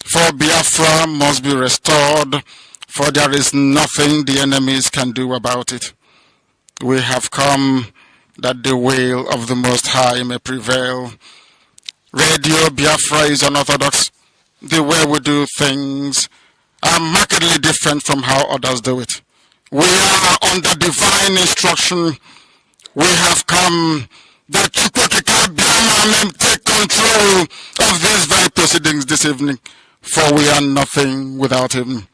For Biafra must be restored, for there is nothing the enemies can do about it. We have come that the will of the Most High may prevail. Radio Biafra is unorthodox. The way we do things are markedly different from how others do it. We are under divine instruction. We have come that GateKeepers may take control of these very proceedings this evening, for we are nothing without him.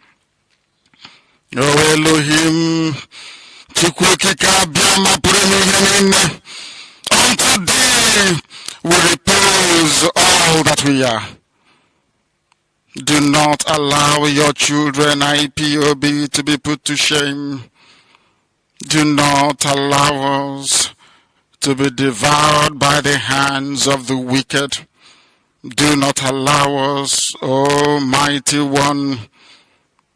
O Elohim, unto thee we repose all that we are. Do not allow your children, IPOB, to be put to shame. Do not allow us to be devoured by the hands of the wicked. Do not allow us, O Mighty One,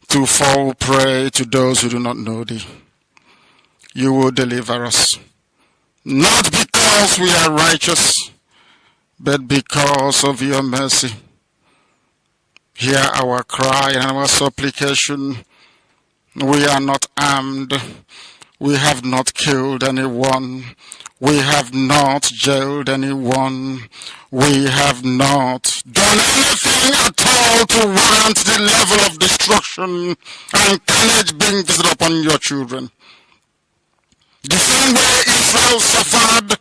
to fall prey to those who do not know thee. You will deliver us, not because we are righteous, but because of your mercy. Hear our cry and our supplication. We are not armed. We have not killed anyone. We have not jailed anyone. We have not done anything at all to warrant the level of destruction and carnage being visited upon your children. The same way Israel suffered,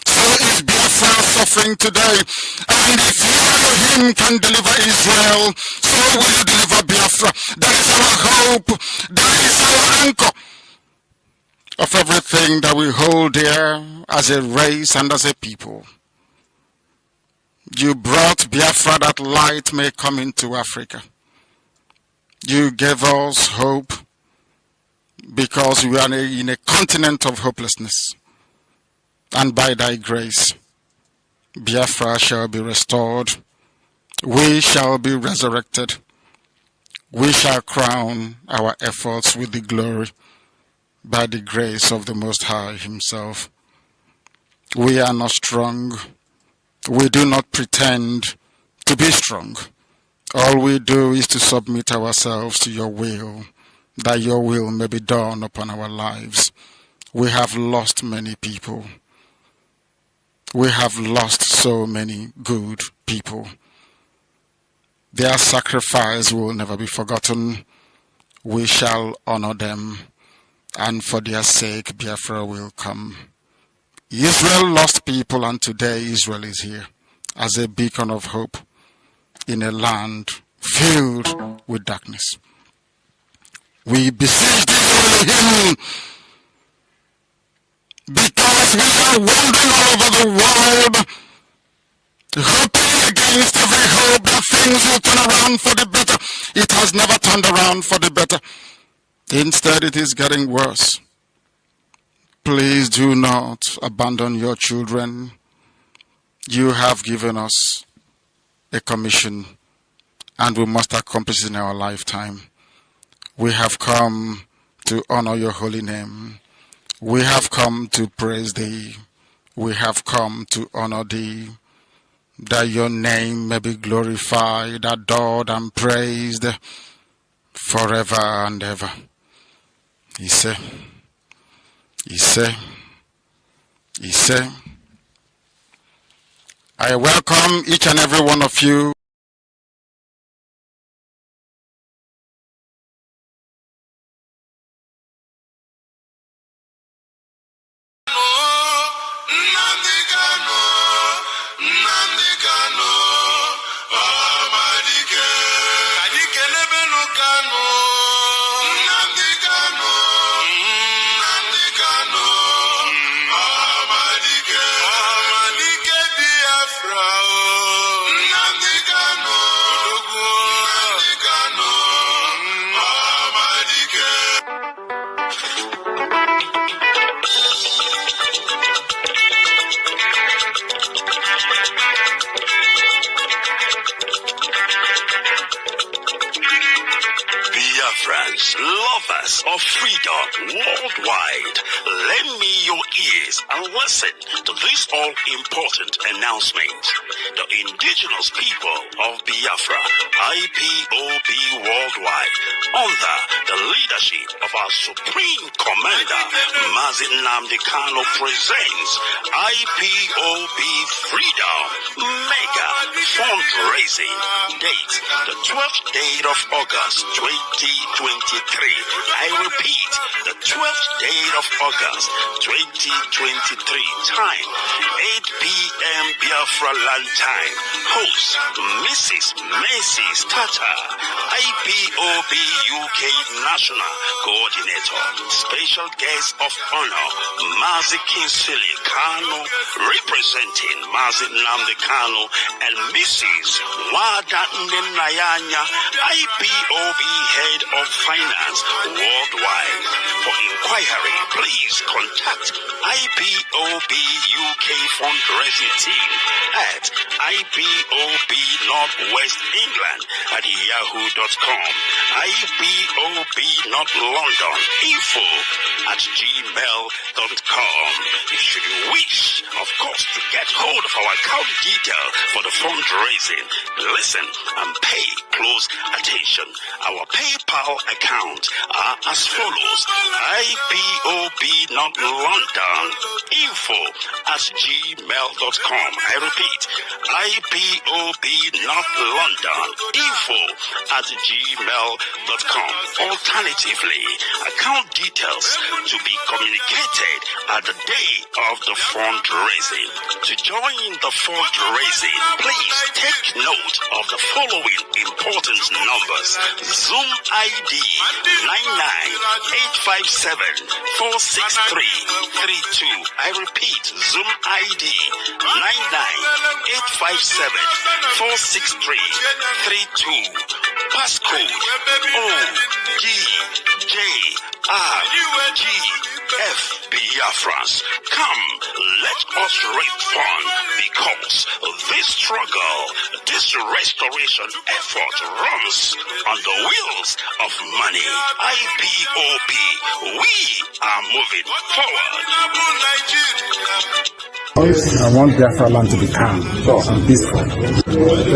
so is Biafra suffering today. And if you, Elohim, can deliver Israel, so will you deliver Biafra. That is our hope. That thing that we hold dear as a race and as a people. You brought Biafra that light may come into Africa. You gave us hope because we are in a continent of hopelessness. And by thy grace, Biafra shall be restored. We shall be resurrected. We shall crown our efforts with the glory by the grace of the Most High himself. We are not strong. We do not pretend to be strong. All we do is to submit ourselves to your will, that your will may be done upon our lives. We have lost many people. We have lost so many good people. Their sacrifice will never be forgotten. We shall honor them, and for their sake Biafra will come. Israel lost people, and today Israel is here as a beacon of hope in a land filled with darkness. We beseech thee, because we are wandering all over the world, hoping against every hope that things will turn around for the better. It has never turned around for the better. Instead, it is getting worse. Please do not abandon your children. You have given us a commission, and we must accomplish it in our lifetime. We have come to honor your holy name. We have come to praise thee. We have come to honor thee, that your name may be glorified, adored, and praised forever and ever. Ise. I welcome each and every one of you. Nnamdi Kanu, Amadike. Adike lebenu Kanu. Nnamdi Kanu, Amadike. Amadike Biafra. Nnamdi Kanu, Amadike. Biafrans, lovers of freedom worldwide, lend me your ears and listen to this all-important announcement. The indigenous people of Biafra, IPOB worldwide, under the leadership of our Supreme Commander, Mazi presents IPOB Freedom Mega Fundraising. Date, the 12th day of August 2023. I repeat, the 12th day of August 2023. Time, 8 p.m. Biafra land time. Host, Mrs. Macy Tata, IPOB UK National Coordinator. Special guest of honor, Mazi Kanu, representing Mazi Nnamdi Kanu, and Mrs. Wada Nnayanya, IPOB Head of Finance Worldwide. For inquiry, please contact IPOB UK Fundraising Team at IPOB Northwest England at yahoo.com, IPOB North London info at gmail.com. Should you wish, of course, to get hold of our account detail for the fundraising, listen and pay close attention. Our PayPal account are as follows: IPOB North London info at gmail.com. I repeat, IPOB North London info at gmail.com. Alternatively, account details to be communicated at the day of the fundraising. To join the fundraising, please take note of the following important numbers: Zoom ID 857-463-32. I repeat, Zoom ID 99857-463-32. Passcode OGJRGF Biafrans. Come, let us reform, because this struggle, this restoration effort runs on the wheels of money. IPOB, we are moving forward. I want Biafra land to be calm and peaceful.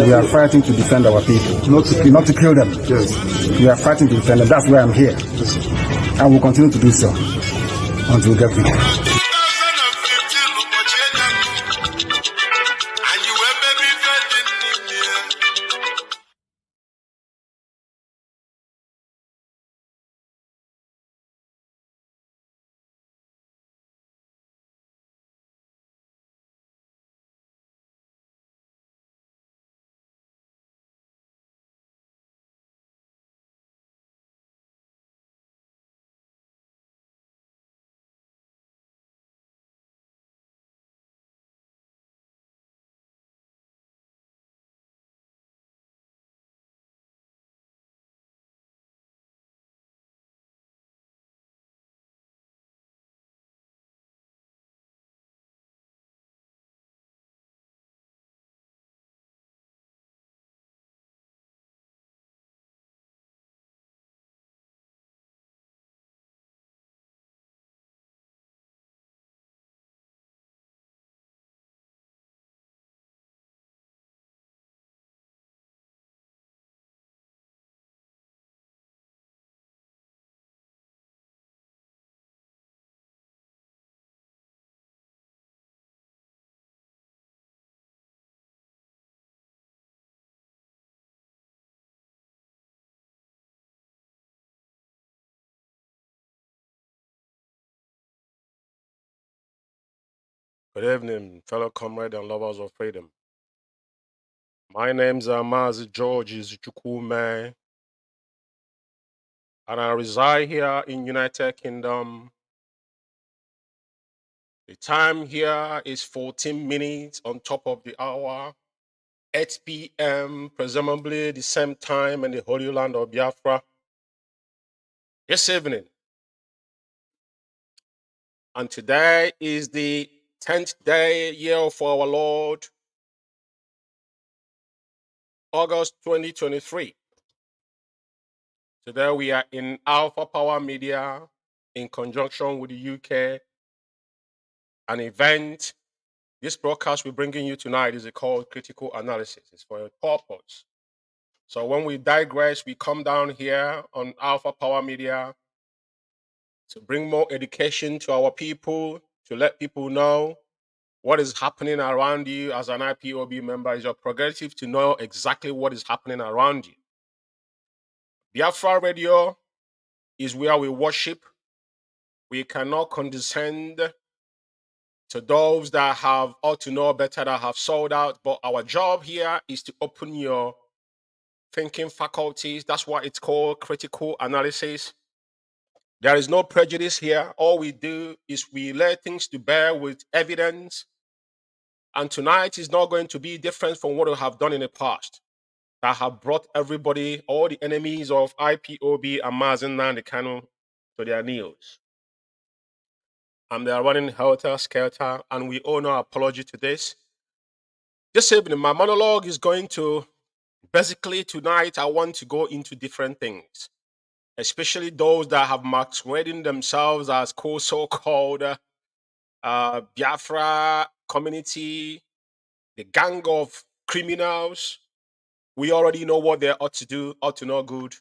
We are fighting to defend our people, not to kill them. Yes. We are fighting to defend them. That's why I'm here. I will continue to do so until we get victory. Good evening, fellow comrades and lovers of freedom. My name's Mazi Umeh, and I reside here in United Kingdom. The time here is 14 minutes on top of the hour, 8 p.m., presumably the same time in the Holy Land of Biafra. This evening, and today is the 10th day year for our Lord, August 2023. Today we are in Alpha Power Media in conjunction with the UK. An event. This broadcast we're bringing you tonight is called Critical Analysis. It's for a purpose. So when we digress, we come down here on Alpha Power Media to bring more education to our people, to let people know what is happening around you as an IPOB member. Is your prerogative to know exactly what is happening around you. Biafra Radio is where we worship. We cannot condescend to those that have ought to know better, that have sold out. But our job here is to open your thinking faculties. That's why it's called critical analysis. There is no prejudice here. All we do is we lay things to bear with evidence. And tonight is not going to be different from what we have done in the past, that have brought everybody, all the enemies of IPOB and Mazi Nnamdi Kanu, to their knees. And they are running helter-skelter, and we owe no apology to this. This evening, my monologue is going to, basically tonight, I want to go into different things, especially those that have masquerading themselves as so-called Biafra community, the gang of criminals. We already know what they ought to do, ought to know good.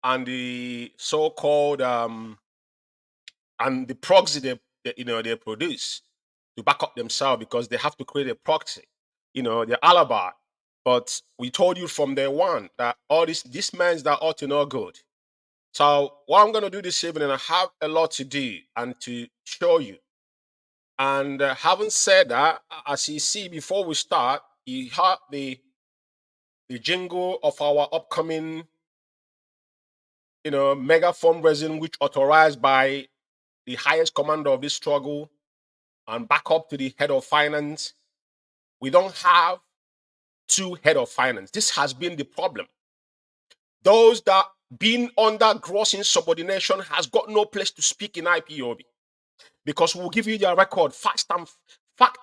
And the so-called, and the proxy they produce to back up themselves, because they have to create a proxy, their alibi. But we told you from day one that all this means that ought to know good. So what I'm going to do this evening, I have a lot to do and to show you. And having said that, as you see, before we start, you have the jingle of our upcoming mega fundraising, which authorized by the highest commander of this struggle and back up to the head of finance. We don't have two head of finance. This has been the problem. Those that being under gross insubordination has got no place to speak in IPOB, because we'll give you their record, fact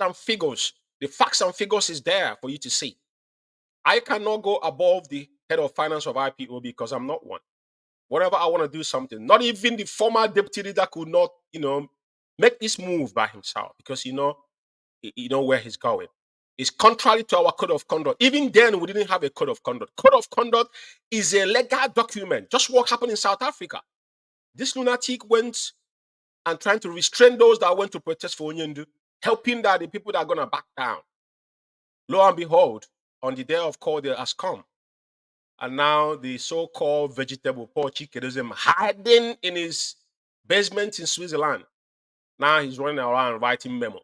and figures. The facts and figures is there for you to see. I cannot go above the head of finance of IPOB because I'm not one. Whenever I want to do something, not even the former deputy leader could not, make this move by himself, because you know where he's going. It's contrary to our code of conduct. Even then, we didn't have a code of conduct. Code of conduct is a legal document. Just what happened in South Africa. This lunatic went and trying to restrain those that went to protest for Onyendu, helping that the people that are going to back down. Lo and behold, on the day of call, they has come. And now the so-called vegetable, Paul Chikedozem, hiding in his basement in Switzerland. Now he's running around writing memo.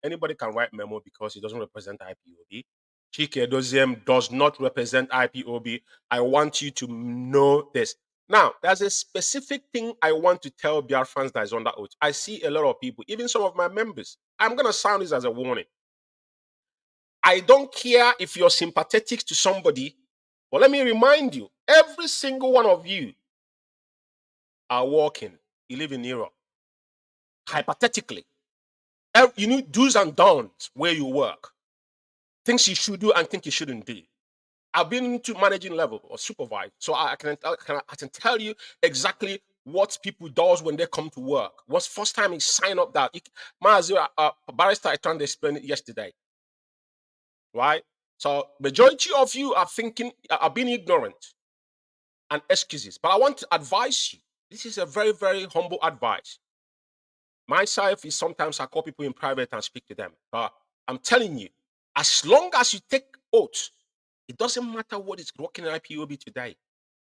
Anybody can write memo because he doesn't represent IPOB. Chikedozem does not represent IPOB. I want you to know this. Now, there's a specific thing I want to tell Biafrans that is under oath. I see a lot of people, even some of my members. I'm going to sound this as a warning. I don't care if you're sympathetic to somebody, but let me remind you, every single one of you are working. You live in Europe. Hypothetically, you need do's and don'ts where you work. Things you should do and things you shouldn't do. I've been to managing level or supervise, so I can tell you exactly what people does when they come to work. What's first time he sign up that Mazi barrister I trying to explain it yesterday, right? So majority of you are being ignorant and excuses. But I want to advise you. This is a very, very humble advice. Myself is sometimes I call people in private and speak to them. But I'm telling you, as long as you take oath, it doesn't matter what is working in IPOB today.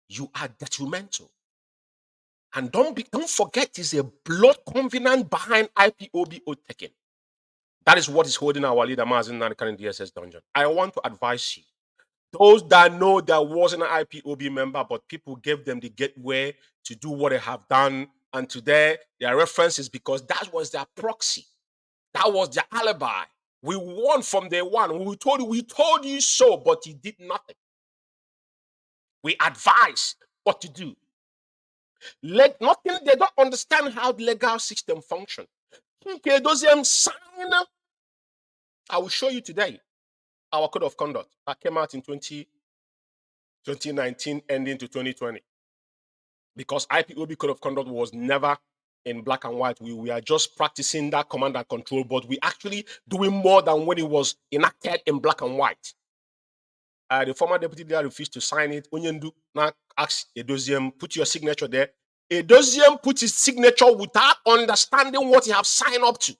You are detrimental. And don't forget, there's a blood covenant behind IPOB oath taking. That is what is holding our leader, Mazi Umeh, in the DSS dungeon. I want to advise you. Those that know there wasn't an IPOB member, but people gave them the gateway to do what they have done. And today, their reference is because that was their proxy. That was their alibi. We won from day one. We told you so, but you did nothing. We advise what to do. They don't understand how the legal system functions. Okay, those sign. I will show you today our code of conduct that came out in 2019, ending to 2020. Because IPOB code of conduct was never in black and white. We are just practicing that command and control, but we actually doing more than when it was enacted in black and white. The former deputy leader refused to sign it. Onyendu now asked Edoziem, put your signature there. Edoziem put his signature without understanding what he have signed up to.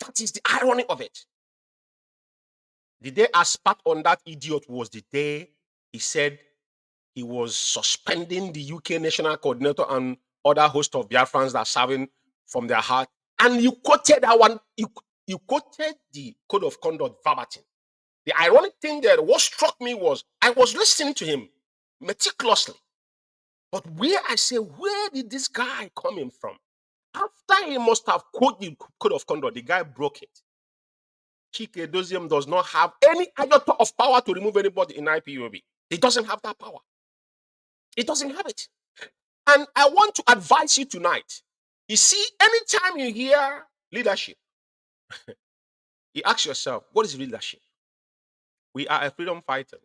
That is the irony of it. The day I spat on that idiot was the day he said he was suspending the UK National Coordinator and other host of Biafrans that are serving from their heart. And you quoted that one. You quoted the code of conduct verbatim. The ironic thing there, what struck me was I was listening to him meticulously. But where did this guy coming from? After he must have quoted the code of conduct, the guy broke it. Chikedoziem does not have any iota of power to remove anybody in IPOB. He doesn't have that power. He doesn't have it. And I want to advise you tonight. You see, anytime you hear leadership, you ask yourself, what is leadership? We are a freedom fighter.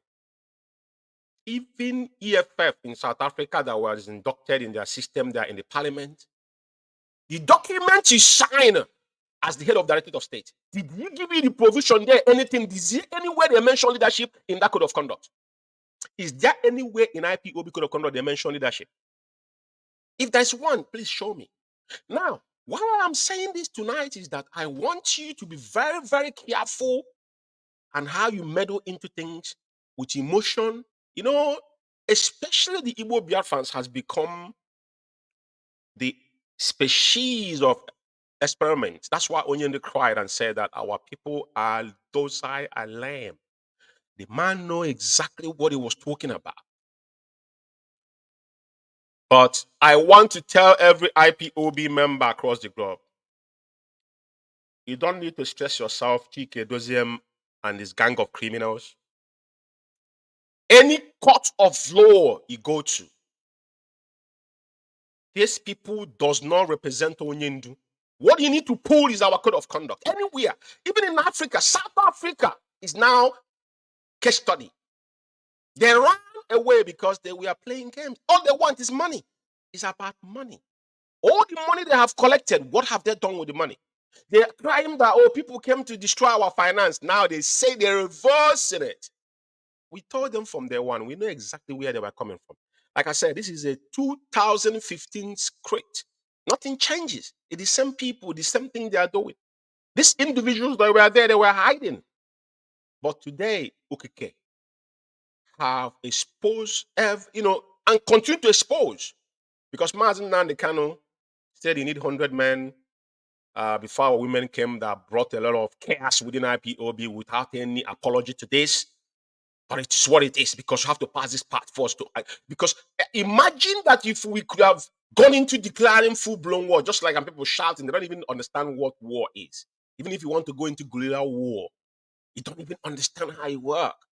Even EFF in South Africa that was inducted in their system, they are in the parliament. The document you sign as the head of directorate of state, did you give you the provision there, anything? Is there anywhere they mention leadership in that code of conduct? Is there anywhere in IPOB code of conduct they mention leadership? If there's one, please show me. Now, why I'm saying this tonight is that I want you to be very, very careful and how you meddle into things with emotion. You know, especially the Igbo Biafrans has become the species of experiment. That's why Onyende cried and said that our people are docile and lame. The man know exactly what he was talking about. But I want to tell every IPOB member across the globe, you don't need to stress yourself, Chike Doziem and his gang of criminals. Any court of law you go to, these people does not represent Onyendu. What you need to pull is our code of conduct. Anywhere, even in Africa, South Africa is now case study. They ran away because they were playing games. All they want is money. It's about money. All the money they have collected, what have they done with the money? They claim that, oh, people came to destroy our finance. Now they say they're reversing it. We told them from day one, we know exactly where they were coming from. Like I said, this is a 2015 script. Nothing changes. It's the same people, the same thing they are doing. These individuals that were there, they were hiding. But today, Ukike have exposed, and continue to expose. Because Mazi Umeh Kanu said he need 100 men before our women came that brought a lot of chaos within IPOB without any apology to this. But it's what it is because you have to pass this part first. Because imagine that if we could have gone into declaring full-blown war, just like people shouting, they don't even understand what war is. Even if you want to go into guerrilla war, you don't even understand how it works.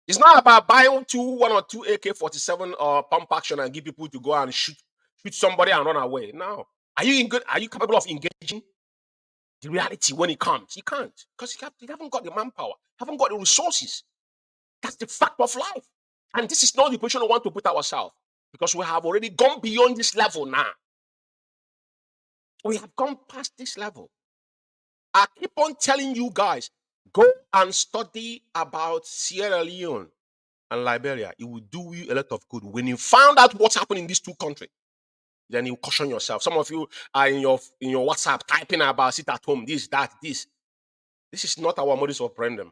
It's not about buying one or two AK-47 or pump action and give people to go and shoot somebody and run away. No. Are you capable of engaging the reality when it comes? You can't because you haven't got the manpower, haven't got the resources. That's the fact of life. And this is not the position we want to put ourselves because we have already gone beyond this level now. We have gone past this level. I keep on telling you guys, go and study about Sierra Leone and Liberia. It will do you a lot of good. When you found out what's happening in these two countries, then you caution yourself. Some of you are in your WhatsApp typing about sit at home, this, that, this. This is not our modus operandi.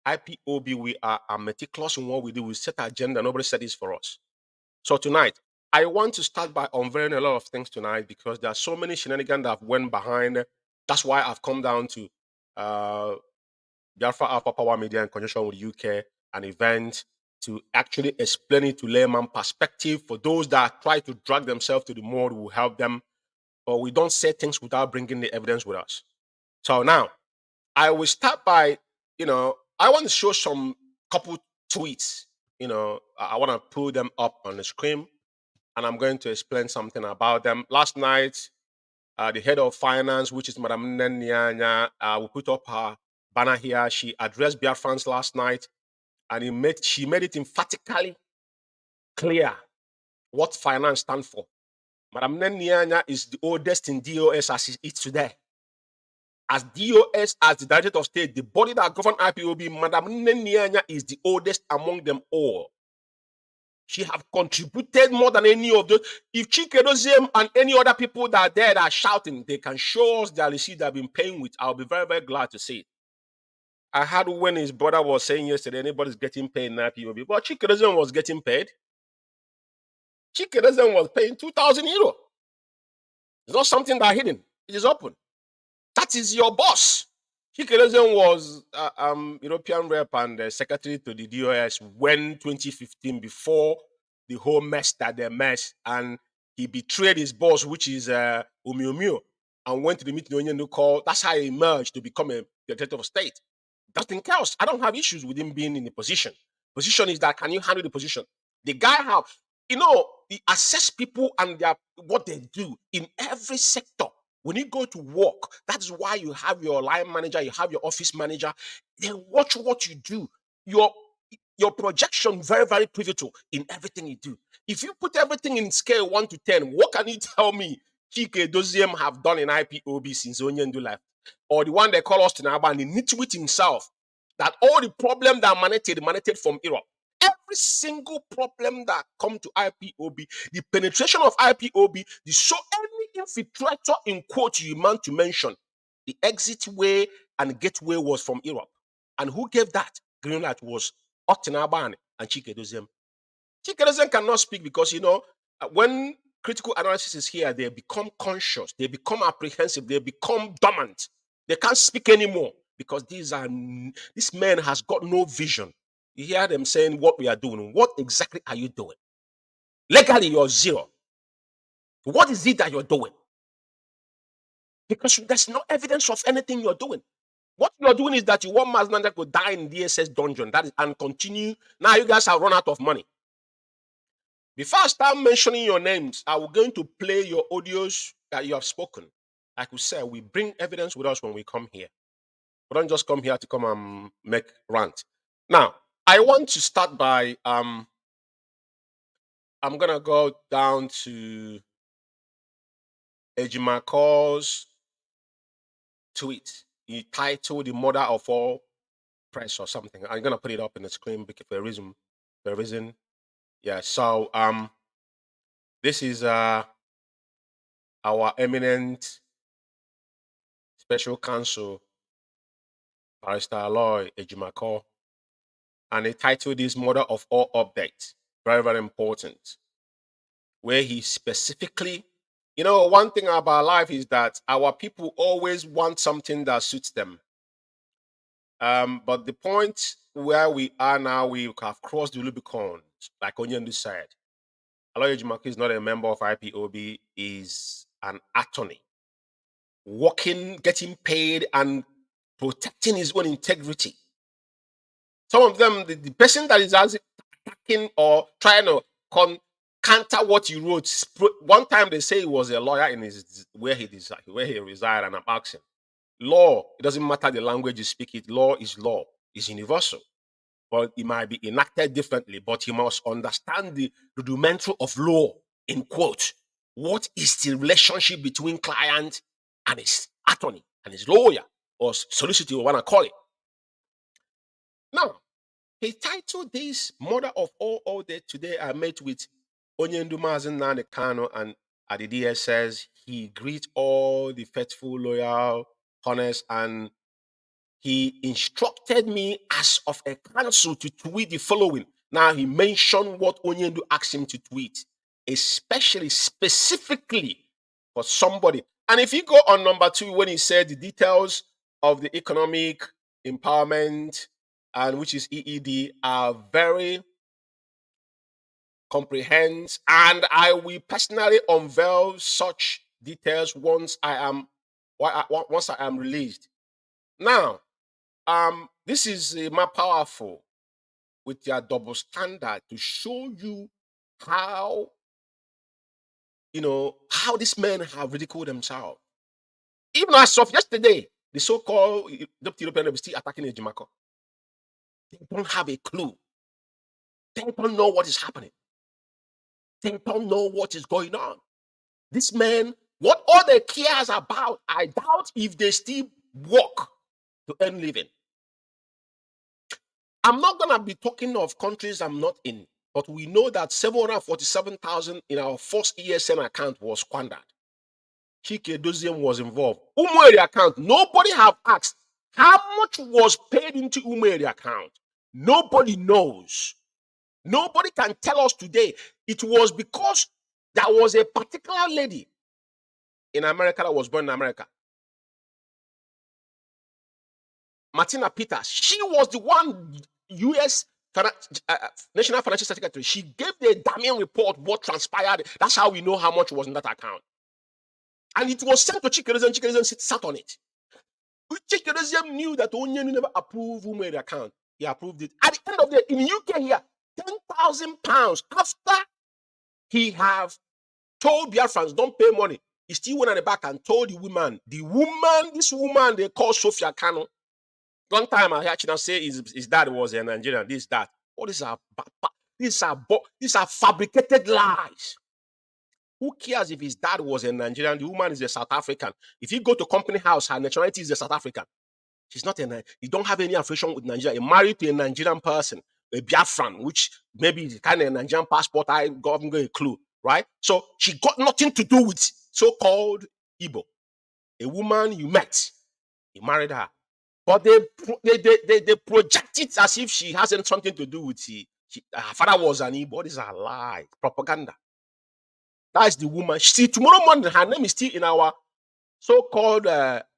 IPOB, we are meticulous in what we do. We set our agenda. Nobody said this for us. So tonight, I want to start by unveiling a lot of things tonight because there are so many shenanigans that have went behind. That's why I've come down to Biafra Alpha Power Media in conjunction with UK, an event to actually explain it to layman perspective. For those that try to drag themselves to the mud, we will help them. But we don't say things without bringing the evidence with us. So now, I will start by, I want to show some couple tweets. I want to pull them up on the screen, and I'm going to explain something about them. Last night, the head of finance, which is Madam Nyanya, we put up her banner here. She addressed Biafrans last night, and she made it emphatically clear what finance stands for. Madam Nyanya is the oldest in DOS as it is today. As DOS, as the Director of State, the body that governs IPOB, Madam Nyanya is the oldest among them all. She have contributed more than any of those. If Chike Doziem and any other people that are there that are shouting, they can show us their receipt they've been paying with. I'll be very, very glad to see it. I heard when his brother was saying yesterday, anybody's getting paid in IPOB. But Chike Doziem was getting paid. Chike Doziem was paying 2,000 euros. It's not something that hidden. It is open. That is your boss. Chike Doziem was European rep and secretary to the DOS when 2015, before the whole mess that they messed, and he betrayed his boss, which is Umeh, and went to the meeting on the call. That's how he emerged to become a director of state. Nothing else. I don't have issues with him being in the position. Position is that, can you handle the position? The guy have, he assess people and what they do in every sector. When you go to work, that's why you have your line manager, you have your office manager. They watch what you do. Your projection very, very pivotal in everything you do. If you put everything in scale 1 to 10, what can you tell me Chike Doziem have done in IPOB since Onyendu left? Or the one they call us Tinaba and the nitwit himself, that all the problem that emanated from Europe. Every single problem that come to IPOB, the penetration of IPOB, any infiltrator in quote you meant to mention, the exit way and gateway was from Europe. And who gave that green light was Otinaban and Chike Doziem. Chike Doziem cannot speak because, when critical analysis is here, they become conscious, they become apprehensive, they become dormant. They can't speak anymore because this man has got no vision. You hear them saying what we are doing. What exactly are you doing? Legally, you're zero. What is it that you're doing? Because there's no evidence of anything you're doing. What you're doing is that you want Mazi Umeh to die in DSS dungeon. That is, and continue. Now you guys have run out of money. Before I start mentioning your names, I will going to play your audios that you have spoken. Like we said, we bring evidence with us when we come here. We don't just come here to come and make rant. Now, I want to start by I'm gonna go down to Ejimako's tweet. He titled "The Mother of All Press" or something. I'm gonna put it up in the screen for a reason. Yeah. So this is our eminent special counsel, Barrister Aloy Ejimako, and he titled this "Mother of All Updates." Very, very important. Where he specifically, one thing about life is that our people always want something that suits them. But the point where we are now, we have crossed the Rubicon, like Nnamdi said. Aloy Ejimako is not a member of IPOB, is an attorney, working, getting paid, and protecting his own integrity. Some of them, the person that is attacking or trying to counter what he wrote. One time they say he was a lawyer in where he resided, and I'm asking, law, it doesn't matter the language you speak it. Law is law, is universal, but it might be enacted differently. But you must understand the rudimentary of law. In quote, what is the relationship between client and his attorney and his lawyer or solicitor, you want to call it? Now, he titled this "Mother of All Day." Today I met with Onyendu Mazi Umeh Kanu, and at the DSS, he greets all the faithful, loyal, honest, and he instructed me as of a counsel to tweet the following. Now he mentioned what Onyendu asked him to tweet, especially specifically for somebody. And if you go on number 2, when he said the details of the economic empowerment, and which is EED, are very comprehensive, and I will personally unveil such details once I am released. Now, this is more powerful with their double standard to show you how these men have ridiculed themselves. Even as of yesterday, the so-called European are still attacking Ejimako. They don't have a clue. They don't know what is happening. They don't know what is going on. This man, what all they care about, I doubt if they still work to earn living. I'm not going to be talking of countries I'm not in, but we know that 747,000 in our first ESN account was squandered. Chike Doziem was involved. Umueri account, nobody have asked how much was paid into Umueri account. Nobody knows. Nobody can tell us today. It was because there was a particular lady in America that was born in America. Martina Peters. She was the one U.S. National Financial Secretary. She gave the damning report what transpired. That's how we know how much was in that account. And it was sent to Chikerezem. Chikerezem sat on it. Chikerezem knew that Onyendu never approved Umueri account. He approved it. At the end of the day, in the UK here, £10,000 after he have told Biafrans don't pay money, he still went on the back and told this woman they call Sophia Kanu. One time I heard her say his dad was a Nigerian, that. What is these are fabricated lies. Who cares if his dad was a Nigerian? The woman is a South African. If you go to company house, her nationality is a South African. She's not you don't have any affiliation with Nigeria. You're married to a Nigerian person, a Biafran, which maybe is kind of a Nigerian passport. I haven't got a clue, right? So she got nothing to do with so-called Igbo. A woman you met, you married her. But they project it as if she hasn't something to do with her father was an Igbo. This is a lie, propaganda. That is the woman. See, tomorrow morning, her name is still in our so-called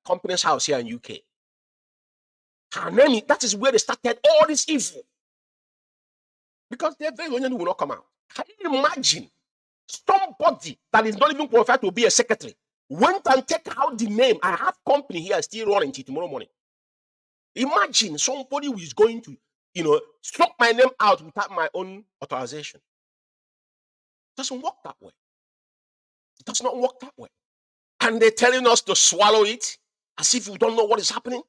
company's house here in UK. Her name, that is where they started all this evil. Because their very Onyendu will not come out. Can you imagine Somebody that is not even qualified to be a secretary went and take out the name. I have company here still running till tomorrow morning. Imagine somebody who is going to, swap my name out without my own authorization. It doesn't work that way. It does not work that way. And they're telling us to swallow it as if we don't know what is happening.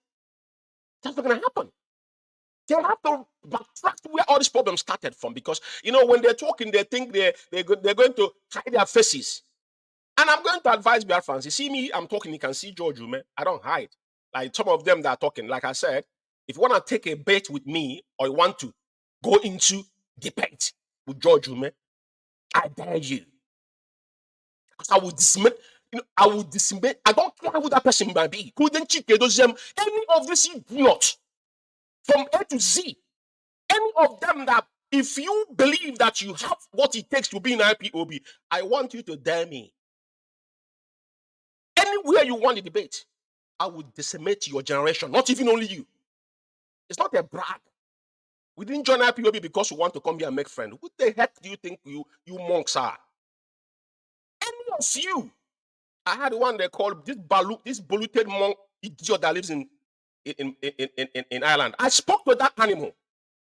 That's not going to happen. They have to backtrack where all this problem started from, because when they're talking, they think they're going to hide their faces. And I'm going to advise Biafrans. You see me, I'm talking, you can see George Umeh. I don't hide. Like some of them that are talking, like I said, if you want to take a bet with me or you want to go into debate with George Umeh, I dare you. Because I will dismiss, I don't care who that person might be. Couldn't you any of these idiots from A to Z, any of them that if you believe that you have what it takes to be in IPOB, I want you to dare me. Anywhere you want the debate, I will decimate your generation, not even only you. It's not a brag. We didn't join IPOB because we want to come here and make friends. Who the heck do you think you monks are? Any of you. I had one they called this polluted monk idiot that lives in Ireland. I spoke to that animal.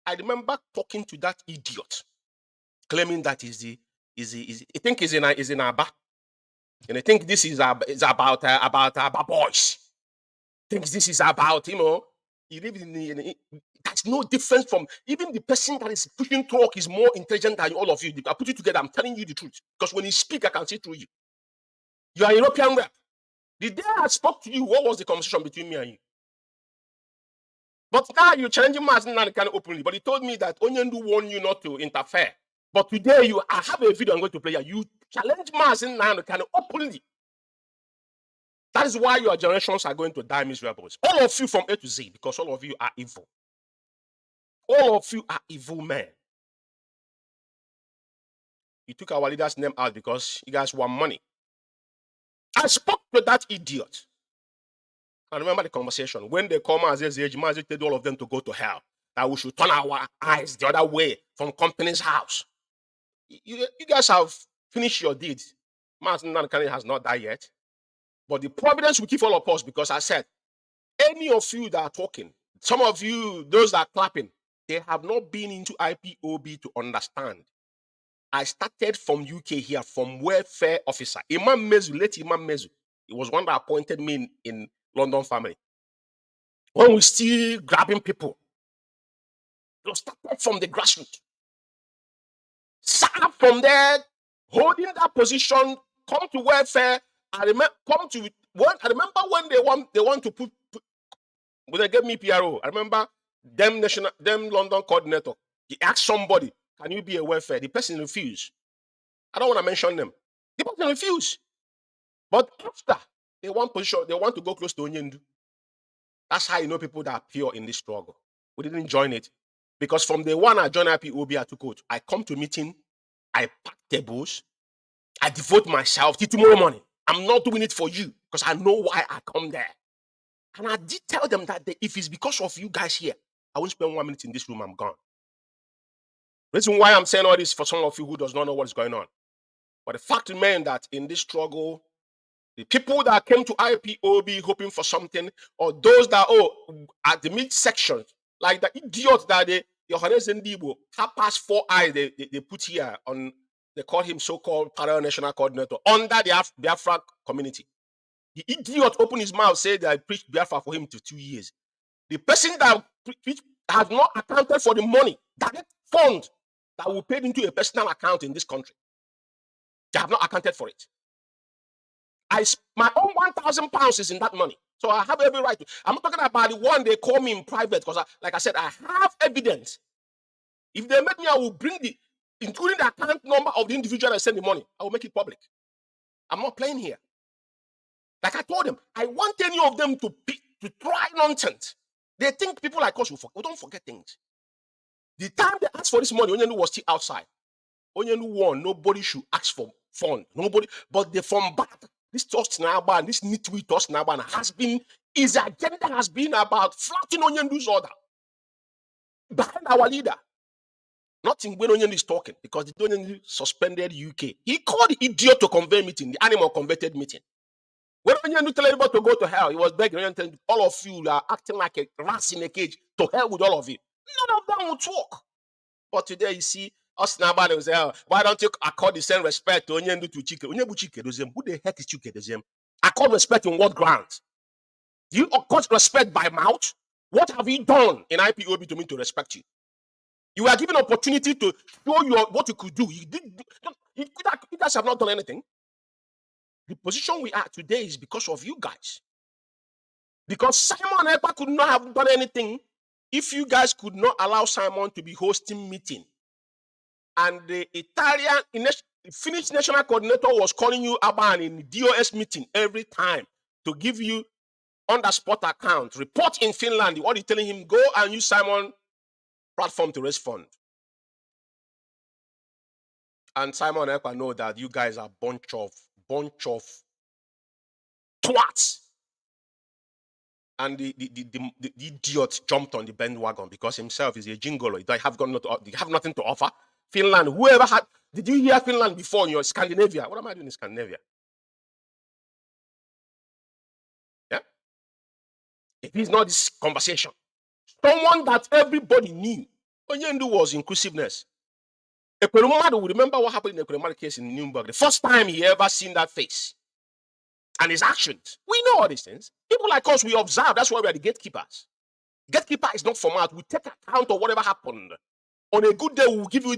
I remember talking to that idiot, claiming that I think he's in Abba. And I think this is about boys. Thinks this is about, he lives in that's no difference from even the person that is pushing talk is more intelligent than all of you. I put it together, I'm telling you the truth. Because when you speak, I can see through you. You are a European rep. The day I spoke to you, what was the conversation between me and you? But now you're challenging Mazi Umeh kind of openly. But he told me that Onyendu warned you not to interfere. But today I have a video I'm going to play here. You challenge Mazi Umeh kind of openly. That is why your generations are going to die miserables. All of you from A to Z, because all of you are evil. All of you are evil men. You took our leader's name out because you guys want money. I spoke to that idiot. I remember the conversation. When they come as Mazi told all of them to go to hell. That we should turn our eyes the other way from company's house. You guys have finished your deeds. Mazi Umeh has not died yet. But the providence will keep all of us, because I said, any of you that are talking, some of you, those that are clapping, they have not been into IPOB to understand. I started from UK here, from welfare officer. Imam Mezu, late Imam Mezu. He was one that appointed me in London family. When we still grabbing people, it was started from the grassroots. Start from there, holding that position, come to welfare. I remember when they want to put when they gave me PRO. I remember them London coordinator. He asked somebody, "Can you be a welfare?" The person refused. I don't want to mention them. The person refused. But after they want position, they want to go close to Onyendu. That's how you know people that are pure in this struggle. We didn't join it because from the one I joined IPOB, I took out. I come to meeting, I pack tables, I devote myself till tomorrow morning. I'm not doing it for you because I know why I come there. And I did tell them that if it's because of you guys here, I won't spend 1 minute in this room, I'm gone. Reason why I'm saying all this for some of you who does not know what is going on. But the fact remains that in this struggle, the people that came to IPOB hoping for something, or those that, at the midsection, like the idiot that the Yohanes Ndibo, have past 4 eyes they put here on, they call him so-called parallel national coordinator under the Biafra community. The idiot opened his mouth, said that I preached Biafra for him to 2 years. The person that has not accounted for the money, that fund that will pay into a personal account in this country. They have not accounted for it. My own £1,000 is in that money. So I have every right to. I'm not talking about the one they call me in private, because like I said, I have evidence. If they make me, I will bring including the account number of the individual that send the money. I will make it public. I'm not playing here. Like I told them, I want any of them to try nonsense. They think people like us will forget. We don't forget things. The time they asked for this money, Onyendu was still outside. Onyendu warned nobody should ask for fund. Nobody, but the from back, this Tosnaban, this nitwit Tosnaban his agenda has been about flouting Onyendu's order behind our leader. Nothing when Onyendu is talking because the Onyendu suspended UK. He called the idiot to convey meeting, the animal converted meeting. When Onyendu tell everybody to go to hell, he was begging Onyendu, all of you are acting like a rat in a cage. To hell with all of you. None of them will talk. But today you see us now, they say, oh, why don't you accord the same respect to Onyendu to Chike? Onyendu Chike does him. Who the heck is Chike does him? Accord respect on what grounds? Do you accord respect by mouth? What have you done in IPOB to me to respect you? You were given opportunity to show you what you could do. You guys have not done anything. The position we are today is because of you guys. Because Simon Ekpa could not have done anything if you guys could not allow Simon to be hosting meeting. And the Italian Finnish national coordinator was calling you Aban in the DOS meeting every time to give you on the spot account. Report in Finland. What are you telling him? Go and use Simon platform to raise fund. And Simon Ekpa know that you guys are bunch of twats. And the idiot jumped on the bandwagon because himself is a jingolo. They have nothing to offer. Finland, whoever had, did you hear Finland before in your Scandinavia? What am I doing in Scandinavia? Yeah? It is not this conversation. Someone that everybody knew. Onyendu was inclusiveness. Ekweremadu will remember what happened in the Ekweremadu case in Nuremberg. The first time he ever seen that face. And his actions. We know all these things. People like us, we observe. That's why we are the gatekeepers. Gatekeeper is not format. We take account of whatever happened. On a good day, we'll give you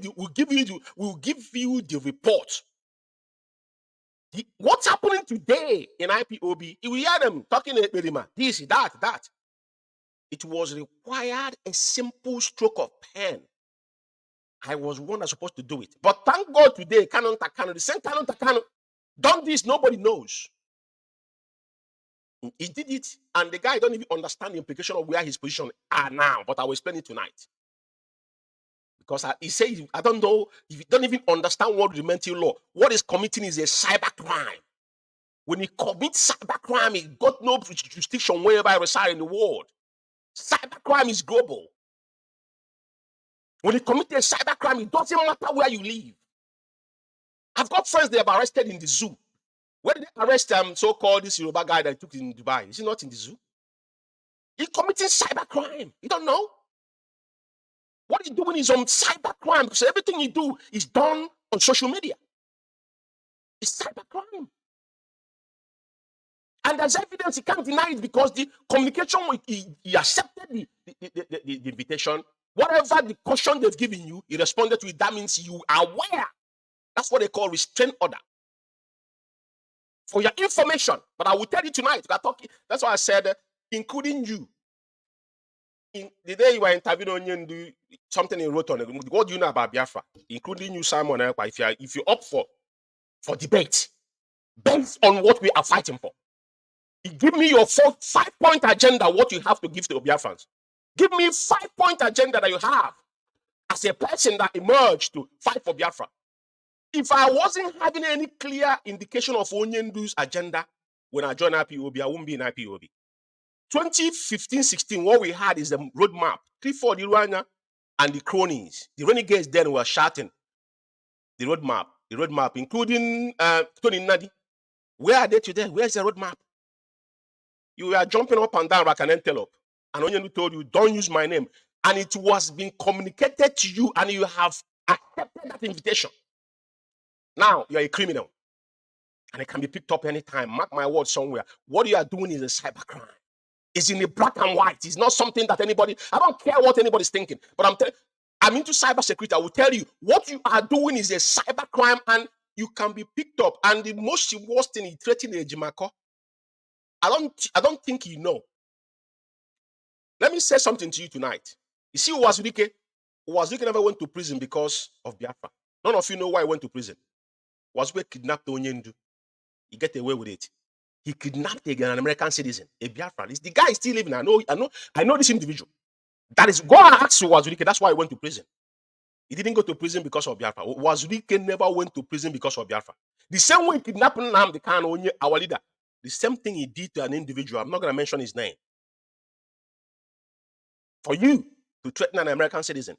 the report. What's happening today in IPOB? You will hear them talking about this, that. It was required a simple stroke of pen. I was one that's supposed to do it. But thank God today, Kanu, the same Kanu, done this, nobody knows. He did it, and the guy don't even understand the implication of where his position are now. But I will explain it tonight. Because he says, I don't know, if you don't even understand what the mental law, what is committing is a cyber crime. When he commits cyber crime, he got no jurisdiction wherever he resides in the world. Cyber crime is global. When he commits a cyber crime, it doesn't matter where you live. I've got friends they have arrested in the zoo. Where did they arrest so-called this Yoruba guy that took in Dubai? Is he not in the zoo? He's committing cyber crime. You don't know? What he's doing is on cyber crime because everything he do is done on social media. It's cyber crime. And there's evidence, he can't deny it because the communication, he accepted the invitation. Whatever the caution they've given you, he responded to it. That means you are aware. That's what they call restraint order. For your information. But I will tell you tonight. That's why I said, including you. In the day you were interviewing Onyendu, something he wrote on it. What do you know about Biafra? Including you, Simon Ekpa, if you're up for debate, based on what we are fighting for. Give me your 5-point agenda, what you have to give to the Biafrans. Give me 5-point agenda that you have as a person that emerged to fight for Biafra. If I wasn't having any clear indication of Onyendu's agenda when I joined IPOB, I wouldn't be in IPOB. 2015-16, what we had is a roadmap. 3-4 the Rwanda and the cronies. The renegades then were shouting the roadmap, including Tony Nnamdi. Where are they today? Where's the roadmap? You were jumping up and down like an antelope. And Onyendu told you, don't use my name. And it was being communicated to you, and you have accepted that invitation. Now, you're a criminal. And it can be picked up anytime. Mark my word somewhere. What you are doing is a cybercrime. It's in the black and white. It's not something that anybody... I don't care what anybody's thinking. But I'm into cybersecurity. I will tell you, what you are doing is a cybercrime, and you can be picked up. And the most worst thing is threatening a Jimako. I don't think you know. Let me say something to you tonight. You see, Wazirike never went to prison because of Biafra. None of you know why he went to prison. Wazirike kidnapped Onyendu. He get away with it. He kidnapped an American citizen, a Biafra. The guy is still living. I know this individual. That is, go and ask Wazirike. That's why he went to prison. He didn't go to prison because of Biafra. Wazirike never went to prison because of Biafra. The same way he kidnapped Nnamdi, Kanu, our leader. The same thing he did to an individual. I'm not going to mention his name. For you to threaten an American citizen.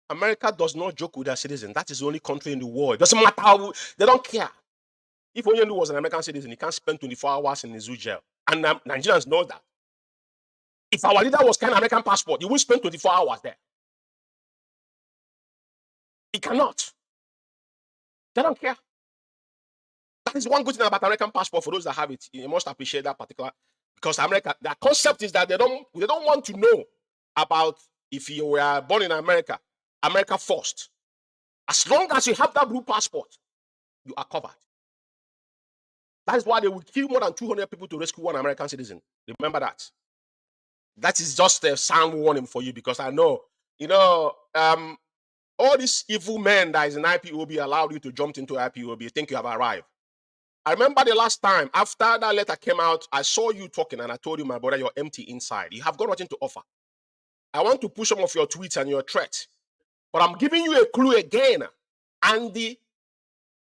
America does not joke with their citizens. That is the only country in the world. It doesn't matter how, they don't care. If Onyendu was an American citizen, he can't spend 24 hours in the zoo jail. And Nigerians know that. If our leader was carrying an American passport, he would spend 24 hours there. He cannot. They don't care. That is one good thing about American passport for those that have it. You must appreciate that particular, because America, their concept is that they don't want to know about if you were born in America, America first. As long as you have that blue passport, you are covered. That is why they will kill more than 200 people to rescue one American citizen. Remember that. That is just a sound warning for you, because I know, all these evil men that is in IPOB allowed you to jump into IPOB. You think you have arrived. I remember the last time, after that letter came out, I saw you talking and I told you, my brother, you're empty inside. You have got nothing to offer. I want to push some of your tweets and your threats, but I'm giving you a clue again. And the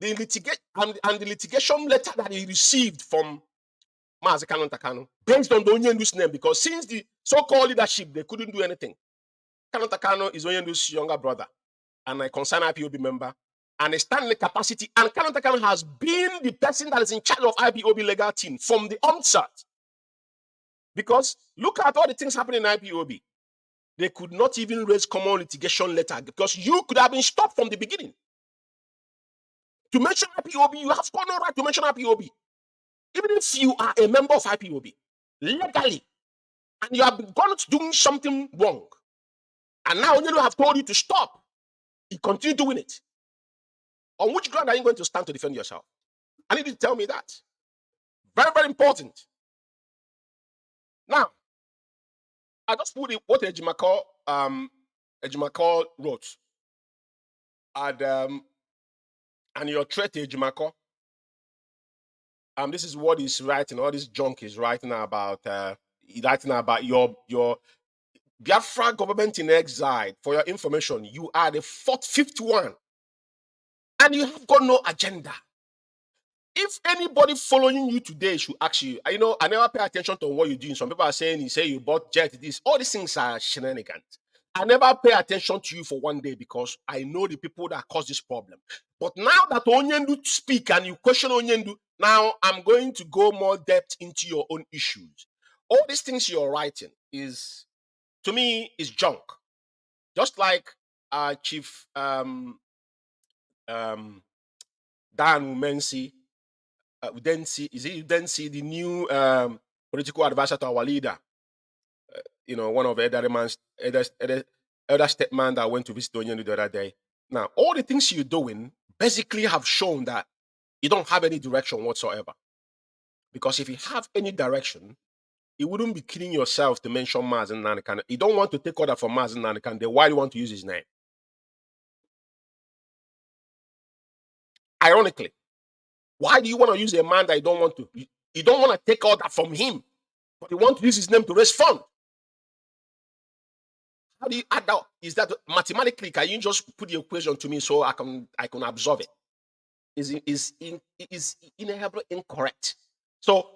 litigation letter that he received from Mazi Kanu, based on the Onyendu's name, because since the so-called leadership, they couldn't do anything. Kanu is Onyendu's younger brother and a concerned IPOB member, and a standing capacity. And Kanu has been the person that is in charge of IPOB legal team from the onset. Because look at all the things happening in IPOB. They could not even raise common litigation letter, because you could have been stopped from the beginning. To mention IPOB, you have got no right to mention IPOB. Even if you are a member of IPOB, legally, and you have gone doing something wrong, and now you have told you to stop, you continue doing it. On which ground are you going to stand to defend yourself? I need you to tell me that. Very, very important. Now, I just put what Ejimako wrote. And your threat, Ejimako. This is what he's writing. All this junk is writing about your Biafra government in exile. For your information, you are the fifth one, and you have got no agenda. If anybody following you today should ask you, I never pay attention to what you're doing. Some people are saying, you bought jet, this. All these things are shenanigans. I never pay attention to you for one day, because I know the people that cause this problem. But now that Onyendu speak and you question Onyendu, now I'm going to go more depth into your own issues. All these things you're writing to me, is junk. Just like Chief Dan Umensi, we then see the new political advisor to our leader. One of elder statesman that went to visit Onyendu the other day. Now, all the things you're doing basically have shown that you don't have any direction whatsoever. Because if you have any direction, you wouldn't be killing yourself to mention Mazi Umeh. You don't want to take order from Mazi Umeh. Then why do you want to use his name? Ironically, why do you want to use a man that you don't want to? You don't want to take order from him, but you want to use his name to raise funds. How do you add that? Is that mathematically? Can you just put the equation to me so I can absorb it? Is inherently incorrect. So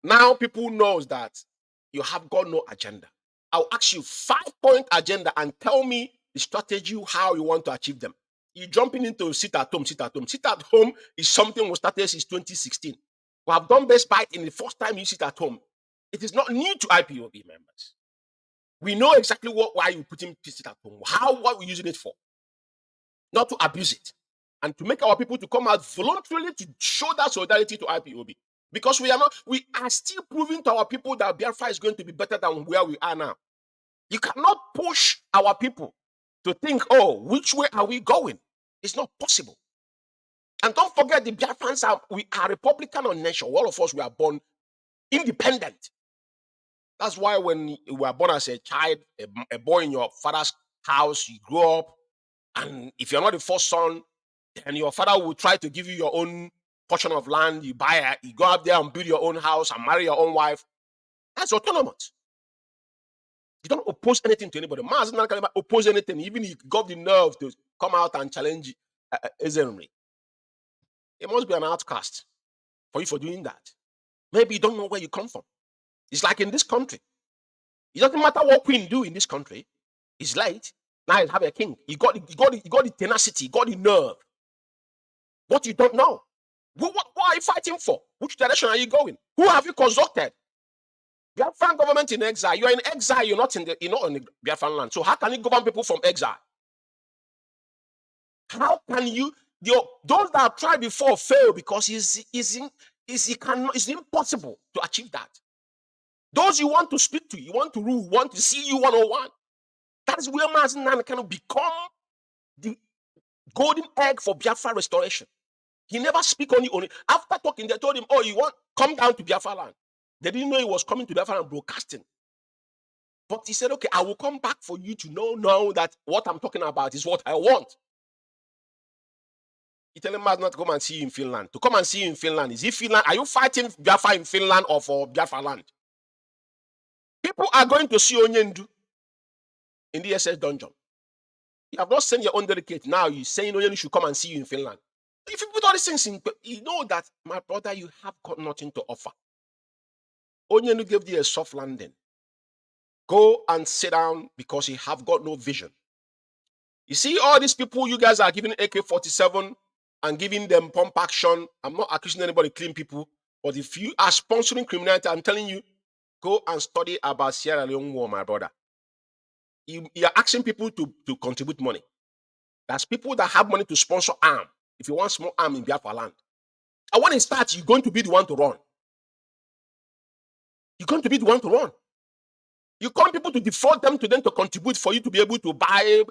now people knows that you have got no agenda. I'll ask you 5-point agenda and tell me the strategy how you want to achieve them. You're jumping into sit at home. Sit at home is something we started since 2016. We have done Best Buy in the first time you sit at home. It is not new to IPOB members. We know exactly why you put him to sit at home, what we're using it for. Not to abuse it. And to make our people to come out voluntarily to show that solidarity to IPOB. Because we are still proving to our people that Biafra is going to be better than where we are now. You cannot push our people to think, which way are we going? It's not possible. And don't forget, the Biafrans we are Republican on nation. All of us, we are born independent. That's why when you were born as a child, a boy in your father's house, you grow up, and if you're not the first son, then your father will try to give you your own portion of land. You buy it, you go out there and build your own house and marry your own wife. That's autonomous. You don't oppose anything to anybody. Mazi Umeh can oppose anything, even if he got the nerve to come out and challenge Excellency. It must be an outcast for you for doing that. Maybe you don't know where you come from. It's like in this country. It doesn't matter what Queen do in this country. It's late. Now you have a king. He got the tenacity, he got the nerve. What you don't know. What are you fighting for? Which direction are you going? Who have you consulted? Biafran government in exile. You are in exile. You're not in the Biafran land. So how can you govern people from exile? How can you? Those that have tried before fail because it's impossible to achieve that. Those you want to speak to, you want to rule, want to see you 101. That is where Mazi Umeh can become the golden egg for Biafra restoration. He never speak only. After talking, they told him, "Oh, you want come down to Biafra land." They didn't know he was coming to Biafra land broadcasting. But he said, "Okay, I will come back for you to know that what I'm talking about is what I want." You tell him not to come and see you in Finland. To come and see you in Finland, is it Finland? Are you fighting Biafra in Finland or for Biafra land? People are going to see Onyendu in the SS dungeon. You have not sent your own delegate. Now you're saying Onyendu should come and see you in Finland. If you put all these things in, you know that, my brother, you have got nothing to offer. Onyendu gave you a soft landing. Go and sit down because you have got no vision. You see all these people you guys are giving AK-47 and giving them pump action. I'm not accusing anybody killing people, but if you are sponsoring criminality, I'm telling you, go and study about Sierra Leone war, my brother. You are asking people to contribute money. That's people that have money to sponsor arm. If you want small arm in Biafra land. And when it starts, you're going to be the one to run. You're going to be the one to run. You call people to default them to them to contribute for you to be able to buy.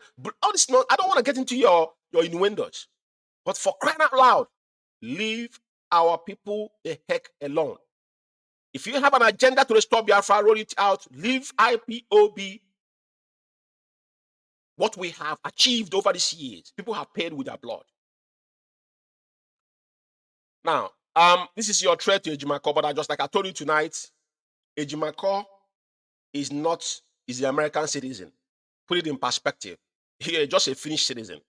All this, I don't want to get into your innuendos. But for crying out loud, leave our people the heck alone. If you have an agenda to restore Biafra, roll it out. Leave IPOB. What we have achieved over these years, people have paid with their blood. Now, this is your threat to Ejimako, but just like I told you tonight, Ejimako is the American citizen. Put it in perspective. He is just a Finnish citizen,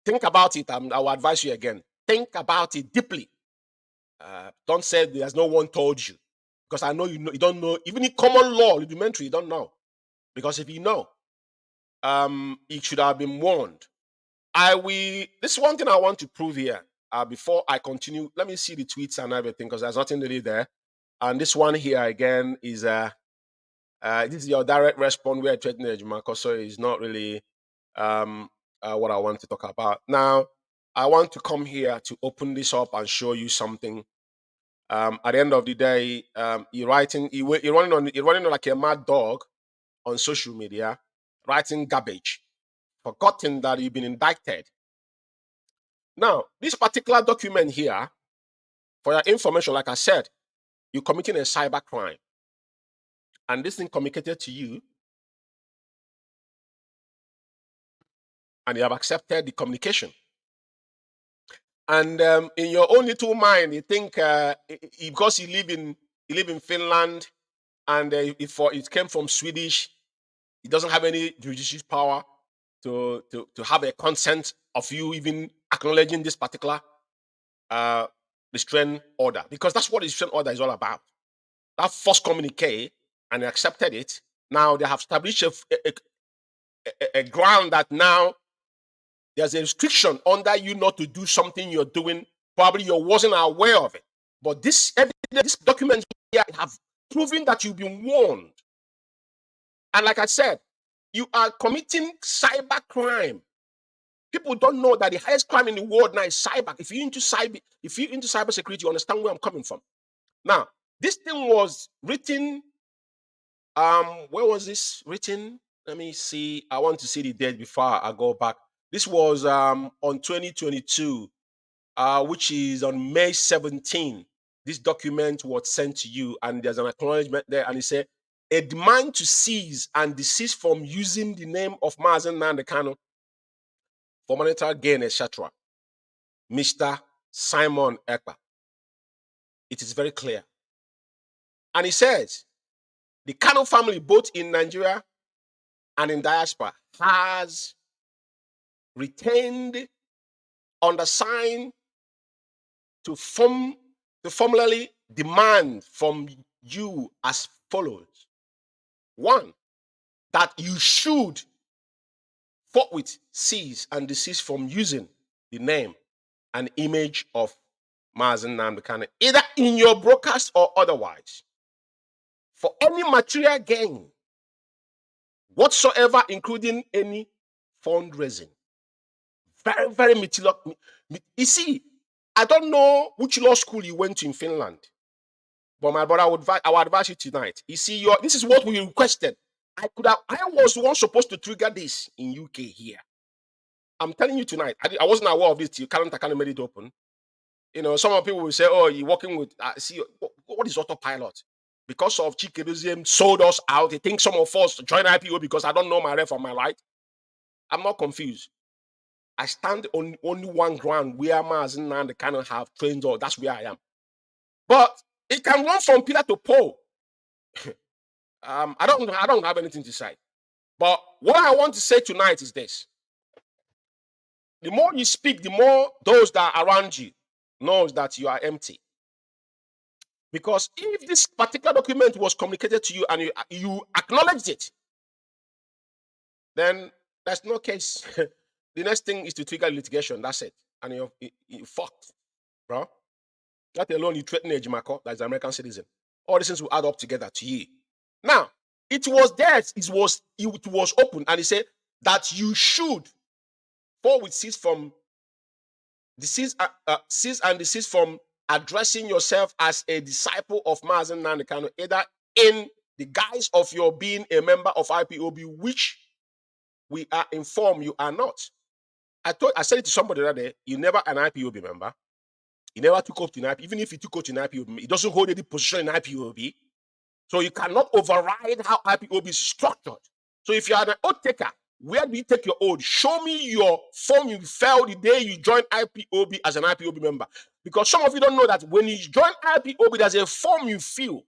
Think about it. I will advise you again. Think about it deeply. Don't say there's no one told you. Because I know you don't know. Even in common law, rudimentary, you don't know. Because if you know, it should have been warned. This is one thing I want to prove here. Before I continue, let me see the tweets and everything, because there's nothing really there. And this one here again is this is your direct response. We are threatening Ejimako, so it's not really what I want to talk about. Now, I want to come here to open this up and show you something. At the end of the day, you're running like a mad dog on social media, writing garbage, forgotten that you've been indicted. Now, this particular document here, for your information, like I said, you're committing a cyber crime. And this thing communicated to you, and you have accepted the communication. And in your own little mind, you think because you live in Finland, and it came from Swedish, it doesn't have any judicial power to have a consent of you even acknowledging this particular restraint order, because that's what the restraint order is all about. That first communique, and they accepted it. Now they have established a ground that now there's a restriction under you not to do something you're doing. Probably you wasn't aware of it. But this document here have proven that you've been warned. And like I said, you are committing cyber crime. People don't know that the highest crime in the world now is cyber. If you're into cybersecurity, you understand where I'm coming from. Now, this thing was written. Where was this written? Let me see. I want to see the date before I go back. This was on 2022, which is on May 17. This document was sent to you, and there's an acknowledgement there, and it said, a demand to seize and desist from using the name of Mazi Umeh for monetary gain, etc. Mr. Simon Ekpa. It is very clear. And he says, the Kanu family, both in Nigeria and in diaspora, has retained, undersigned to formally demand from you as follows. One, that you should forthwith cease and desist from using the name and image of Mazi Nnamdi, either in your broadcast or otherwise, for any material gain whatsoever, including any fundraising. Very, very meticulous. You see, I don't know which law school you went to in Finland, but my brother, I would advise you tonight. You see, this is what we requested. I was the one supposed to trigger this in UK here. I'm telling you tonight, I wasn't aware of this till Kanu made it open. You know, some people will say, oh, you're working with, see, what is autopilot? Because of Chikerism sold us out. They think some of us join IPO because I don't know my left or my right. I'm not confused. I stand on only one ground where Mazi Nnamdi cannot have trained or that's where I am. But it can run from pillar to pole. I don't have anything to say. But what I want to say tonight is this. The more you speak, the more those that are around you knows that you are empty. Because if this particular document was communicated to you and you acknowledged it, then there's no case. The next thing is to trigger litigation. That's it. And you're fucked, bro. Let alone you threaten a Jimako, that's an American citizen. All these things will add up together to you. Now, it was there, it was open, and he said that you should forward cease and desist from addressing yourself as a disciple of Mazi Nnamdi, either in the guise of your being a member of IPOB, which we are informed you are not. I said it to somebody the other day, you're never an IPOB member. You never took up to an IPOB. Even if you took up to an IPOB, it doesn't hold any position in IPOB. So you cannot override how IPOB is structured. So if you are an oath taker, where do you take your oath? Show me your form you filled the day you joined IPOB as an IPOB member. Because some of you don't know that when you join IPOB, there's a form you fill.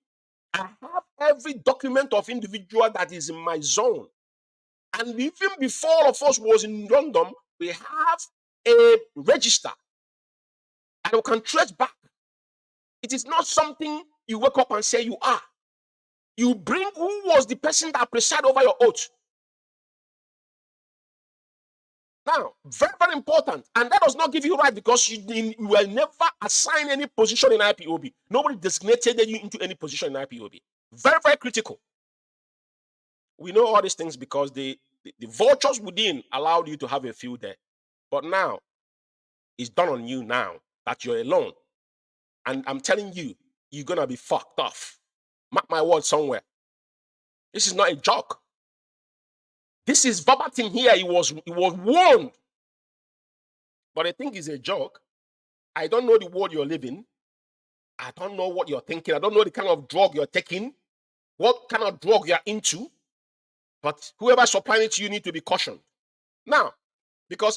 I have every document of individual that is in my zone. And even before all of us was in London, we have a register. And we can trace back. It is not something you wake up and say you are. You bring who was the person that presided over your oath. Now, very, very important. And that does not give you right because you were never assigned any position in IPOB. Nobody designated you into any position in IPOB. Very, very critical. We know all these things because the vultures within allowed you to have a field there. But now, it's done on you now that you're alone. And I'm telling you, you're going to be fucked off. Mark my word somewhere. This is not a joke. This is verbatim here. It was warned. But I think it's a joke. I don't know the world you're living. I don't know what you're thinking. I don't know the kind of drug you're taking, what kind of drug you're into. But whoever supplying it to you need to be cautioned. Now, because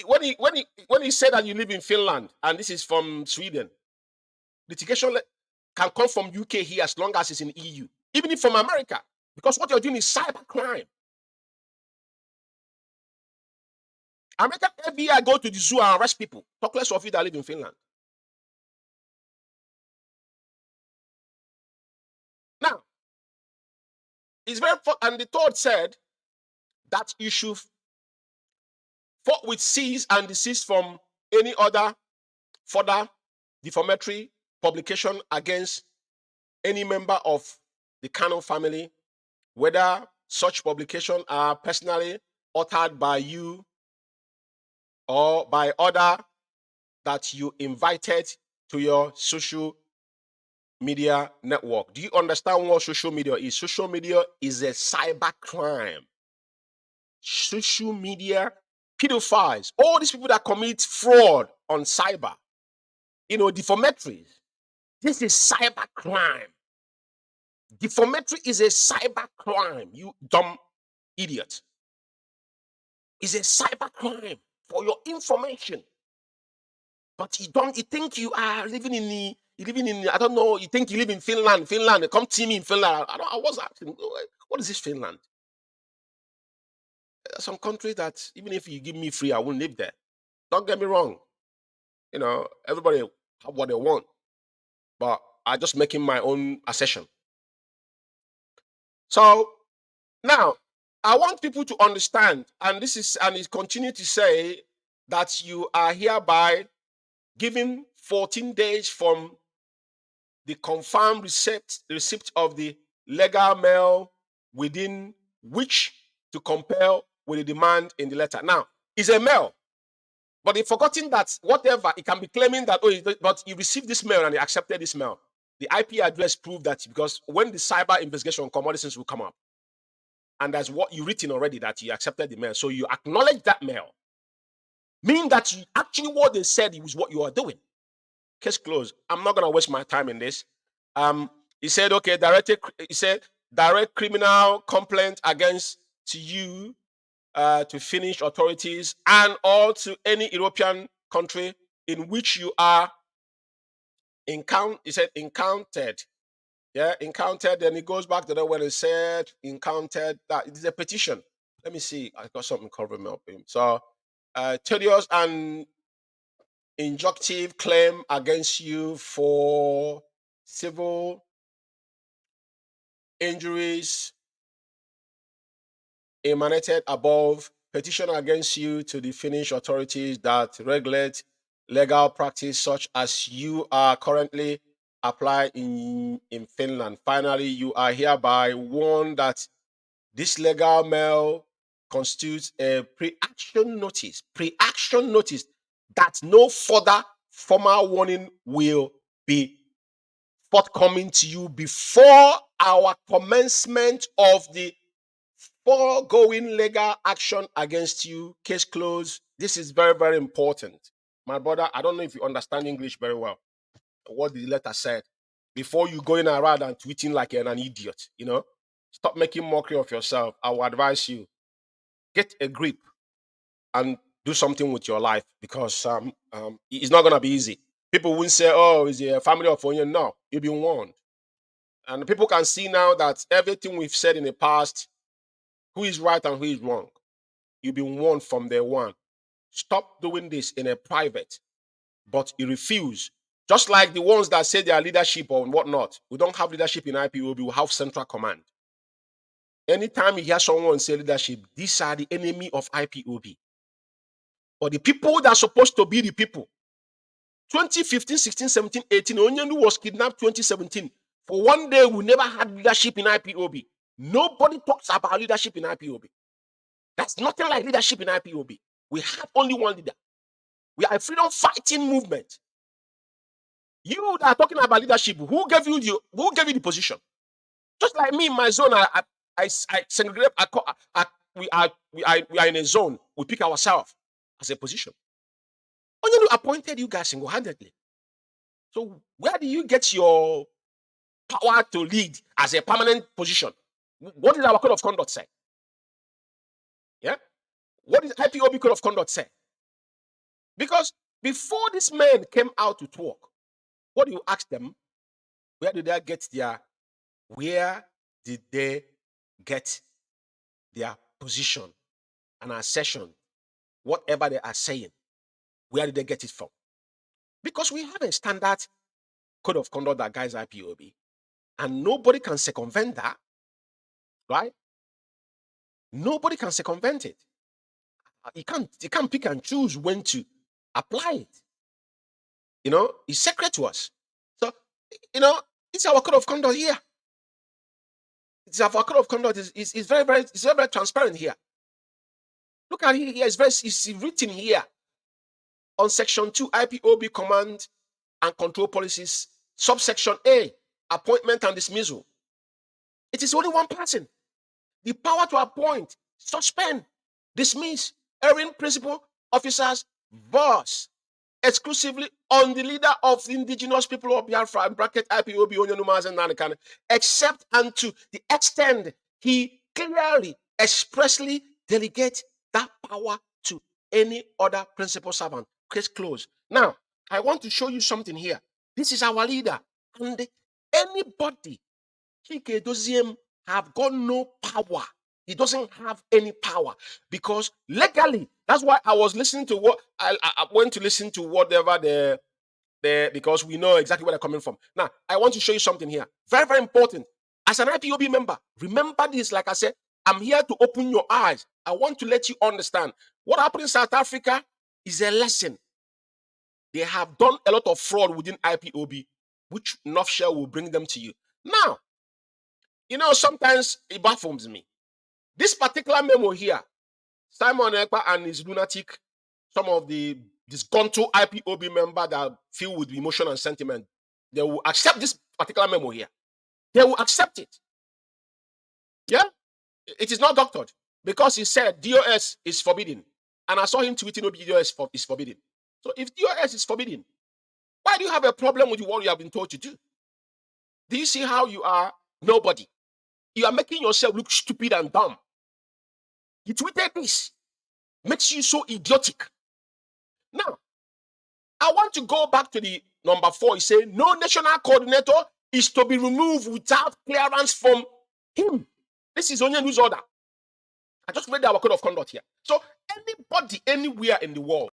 when he said that you live in Finland and this is from Sweden, litigation can come from UK here as long as it's in EU, even if from America, because what you're doing is cybercrime. American FBI go to the zoo and arrest people. Talk less of you that live in Finland. Now, it's very and the third said that you should forthwith cease and desist from any other further defamatory publication against any member of the Kanu family, whether such publications are personally authored by you or by other that you invited to your social media network. Do you understand what social media is? Social media is a cyber crime. Social media, pedophiles, all these people that commit fraud on cyber, defamatory. This is cyber crime. Defamatory is a cyber crime, you dumb idiot. It's a cyber crime for your information. But you think you are living in I don't know, you think you live in Finland, come see me in Finland. I was asking, what is this Finland? There are some countries that even if you give me free, I won't live there. Don't get me wrong. Everybody have what they want. But I'm just making my own assertion. So now, I want people to understand, and it continue to say that you are hereby given 14 days from the confirmed receipt of the legal mail within which to compel with the demand in the letter. Now, it's a mail, but they've forgotten that whatever, it can be claiming that, but you received this mail and you accepted this mail. The IP address proved that, because when the cyber investigation come, all these things will come up. And that's what you written already, that you accepted the mail. So you acknowledge that mail. Meaning that actually what they said was what you are doing. Case closed. I'm not going to waste my time in this. He said, okay, direct criminal complaint against to you, to Finnish authorities, and all to any European country in which you are encountered. Yeah, encountered. Then it goes back to when it said encountered. That it is a petition. Let me see. I got something covering me up. So, tedious and injunctive claim against you for civil injuries emanated above. Petition against you to the Finnish authorities that regulate legal practice such as you are currently applied in Finland. Finally, you are hereby warned that this legal mail constitutes a pre-action notice that no further formal warning will be forthcoming to you before our commencement of the foregoing legal action against you. Case closed. This is very, very important. My brother, I don't know if you understand English very well, what the letter said. Before you going around and tweeting like an idiot, stop making mockery of yourself. I will advise you, get a grip and do something with your life, because it's not going to be easy. People won't say, oh, is it a family of onion? No, you've been warned. And people can see now that everything we've said in the past, who is right and who is wrong, you've been warned from day one. Stop doing this in a private, but you refuse. Just like the ones that say they are leadership or whatnot. We don't have leadership in IPOB, we have central command. Anytime you hear someone say leadership, these are the enemy of IPOB. But the people that are supposed to be the people, 2015, 16, 17, 18, Onyenu was kidnapped 2017. For one day, we never had leadership in IPOB. Nobody talks about leadership in IPOB. That's nothing like leadership in IPOB. We have only one leader. We are a freedom fighting movement. You that are talking about leadership, who gave you the position? Just like me in my zone, I segregate. We are in a zone. We pick ourselves as a position. Onyenu appointed you guys single-handedly. So where do you get your power to lead as a permanent position? What did our code of conduct say? Yeah? What did IPOB code of conduct say? Because before these men came out to talk, what do you ask them? Where did they get their position and assertion? Whatever they are saying, where did they get it from? Because we have a standard code of conduct that guides IPOB, and nobody can circumvent that, right? Nobody can circumvent it. You can't pick and choose when to apply it. It's sacred to us. So, it's our code of conduct here. It's our code of conduct is very, very, it's very, very transparent here. Look at it here. It's written here on section 2, IPOB command and control policies, subsection A, appointment and dismissal. It is only one person. The power to appoint, suspend, dismiss, erring principal officers, boss, exclusively on the leader of the indigenous people of Biafra, bracket IPOB, Onyenu Mazi Umeh, except and to the extent he clearly, expressly delegates that power to any other principal servant. Case closed. Now, I want to show you something here. This is our leader. And anybody, Chike Doziem, have got no power. He doesn't have any power because legally, that's why I was listening to what I went to listen to whatever because we know exactly where they're coming from. Now, I want to show you something here. Very, very important. As an IPOB member, remember this, like I said, I'm here to open your eyes. I want to let you understand what happened in South Africa is a lesson. They have done a lot of fraud within IPOB, which Nofshell will bring them to you. Now, sometimes it baffles me. This particular memo here, Simon Ekpa and his lunatic, some of the disgruntled IPOB member that filled with emotion and sentiment, they will accept this particular memo here. They will accept it. Yeah? It is not doctored because he said DOS is forbidden. And I saw him tweeting DOS is forbidden. So if DOS is forbidden, why do you have a problem with what you have been told to do? Do you see how you are nobody? You are making yourself look stupid and dumb. You tweeted this. Makes you so idiotic. Now, I want to go back to the number 4. He said, no national coordinator is to be removed without clearance from him. This is Onyenu's order. I just read our code of conduct here. So anybody, anywhere in the world,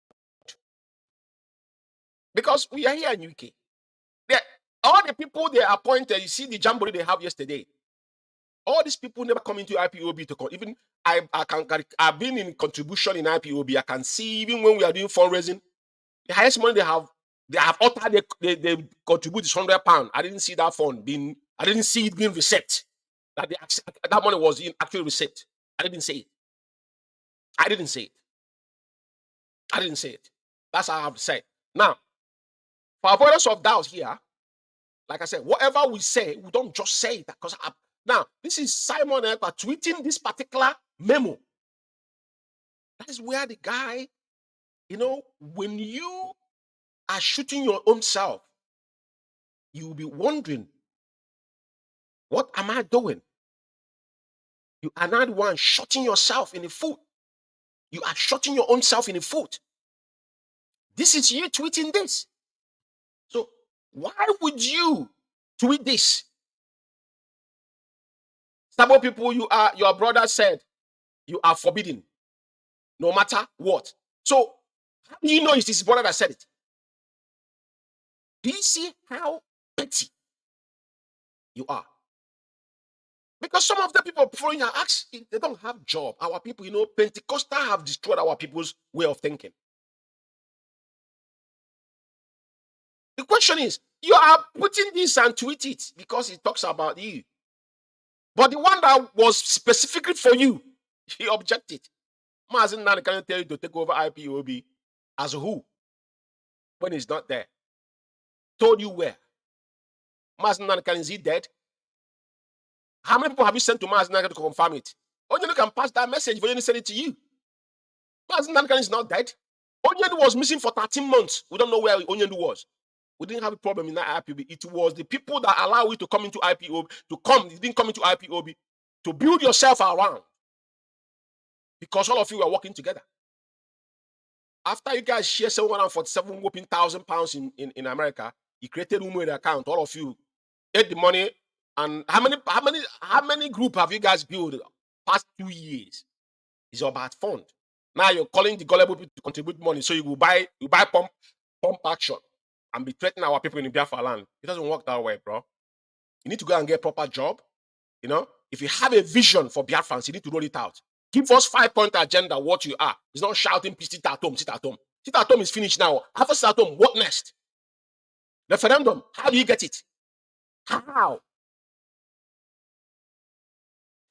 because we are here in UK, all the people they appointed, you see the jamboree they have yesterday, all these people never come into IPOB to come. Even I've been in contribution in IPOB. I can see even when we are doing fundraising, the highest money they have uttered they contribute is £100. I didn't see that fund being. I didn't see it being reset. That money was actually reset. I didn't say it. I didn't say it. That's how I have to say it. Now, for avoidance of doubt here, like I said, whatever we say, we don't just say it because now this is Simon Ekpa tweeting this particular memo. That is where the guy, when you are shooting your own self, you will be wondering, what am I doing? You are not the one shooting yourself in the foot. You are shooting your own self in the foot. This is you tweeting this. So why would you tweet this? Some people, your brother said you are forbidden, no matter what. So how do you know it's his brother that said it? Do you see how petty you are? Because some of the people following our acts, they don't have job. Our people, Pentecostal have destroyed our people's way of thinking. The question is, you are putting this and tweet it because it talks about you. But the one that was specifically for you, he objected. Mazi Umeh can tell you to take over IPOB as who? When he's not there. Told you where? Mazi Umeh, is he dead? How many people have you sent to Mazi Umeh to confirm it? Onyenu can pass that message if Onyenu send it to you. Mazi Umeh is not dead. Onyenu was missing for 13 months. We don't know where Onyenu was. We didn't have a problem in that IPOB. It was the people that allow you to come into IPOB, you didn't come into IPOB, to build yourself around. Because all of you are working together. After you guys share 747 whopping £1,000 in America, you created Umeh account. All of you ate the money. And how many group have you guys built past 2 years? It's about fund. Now you're calling the gullible people to contribute money, so you buy pump action and be threatening our people in the Biafra land. It doesn't work that way, bro. You need to go and get a proper job. If you have a vision for Biafrans, you need to roll it out. Give us 5-point agenda, what you are. It's not shouting, please sit at home, sit at home. Sit at home is finished now. After sit at home, what next? Referendum, how do you get it? How?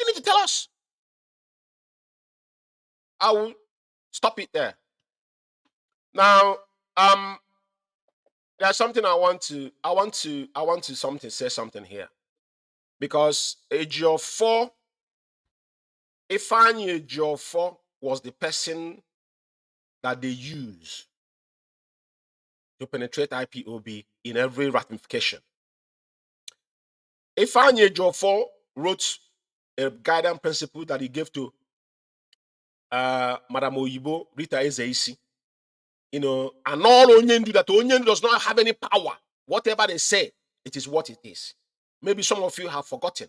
You need to tell us. I will stop it there. Now, there's something I want to say something here. Because Ejiofor, Ifeanyi Ejiofor was the person that they use to penetrate IPOB in every ratification. Ifeanyi Ejiofor wrote a guidance principle that he gave to Madam Oyibo, Rita Ezeisi. And all Onyendu, that Onyendu does not have any power. Whatever they say, it is what it is. Maybe some of you have forgotten.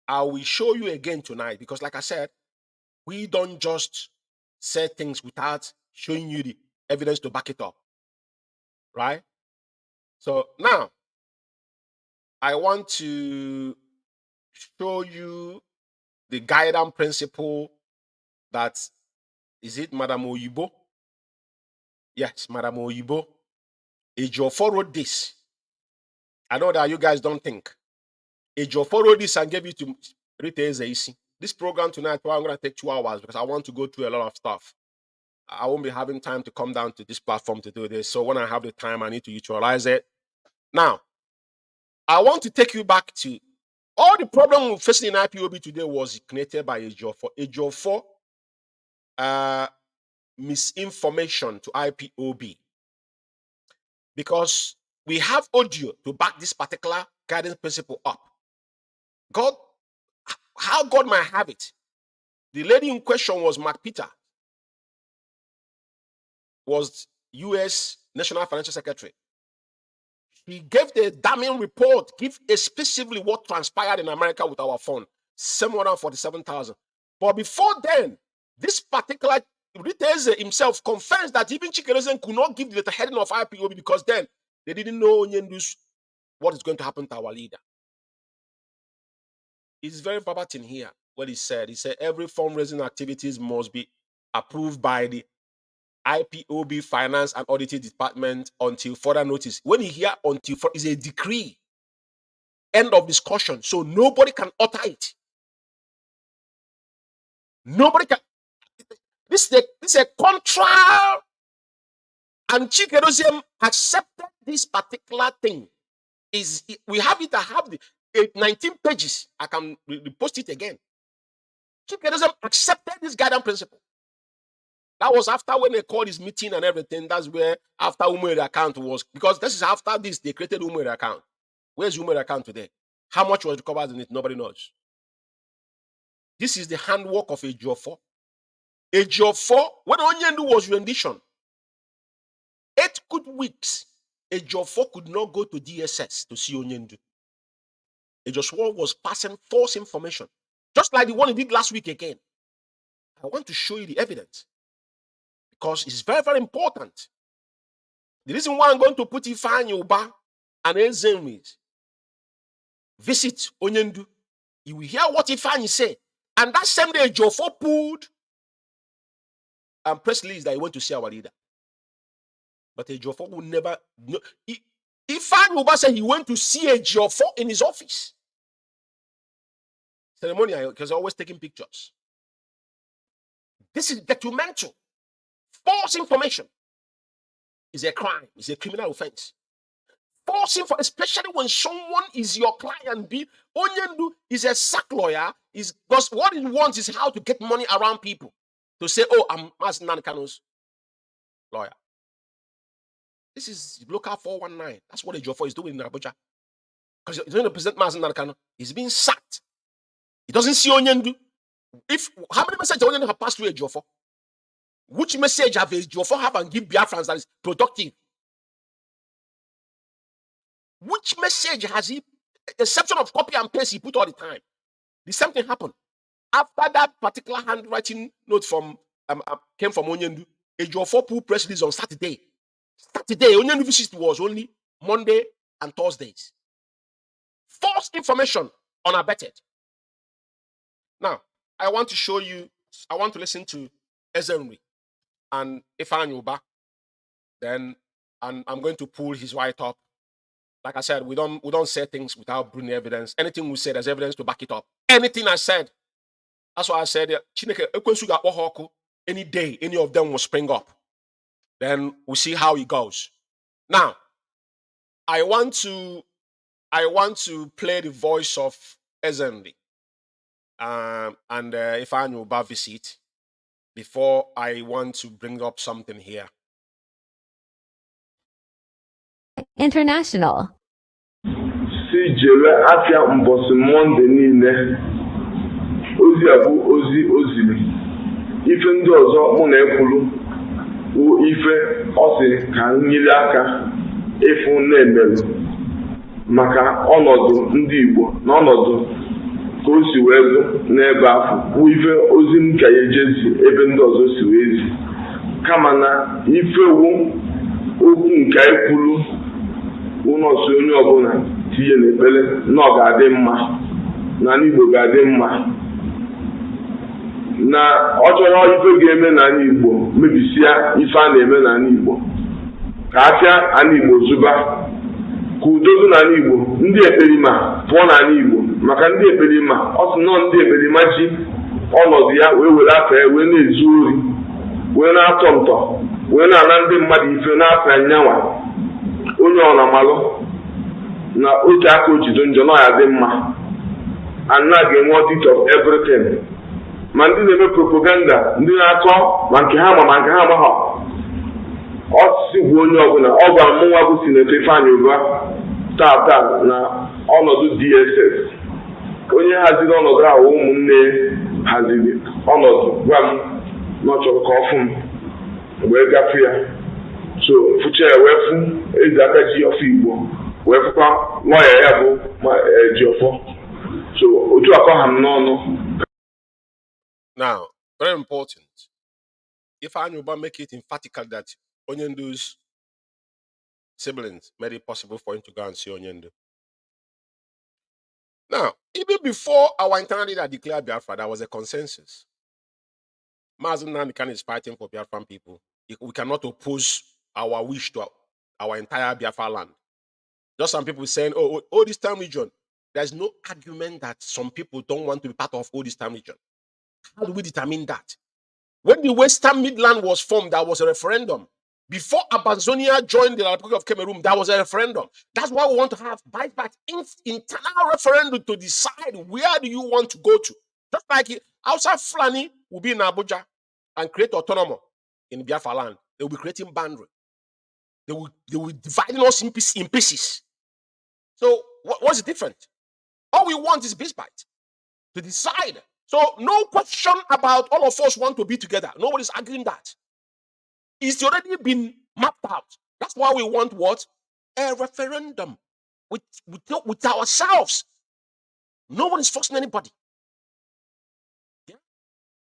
I will show you again tonight because, like I said, we don't just say things without showing you the evidence to back it up. Right? So now, I want to show you the guiding principle that, is it Madam Oyibo? Yes, Madam Oyibo. Ejiofor wrote this. I know that you guys don't think. Ejiofor wrote this and gave it to Rita Ezeisi. This program tonight, well, I'm going to take 2 hours because I want to go through a lot of stuff. I won't be having time to come down to this platform to do this. So when I have the time, I need to utilize it. Now, I want to take you back to all the problem we're facing in IPOB today was created by Ejiofor. Ejiofor misinformation to IPOB. Because we have audio to back this particular guidance principle up. How God might have it. The lady in question was Mark Peter, was U.S. National Financial Secretary. He gave the damning report, give specifically what transpired in America with our fund, 747,000. But before then, this particular retailer himself confessed that even Chikerezen could not give the heading of IPOB because then they didn't know what is going to happen to our leader. It's very verbatim here what he said. He said every fundraising activities must be approved by the IPOB Finance and Auditing Department until further notice. When you hear until further, is a decree. End of discussion. So nobody can utter it. Nobody can. This is a contra. And Chikerezen accepted this particular thing. We have it. I have the 19 pages. I can repost it again. Chikerezen accepted this guidance principle. That was after when they called his meeting and everything. That's where after Umeh account was, because this is after this they created Umeh account. Where's Umeh account today? How much was recovered in it? Nobody knows. This is the handwork of Ejiofor. Ejiofor, when Onyendu was rendition, 8 good weeks, Ejiofor could not go to DSS to see Onyendu. Ejiofor was passing false information, just like the one he did last week again. I want to show you the evidence because it's very, very important. The reason why I'm going to put Ifeanyi Uba and Ezenwi visit Onyendu, you will hear what Ifeanyi say. And that same day, Ejiofor pulled and press release that he went to see our leader. But Ejiofor will never. No, Ifeanyi Uba said he went to see Ejiofor in his office. Ceremonial, because always taking pictures. This is documentary. False information is a crime, is a criminal offense. False information, especially when someone is your client. Onyendu is a sack lawyer, because what he wants is how to get money around people. To say, oh, I'm Mazi Kanu's lawyer. This is local 419. That's what Ejiofor is doing in Abuja. Because he's going to present Mazi Kanu. He's being sacked. He doesn't see Onyendu. How many messages Onyendu have passed through Ejiofor? Which message have Ejiofor have and give Biafrans that is productive? Which message has he, exception of copy and paste, he put all the time? The same thing happened. After that particular handwriting note from came from Onyendu, Ejiofor put press release on Saturday. Onyendu visit was only Monday and Thursdays. False information unabated. Now, I want to show you, I want to listen to Ezenwi and Ifeanyi Uba. Then I'm going to pull his write-up. Like I said, we don't say things without bringing evidence. Anything we say, there's evidence to back it up. Anything I said, that's why I said, any day, any of them will spring up. Then we'll see how it goes. Now, I want to play the voice of Ezenwi and Ifeanyi Uba visit before I want to bring up something here. International. Si jere afia mbosi Monde niile ozi abu ozili ife ndị ọzọ mụ na ekwuru bụ ife ọsị ka nyere aka ịfụ na-emerụ maka ọnọdụ ndị Igbo na ọnọdụ ka o si wee bụ n'ebe afọ bụ ife ozi m ka ejezi ebe ndị ọzọ si wee zi kama na ife wu okwu nke ekwuru ụlọ ọsọ onye ọbụla tinye n'ekpere na ọ ga-adị mma na n'Igbo ga-adị mma na ọ chọrọ ife ga-eme n'ala Igbo mebisia ife a na-eme n'ala Igbo ka afịa ala Igbo zụba ka udo dị n'ala Igbo ndị ekperima pụọ n'ala Igbo maka ndị ekperima ọ sị nọ ndị ekperima ji ọnọdụ ya wee were afa ya wee na-ezu ori wee na-atọ ntọ wee na-ana ndị mmadụ ife n'afọ anyanwa onye ọnamalụ na otu aka ojido njọ na ya dị mma and na ga-enwe audit of everything ma ndị na-eme propaganda ndị na-akọ ma nke ha ma nke ha amaghọ ọsịsị bụ onye ọbụla ọ gwa mụnwa bụ Sinetọ Ifeanyi Ubah taa na ọnọdụ DSS onye haziri ọnọdụ ahụ ụmụnne haziri ọnọdụ gwa m na ọ chọrọ ka ọ fụ m wee gafe ya so fụcha ya wee fụ ezi aka ji ọfọ Igbo wee fụkwa lọya ya bụ ji ọfọ so otu akọ ha m n'ọnụ. Now, very important. Ifeanyi Ubah make it emphatically that Onyendu's siblings made it possible for him to go and see Onyendu. Now, even before our internal leader declared Biafra, there was a consensus. Mazi Umeh is fighting for Biafran people. We cannot oppose our wish to our entire Biafra land. Just some people saying, oh, this time region. There's no argument that some people don't want to be part of all this time region. How do we determine that? When the Western Midland was formed, there was a referendum. Before Abanzonia joined the Republic of Cameroon, there was a referendum. That's why we want to have internal referendum to decide where do you want to go to. Just like outside Fulani will be in Abuja and create autonomy in Biafra land. They will be creating boundary. They will divide us in pieces. So what's the difference? All we want is Bisbite to decide. So no question about all of us want to be together. Nobody's arguing that. It's already been mapped out. That's why we want what? A referendum with ourselves. No one is forcing anybody. Yeah?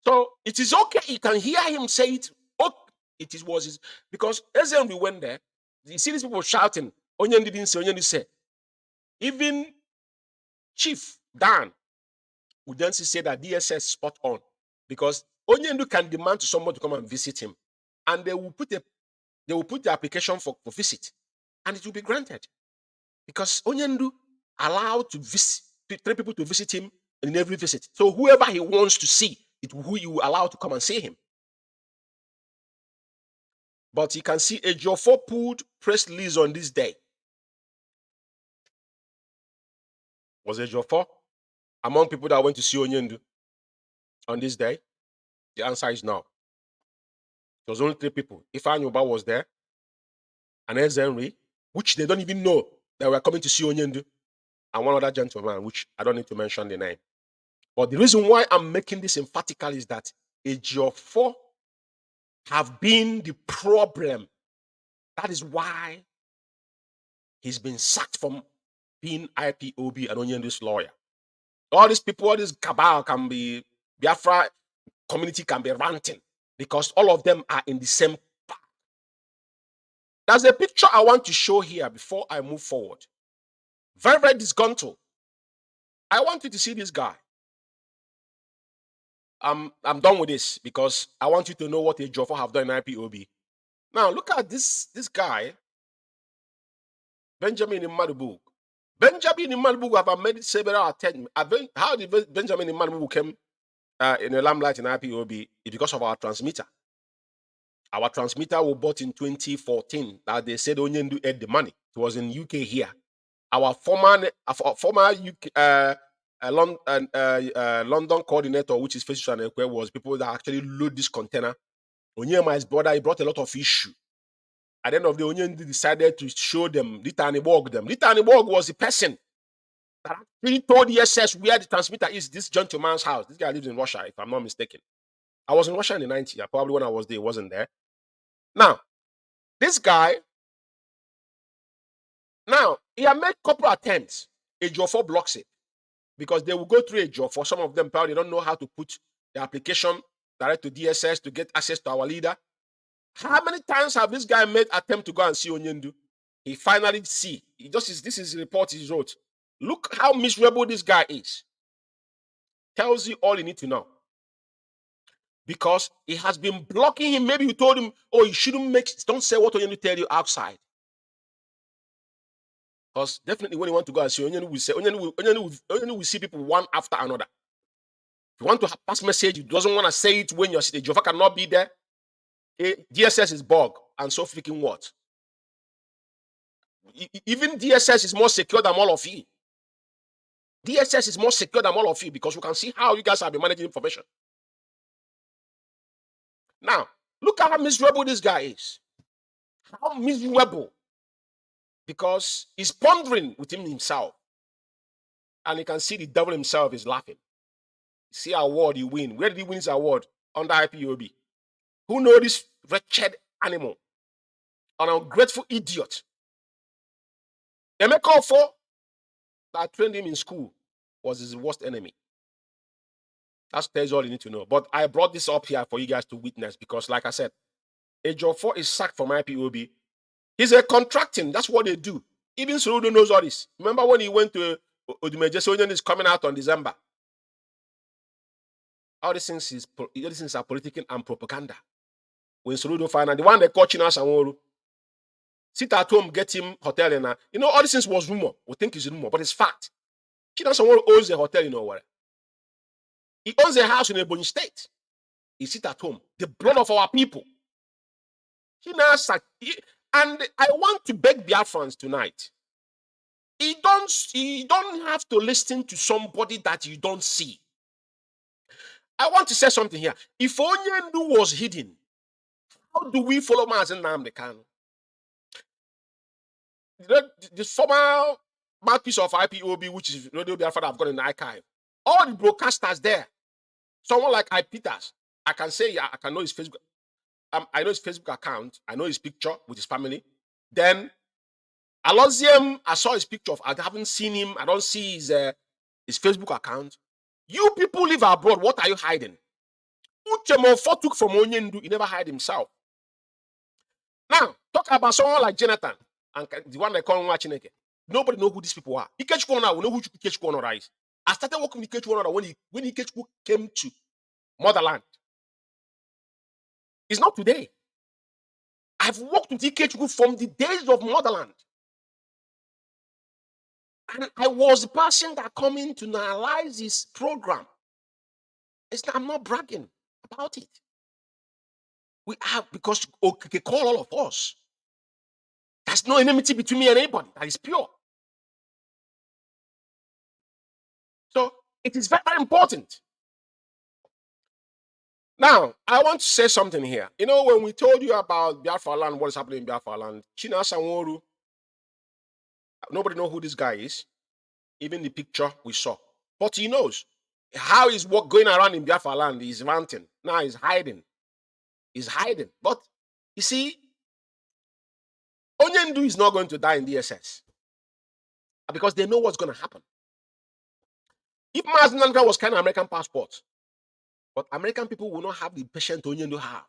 So it is okay. You can hear him say it. Okay, was his, because as we went there, you see these people shouting, Onyendu didn't say, Onyendu said. Even Chief Dan would then say that DSS spot on, because Onyendu can demand to someone to come and visit him, and they will put the application for visit, and it will be granted, because Onyendu allowed to visit 3 people to visit him in every visit. So whoever he wants to see, who you allow to come and see him. But you can see Ejiofor pulled press release on this day. Was Ejiofor among people that went to see Onyendu on this day? The answer is no. There was only 3 people. Ifeanyi Ubah was there, and Ezenri, which they don't even know that were coming to see Onyendu, and one other gentleman, which I don't need to mention the name. But the reason why I'm making this emphatically is that Ejiofor have been the problem. That is why he's been sacked from being IPOB and Onyendu's lawyer. All these people, all this cabal can be, Biafra community can be ranting, because all of them are in the same path. There's a picture I want to show here before I move forward. Very, very disgruntled. I want you to see this guy. I'm done with this because I want you to know what Ejiofor have done in IPOB. Now look at this guy, Benjamin Imadibu. Benjamin Imadibu have made several attempts. How did Benjamin Imadibu came in the limelight in IPOB? It's because of our transmitter. Our transmitter was bought in 2014. That they said Onyendu ate the money. It was in UK here. Our former UK, London coordinator, which is Festus Anekwe, was people that actually load this container. Onyema, his brother, he brought a lot of issue. At the end of the day, Onyendu decided to show them, Litaniborg was the person that actually told the SS where the transmitter is, this gentleman's house. This guy lives in Russia, if I'm not mistaken. I was in Russia in the 90s. Probably when I was there, wasn't there. Now, this guy, he had made a couple attempts. Ejiofor blocks it, because they will go through Ejiofor. Some of them probably don't know how to put the application direct to DSS to get access to our leader. How many times have this guy made attempt to go and see Onyendu? He finally see. This is the report he wrote. Look how miserable this guy is. Tells you all you need to know. because he has been blocking him. Maybe you told him, oh, you shouldn't don't say what Onyendu tell you outside. Because definitely when you want to go and see Onyendu will say, Onyendu will see people one after another. If you want to pass message, he doesn't want to say it when you're sitting. Jova cannot be there. DSS is bug, and so freaking what? Even DSS is more secure than all of you. DSS is more secure than all of you because you can see how you guys have been managing information. Now, look at how miserable this guy is. How miserable. Because he's pondering within himself. And you can see the devil himself is laughing. See our award he win. Where did he win his award? Under IPOB. Who know this wretched animal? An ungrateful idiot. Emeka for that trained him in school was his worst enemy. That's all you need to know. But I brought this up here for you guys to witness because, like I said, Ejiofor is sacked from IPOB. He's a contracting. That's what they do. Even Soludo knows all this. Remember when he went to Odumeje, Onyendu is coming out on December. All these things are political and propaganda. When Soludo find out, the one they call China Sanworu, sit at home, get him hotel and all these things was rumor. We think it's rumor, but it's fact. China Sanworu owns a hotel in Owerri. He owns a house in Ebonyi State. He sit at home. The blood of our people. And I want to beg Biafrans tonight. You don't have to listen to somebody that you don't see. I want to say something here. If Onyendu was hidden, how do we follow Mazi Nnamdi Kanu? The former mouthpiece of IPOB, which is Radio Biafra, I've got in the archive. All the broadcasters there. Someone like Peters, I can say, I can know his Facebook. I know his Facebook account. I know his picture with his family. Then Aloziem, I saw his picture. I haven't seen him. I don't see his Facebook account. You people live abroad. What are you hiding? Uchemofo took from Onyendu. He never hide himself. Now, talk about someone like Jonathan and the one they call Nwachineke. Nobody know who these people are. IKECHUKWU, we know who IKECHUKWU is. I started working with IKECHUKWU when IKECHUKWU came to motherland. It's not today. I've worked with IKECHUKWU from the days of motherland. And I was the person that come in to analyze his program. I'm not bragging about it. We have, because they call all of us. There's no enmity between me and anybody. That is pure. So it is very, very important. Now, I want to say something here. When we told you about Biafra land, what is happening in Biafra land, China Sanworu, nobody knows who this guy is. Even the picture we saw. But he knows how he's going around in Biafra land. He's ranting. Now he's hiding. He's hiding. But you see, Onyendu is not going to die in DSS. Because they know what's going to happen. If Mazi Nnamdi was kind of American passport, but American people will not have the patience Onyendu have.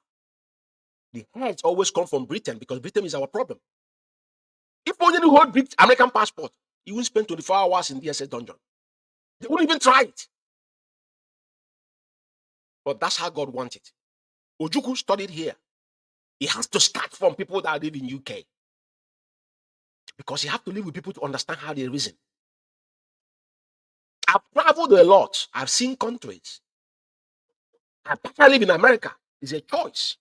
The heads always come from Britain because Britain is our problem. If Onyendu hold American passport, he won't spend 24 hours in DSS dungeon. They won't even try it. But that's how God wants it. Ojukwu studied here. He has to start from people that live in UK. Because you have to live with people to understand how they reason. I've traveled a lot. I've seen countries. I live in America. It's a choice.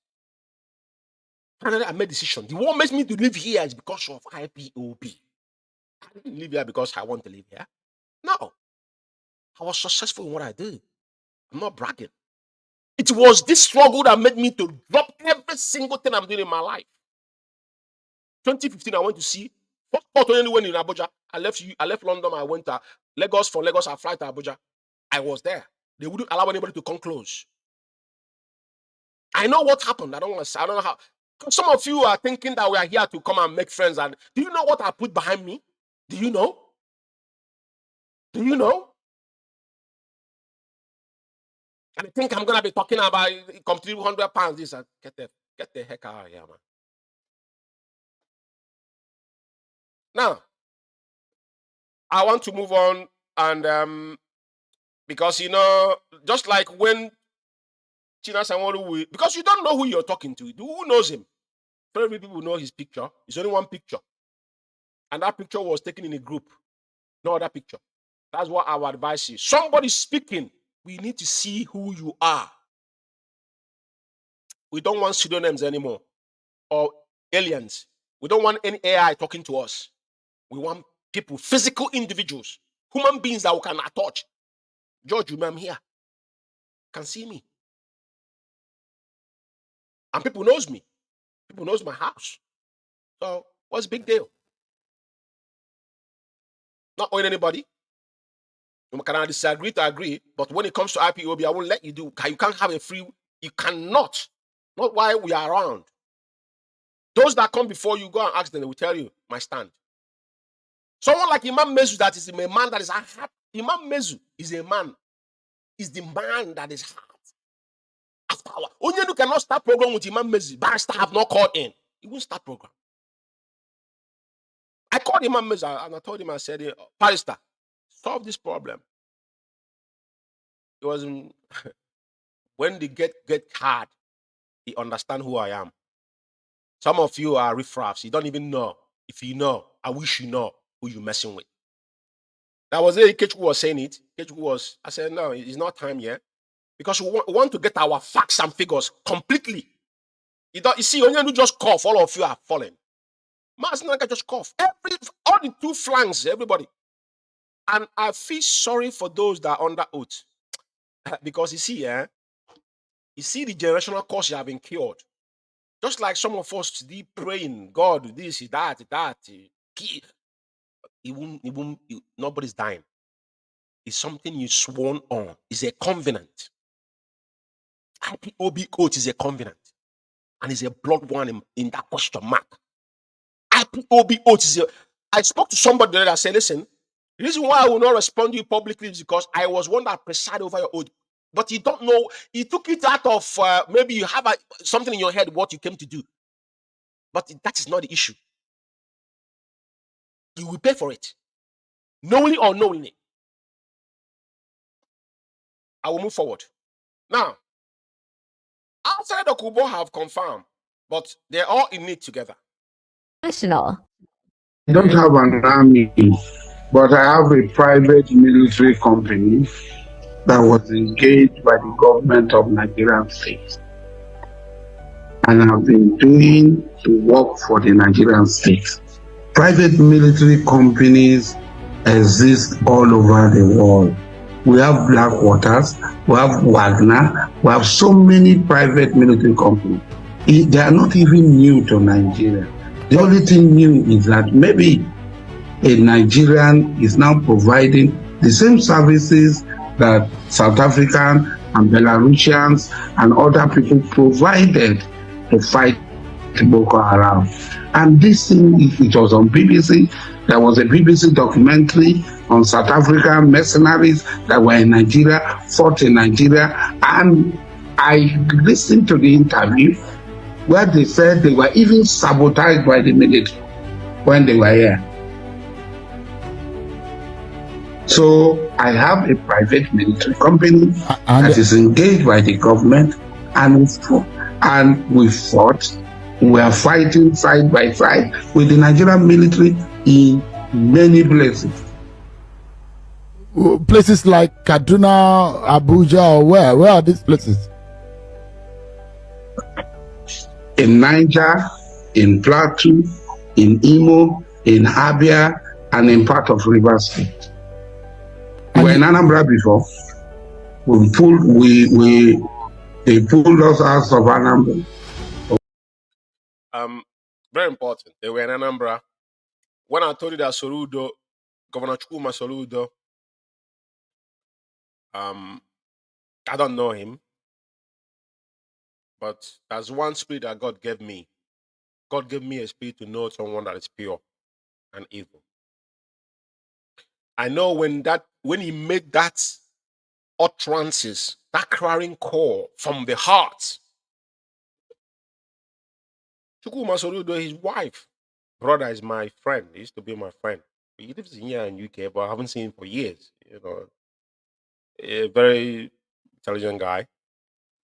Finally, I made a decision. The one makes me to live here is because of IPOB. I didn't live here because I want to live here. No. I was successful in what I did. I'm not bragging. It was this struggle that made me to drop every single thing I'm doing in my life. 2015, I went to see. First when in Abuja, I left London. I went to Lagos. From Lagos, I fly to Abuja. I was there. They wouldn't allow anybody to come close. I know what happened. I don't know how. Some of you are thinking that we are here to come and make friends. And do you know what I put behind me? Do you know? Do you know? And I think I'm gonna be talking about complete £100. This and get the heck out of here, man. Now, I want to move on, and because just like when Because you don't know who you're talking to. Who knows him? Very few people know his picture. It's only one picture. And that picture was taken in a group. No other picture. That's what our advice is. Somebody speaking. We need to see who you are. We don't want pseudonyms anymore. Or aliens. We don't want any AI talking to us. We want people, physical individuals, human beings that we can touch. George, you I'm here. Can see me. And people knows me. People knows my house. So what's the big deal? Not owing anybody. Can I disagree to agree? But when it comes to IPOB, I won't let you do. You can't have a free. You cannot. Not while we are around. Those that come before you, go and ask them. They will tell you my stand. Someone like Imam Mezu, that is a man that is hard. Imam Mezu is a man. Is the man that is hard. Has power. Onyenu cannot start program with Imam Mezu. Barrister have not called in. He won't start program. I called Imam Mezu and I told him, I said, Barrister, solve this problem. It was when they get hard, he understand who I am. Some of you are riffraffs. You don't even know. If you know, I wish you know who you're messing with. That was it. IKECHUKWU was saying it. IKECHUKWU was, I said, no, it's not time yet. Because we want to get our facts and figures completely. You see, when you just cough, all of you are falling. Mazinaka just cough. All the two flanks, everybody. And I feel sorry for those that are under oath. Because you see, you see the generational curse you have been cured. Just like some of us deep praying, God, this, that. Nobody's dying. It's something you sworn on. It's a covenant. IPOB oath is a covenant. And it's a blood one in that question mark. IPOB oath is a... I spoke to somebody that said, listen, the reason why I will not respond to you publicly is because I was one that presided over your oath. But you don't know, he took it out of, maybe you have something in your head what you came to do. But that is not the issue. You will pay for it. Knowingly or unknowingly. I will move forward. Now, outside of Kubo have confirmed, but they're all in it together. National. I don't have an army, but I have a private military company that was engaged by the government of Nigerian state. And I've been doing the work for the Nigerian state. Private military companies exist all over the world. We have Blackwaters, we have Wagner, we have so many private military companies. They are not even new to Nigeria. The only thing new is that maybe a Nigerian is now providing the same services that South African and Belarusians and other people provided to fight Boko Haram. And this thing, it was on BBC. There was a BBC documentary on South African mercenaries that were in Nigeria, fought in Nigeria. And I listened to the interview where they said they were even sabotaged by the military when they were here. So I have a private military company that is engaged by the government, and we fought. We are fighting side by side with the Nigerian military in many places. Places like Kaduna, Abuja, or where? Where are these places? In Niger, in Plateau, in Imo, in Abia, and in part of Rivers State. We were in Anambra before. They pulled us out of Anambra. Very important. They were in Anambra. When I told you that Soludo, Governor Chukuma Soludo, I don't know him, but there's one spirit that God gave me. God gave me a spirit to know someone that is pure and evil. I know when he made that utterances, that crying call from the heart. Chukuma Soludo, his wife, brother is my friend. He used to be my friend. He lives here in UK, but I haven't seen him for years. You know, a very intelligent guy.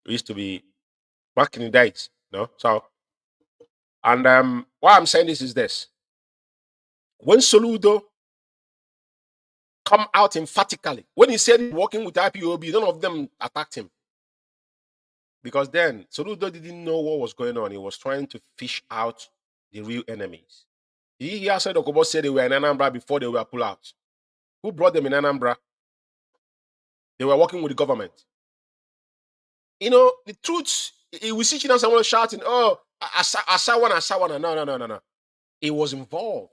We used to be back in the days, So, and why I'm saying this is this: when Soludo come out emphatically, when he said he's working with IPOB, none of them attacked him. Because then Soludo didn't know what was going on. He was trying to fish out the real enemies. He said Okobo said they were in Anambra before they were pulled out. Who brought them in Anambra? They were working with the government. The truth, we see China someone shouting, oh, Asawana. No. He was involved.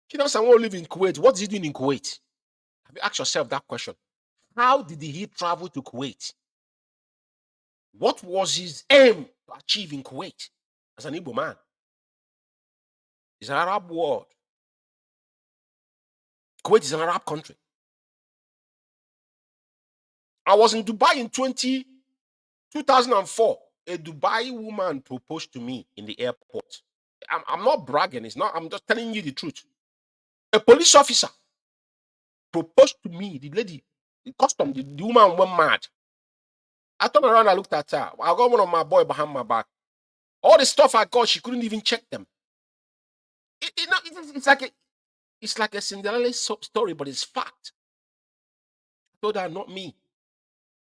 China someone live in Kuwait. What is he doing in Kuwait? Have you asked yourself that question? How did he travel to Kuwait? What was his aim to achieve in Kuwait as an Igbo man? It's an Arab world. Kuwait is an Arab country. I was in Dubai in 2004. A Dubai woman proposed to me in the airport. I'm not bragging. I'm just telling you the truth. A police officer proposed to me. The lady, the custom, the woman went mad. I turned around, I looked at her. I got one of my boy behind my back. All the stuff I got, she couldn't even check them. It's like a Cinderella story, but it's fact. I told her, not me.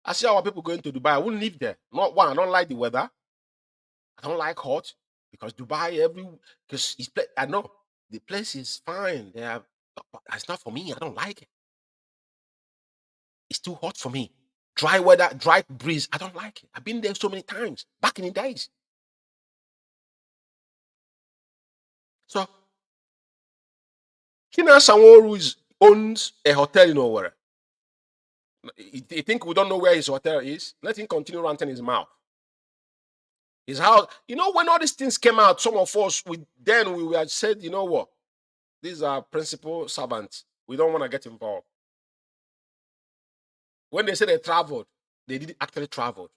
I see our people going to Dubai. I wouldn't live there. Not one, I don't like the weather. I don't like hot because Dubai, I know the place is fine. But it's not for me. I don't like it. It's too hot for me. Dry weather, dry breeze. I don't like it. I've been there so many times back in the days. So, Kina Sanworu owns a hotel in Owerri. You think we don't know where his hotel is? Let him continue ranting his mouth. His house. When all these things came out, some of us, we had said, you know what? These are principal servants. We don't want to get involved. When they said they traveled, they didn't actually travel.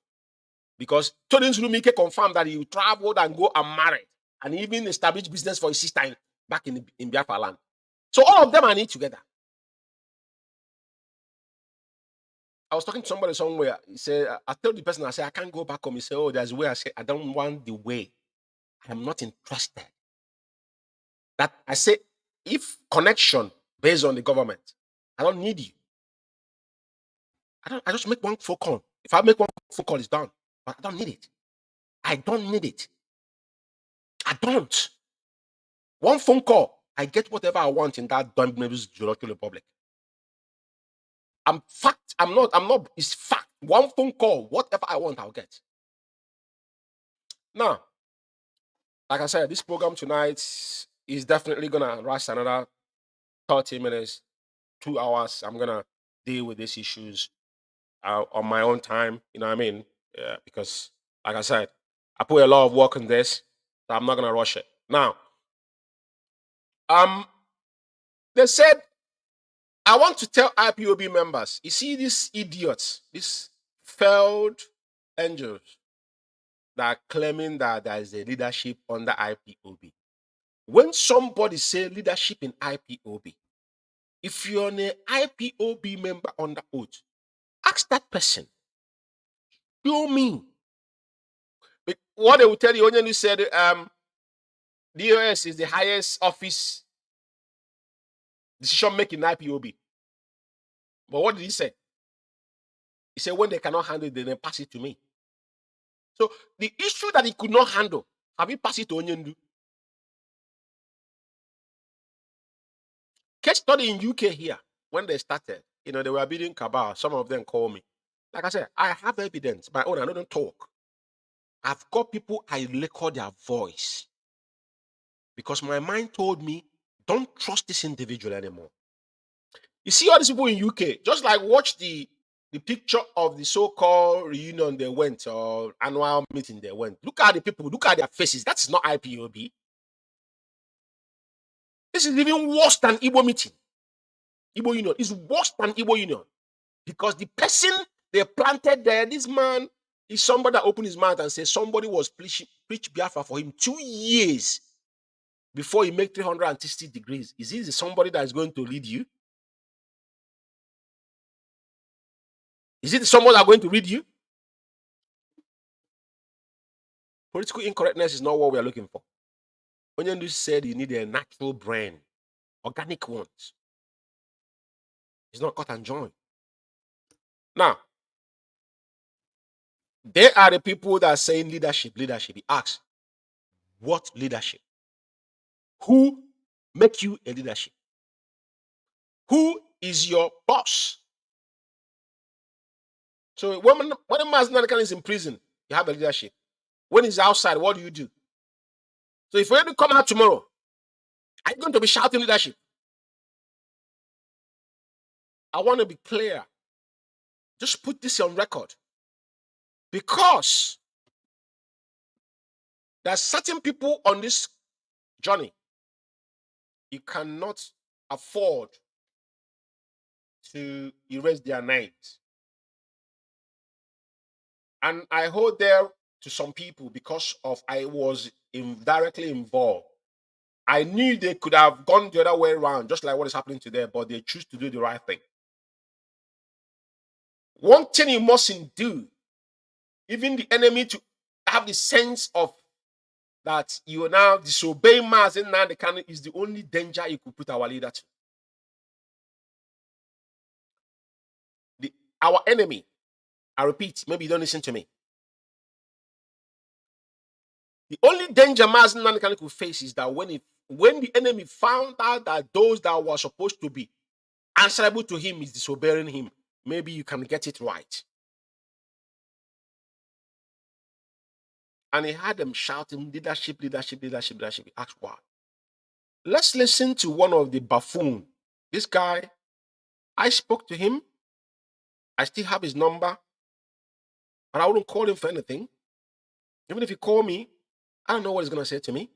Because Tony Zulumike confirmed that he traveled and go and married and even established business for his sister back in Biafra land. So all of them are in together. I was talking to somebody somewhere. He said, I told the person, I said, I can't go back home. He said, oh, there's a way. I said, I don't want the way. I'm not interested. That I say, if connection based on the government, I don't need you. I just make one phone call. If I make one phone call, it's done. But I don't need it. I don't need it. I don't. One phone call, I get whatever I want in that Blemishes Geological Republic. I'm not, it's fact. One phone call, whatever I want, I'll get. Now, like I said, this program tonight is definitely gonna last another 30 minutes, 2 hours. I'm gonna deal with these issues on my own time. You know what I mean? Yeah, because like I said, I put a lot of work in this, so I'm not gonna rush it. Now, they said, I want to tell IPOB members, you see these idiots, these failed angels that are claiming that there is a leadership under IPOB. When somebody say leadership in IPOB, if you're an IPOB member under oath, ask that person, show me. But what they will tell you, when you said DOS is the highest office decision making in IPOB. But what did he say? He said, when they cannot handle it, then they pass it to me. So the issue that he could not handle, have you passed it to Onyendu? Case study in UK here, when they started, they were beating Cabal. Some of them call me. Like I said, I have evidence. My own, I don't talk. I've got people, I record their voice. Because my mind told me, don't trust this individual anymore. You see all these people in UK, just like watch the picture of the so-called reunion they went, or annual meeting they went. Look at the people, look at their faces. That's not IPOB. This is even worse than Igbo meeting. Igbo Union is worse than Igbo Union. Because the person they planted there, this man is somebody that opened his mouth and said somebody was preach Biafra for him 2 years before he made 360 degrees. Is he somebody that is going to lead you? Is it someone that are going to read you? Political incorrectness is not what we are looking for. Onyendu said you need a natural brain, organic ones. It's not cut and join. Now, they are the people that are saying leadership. He asks, what leadership? Who make you a leadership? Who is your boss? So when a Mazi Nnamdi is in prison, you have a leadership. When he's outside, what do you do? So if you come out tomorrow, are you going to be shouting leadership? I want to be clear. Just put this on record. Because there are certain people on this journey you cannot afford to erase their names. And I hold there to some people because of I was directly involved. I knew they could have gone the other way around, just like what is happening today, but they choose to do the right thing. One thing you mustn't do, even the enemy, to have the sense of that you are now disobeying Mazi Nnamdi is the only danger you could put our leader to. Our enemy, I repeat, maybe you don't listen to me. The only danger Mazi Nnamdi could face is that when the enemy found out that those that were supposed to be answerable to him is disobeying him, maybe you can get it right. And he had them shouting, leadership, leadership, leadership, leadership. He asked why. Let's listen to one of the buffoon. This guy, I spoke to him. I still have his number. But I wouldn't call him for anything. Even if he call me, I don't know what he's going to say to me.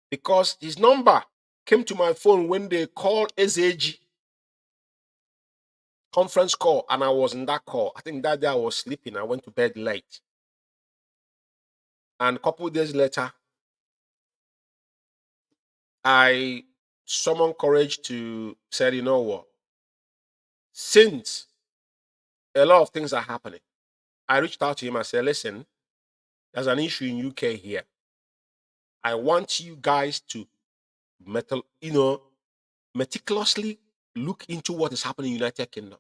Because his number came to my phone when they called SAG conference call, and I was in that call. I think that day I was sleeping. I went to bed late. And a couple of days later, I summoned courage to say, you know what? Since a lot of things are happening, I reached out to him and said, listen, there's an issue in UK here. I want you guys to meticulously look into what is happening in the United Kingdom.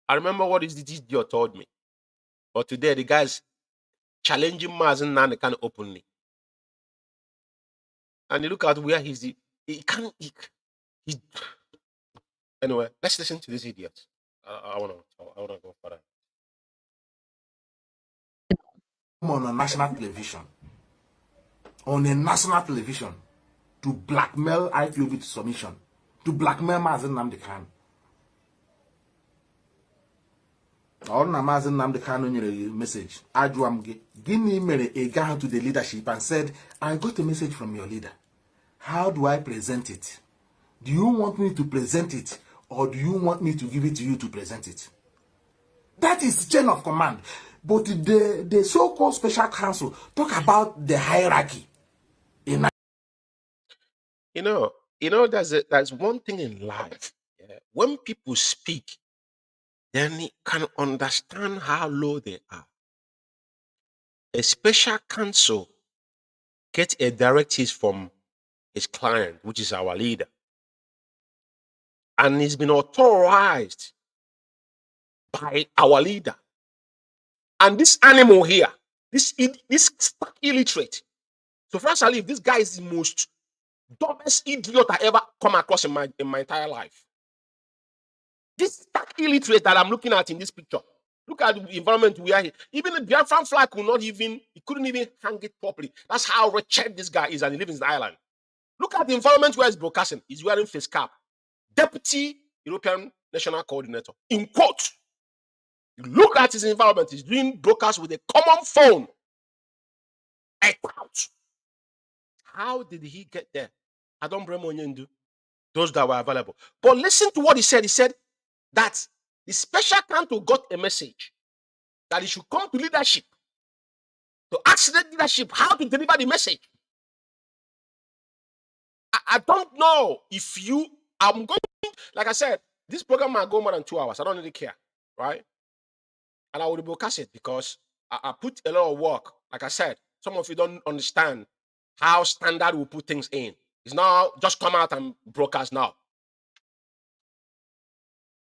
I remember what this idiot told me. But today, the guy's challenging Mazi Nnamdi openly. And you look at where anyway, let's listen to this idiot. I wanna go further. On a national television, to blackmail IPOB to submission, to blackmail Mazi Nnamdi Kanu. Or Mazi Nnamdi Kanu message. Ajwamge, Guinea mere a guy to the leadership and said, I got a message from your leader. How do I present it? Do you want me to present it, or do you want me to give it to you to present it? That is chain of command. But the so-called special counsel talk about the hierarchy. There's one thing in life. Yeah, when people speak, then you can understand how low they are. A special counsel gets a directive from his client, which is our leader. And he's been authorized by our leader. And this animal here, this stark illiterate. So first I leave, this guy is the most dumbest idiot I ever come across in my entire life. This stark illiterate that I'm looking at in this picture. Look at the environment we are in. Even the Biafran flag couldn't even hang it properly. That's how wretched this guy is, and he lives in the island. Look at the environment where he's broadcasting. He's wearing face cap. Deputy European National Coordinator. In quote. Look at his environment. He's doing broadcast with a common phone. Out. How did he get there? I don't blame Onyendu. Those that were available. But listen to what he said. He said that the special counsel got a message that he should come to leadership to ask the leadership how to deliver the message. I don't know if I'm going, like I said, This program might go more than 2 hours. I don't really care, right? And I will broadcast it because I put a lot of work. Like I said, some of you don't understand how standard will put things in. It's not just come out and broadcast now.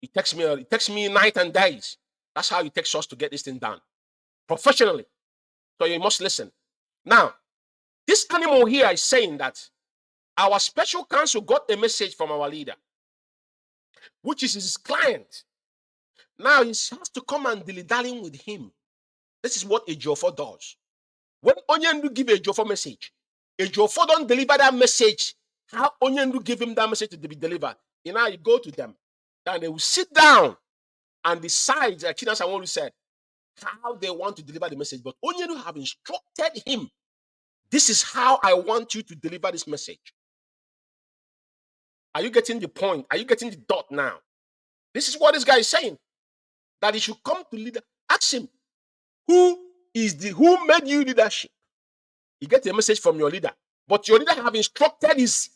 It takes me night and days. That's how it takes us to get this thing done professionally. So you must listen. Now, this animal here is saying that our special counsel got a message from our leader, which is his client. Now he has to come and dilly-dally with him. This is what a Jofo does. When Onyendu give a Jofo message, a Jofo don't deliver that message. How Onyendu give him that message to be delivered? You know, you go to them, and they will sit down and decide, like China Sanwo said, how they want to deliver the message. But Onyendu have instructed him. This is how I want you to deliver this message. Are you getting the point? Are you getting the dot now? This is what this guy is saying. That he should come to leader. Ask him, who made you leadership? You get a message from your leader. But your leader have instructed his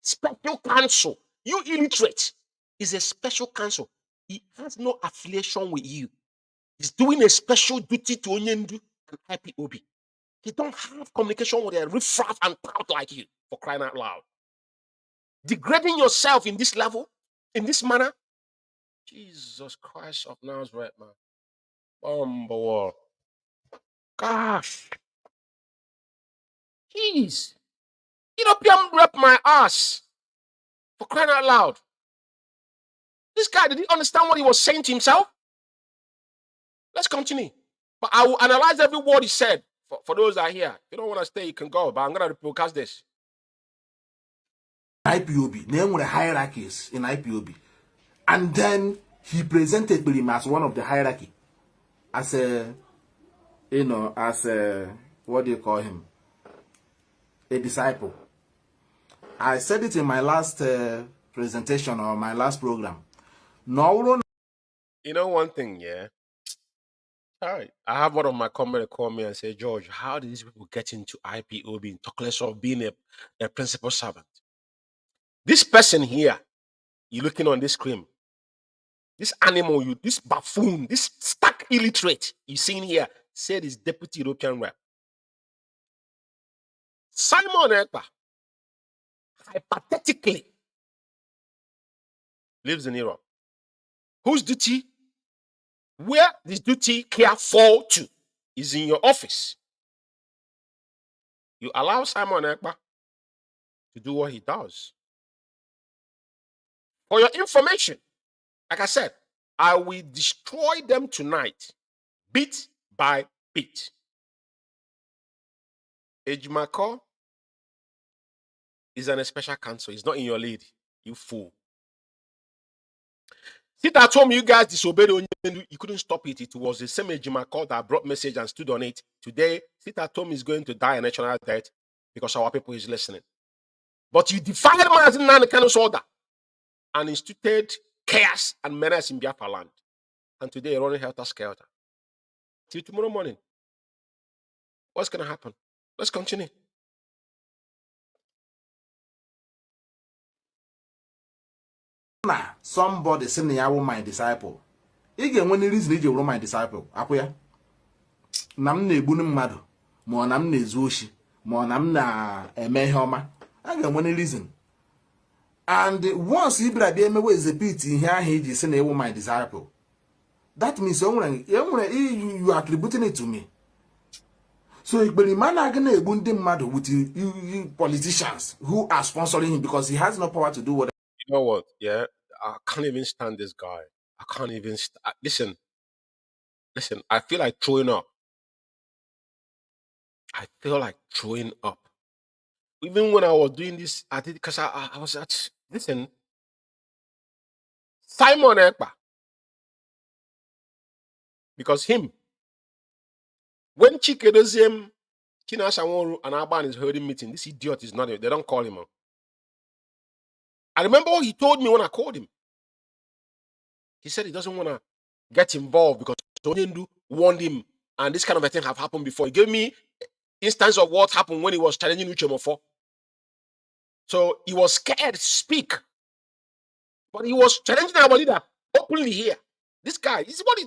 special counsel. You illiterate. Is a special counsel. He has no affiliation with you. He's doing a special duty to Onyendu and IPOB. He don't have communication with a riffraff and tout like you, for crying out loud. Degrading yourself in this level, in this manner. Jesus Christ of Nazareth, man. Bumble. Gosh. Jeez. European rep my ass. For crying out loud. This guy didn't understand what he was saying to himself. Let's continue. But I will analyze every word he said. For those that are here. If you don't want to stay, you can go. But I'm going to broadcast this. IPOB. There were hierarchies in IPOB. And then he presented him as one of the hierarchy. As a, what do you call him? A disciple. I said it in my last presentation or my last program. No. You know one thing, yeah? All right. I have one of my comments call me and say, George, how did these people get into IPOB and talk less of being a principal servant? This person here, you're looking on this screen, this animal, this buffoon, this stark illiterate you seen here, said is Deputy European Rep. Simon Ekpa, hypothetically, lives in Europe. Whose duty? Where this duty care fall to is in your office. You allow Simon Ekpa to do what he does. For your information, like I said, I will destroy them tonight, bit by bit. Ejimako is an special counsel. He's not in your lead, you fool. Sit at home, you guys disobeyed Onyendu. You couldn't stop it. It was the same Ejimako that brought message and stood on it. Today, Sit at home is going to die a national death because our people is listening. But you defied Mazi Umeh's order and instituted chaos and menace in Biafra land. And today, you're running helter-skelter. Till tomorrow morning. What's going to happen? Let's continue. Somebody saying, I want my disciple. Again, when it is you want my disciple, Apoya. Namne bunum madu, more namne zoshi, more namna mehoma. Again, when it isn't. And once Ibra BMW is a pit in here, he is saying, I want my disciple. That means you are attributing it to me. So if the man are going to bunde madu with you politicians who are sponsoring him because he has no power to do what. You know what? Yeah, I can't even stand this guy. I can't even listen. I feel like throwing up. I feel like throwing up. Even when I was doing this, I did because I was at listen. Simon Ekpa, because him when Chikedoziem, China Sanwo and Aban is holding meeting, this idiot is not there. They don't call him. I remember what he told me when I called him. He said he doesn't want to get involved because Onyendu warned him, and this kind of a thing have happened before. He gave me instance of what happened when he was challenging Uchemofo. So he was scared to speak. But he was challenging our leader openly here. This guy, this is what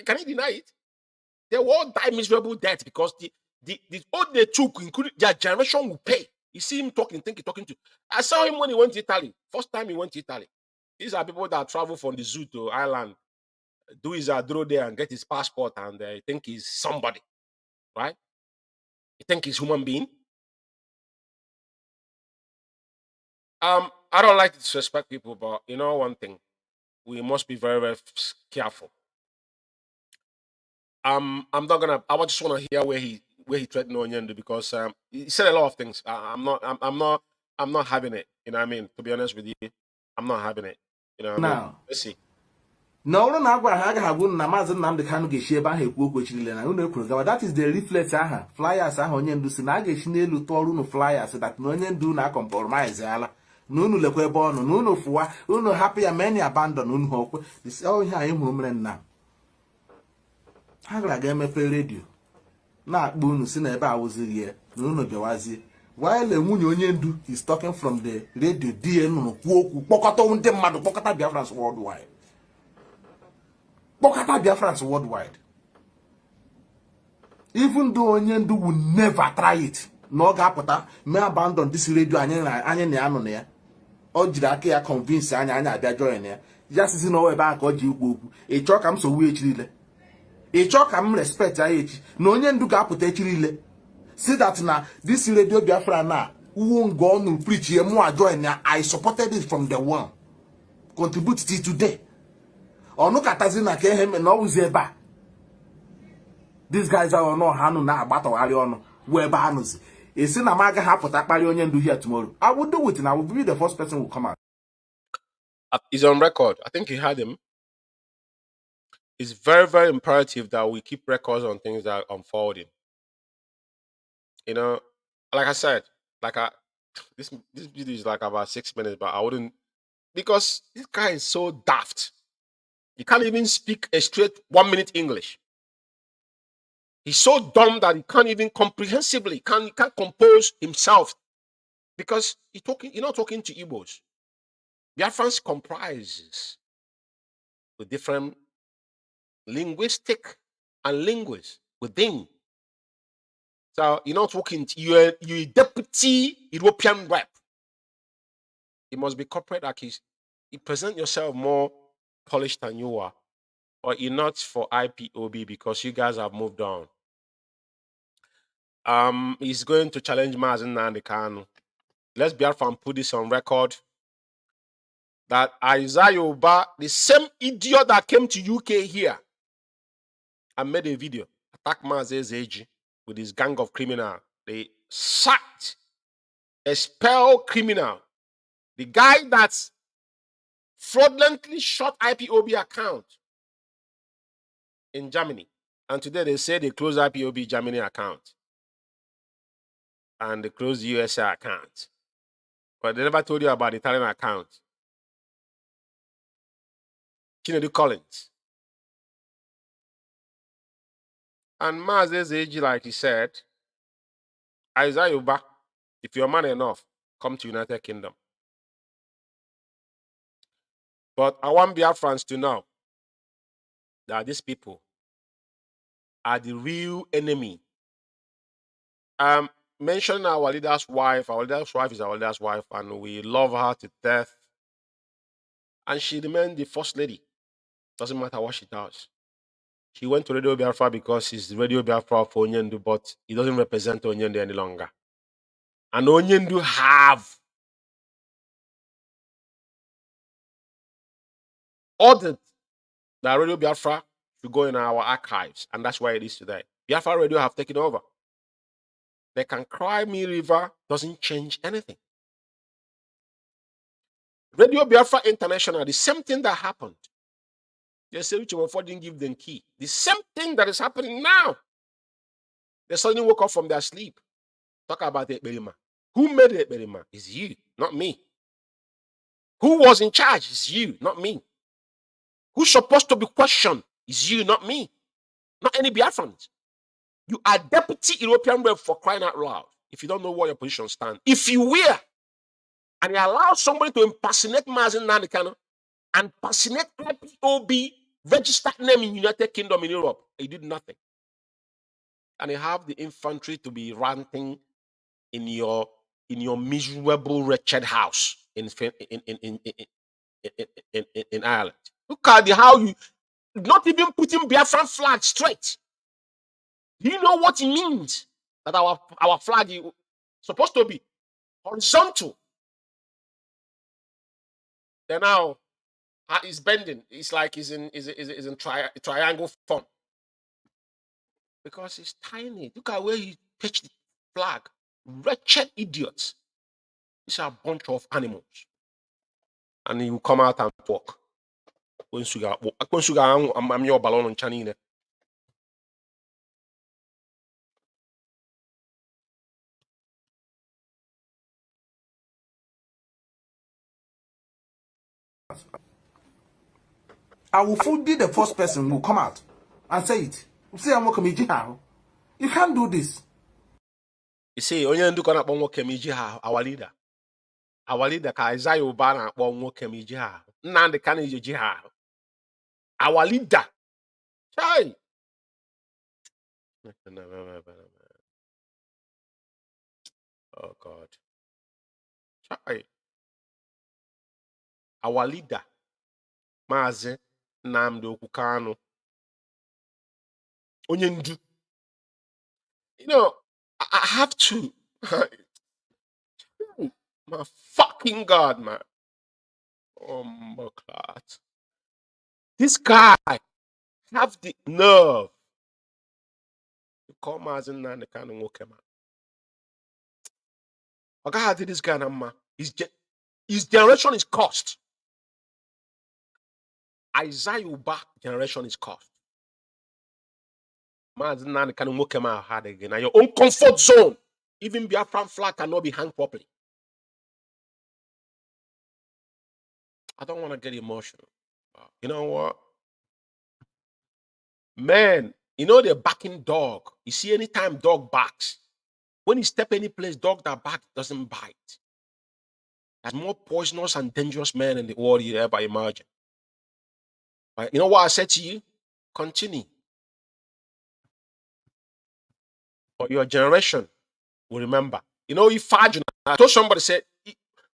can he deny it? They will all die miserable death because the oath they took, including their generation, will pay. You see him talking to. I saw him when he went to Italy. First time he went to Italy. These are people that travel from the zoo to Ireland, do his adro there and get his passport, and they think he's somebody, right? You think he's human being? I don't like to disrespect people, but you know one thing, we must be very, very careful. I'm not gonna. I just want to hear where he threatened Onyendu because he said a lot of things. I'm not having it. You know what I mean? To be honest with you, I'm not having it. You know what I mean? Now, Let's see. na ọrụ na agwa ha agaghị agwụ na Mazi Nnamdi Kanu ga-eshi ebe ahụ ekwu okwu echirila na unu ekwuru gawa. That is the leaflet aha flyers ahụ Onyendu si na a ga-eshi n'elu tụọ ọrụ unu flyers that na Onyendu na compromise ala na unu lekwa ebe ọnụ na unu fụwa unu hapụ ya many abandon unu ha okwe. Ihe anyị hụrụ mere nna ha gara aga emepe redio na-akpọ unu si na ebe awụzighị ya na unu bịawazie while nwunye Onyendu is talking from the radio di nụrụ kwuo okwu kpọkọta ndị mmadụ kpọkọta Biafrans worldwide. Kpọkọta Biafrans worldwide. Even though Onyendu will never try it, na ọ ga-apụta mee abandon this radio anyị na ya nọ na ya. Ọ jiri aka ya convince anyị abịa join ya. Ya sisi na ebe ahụ ka ọ ji ikwu okwu. Ị chọọ ka m so wee echirile. Ị chọọ ka m respect ya echi. Na Onyendu ga-apụta echirile. See that na this radio Biafra na won't go on to preach here more join ya. I supported it from the one. Contribute till today. Onu katazina ke him na ozi ebe a. These guys are no hanu na agbatawari onu we ebe anuzi. E si na maga hapụta kpali Onyendu here tomorrow. I will do it and I will be the first person who come out. He's on record. I think he had him. It's very, very imperative that we keep records on things that are unfolding. You know, like I said, this video is like about 6 minutes, but I wouldn't, because this guy is so daft. He can't even speak a straight 1 minute English. He's so dumb that he can't even comprehensively, he can't compose himself because you're not talking to Igbos. Biafrans comprises with different linguistic and linguists within. So you're not talking to you're a deputy European rep. You must be corporate like you present yourself more polished than you are, but you're not for IPOB because you guys have moved on. He's going to challenge Mazi Nnamdi Kanu. Let's Biafra and put this on record that Isaiah Oba, the same idiot that came to UK here and made a video, attack Mazi Zeji with his gang of criminals. They sacked, expelled criminal. The guy that's fraudulently shot IPOB account in Germany. And today they say they closed IPOB Germany account. And they closed USA account. But they never told you about the Italian account. Kennedy Collins. And Mazi Zeji, like he said, Isaiah Uba, if you're man enough, come to United Kingdom. But I want Biafrans to know that these people are the real enemy. Mentioning our leader's wife is our leader's wife, and we love her to death. And she remained the first lady. Doesn't matter what she does. She went to Radio Biafra because she's Radio Biafra for Onyendu, but it doesn't represent Onyendu any longer. And Onyendu have ordered that Radio Biafra should go in our archives, and that's why it is today. Biafra Radio have taken over. They can cry me river, doesn't change anything. Radio Biafra International, the same thing that happened. They say Richard Mofo didn't give them key. The same thing that is happening now. They suddenly woke up from their sleep. Talk about the Ekberima. Who made the Ekberima? It's you, not me. Who was in charge? It's you, not me. Who's supposed to be questioned? It's you, not me. Not any Biafrans. You are deputy European rep for crying out loud. If you don't know what your position stands. If you were, and you allow somebody to impersonate Mazi Nnamdi Kanu, and personate IPOB registered name in United Kingdom in Europe. He did nothing. And you have the infantry to be ranting in your miserable, wretched house in Ireland. Look at how you not even putting Biafran flag straight. Do you know what it means that our flag is supposed to be horizontal? Then now it's bending. It's like it's in triangle form because it's tiny. Look at where you pitch the flag. Wretched idiots. These are a bunch of animals, and you come out and talk. When sugar, I'm your balloon on Chanine. I will be the first person who will come out and say it. Say I'm coming how. You can't do this. You see, onye ndu kona kpọ nwoke miji ha our leader ka Isaiah Uba na kpọ nwoke miji ha. Nnamdi Kanu iji ha. Our leader. Chai. Oh God. Chai. Our leader. Mazi Nnamdi Kanu. Onye ndu. You know, I have to. My fucking God, man. Oh my God. This guy have the nerve to come as in the kind of work, man. Okay, how did this guy, man? His generation is cursed. Isaiah Uba generation is cursed. Man, the kind of work, man, hard again. Now your own comfort zone. Even Biafran flag cannot be hung properly. I don't want to get emotional. You know what? Man, you know the barking dog. You see, anytime dog barks, when you step any place, dog that barks doesn't bite. There's more poisonous and dangerous men in the world you ever imagine. But you know what I said to you? Continue. But your generation will remember. You know, if I told somebody, said,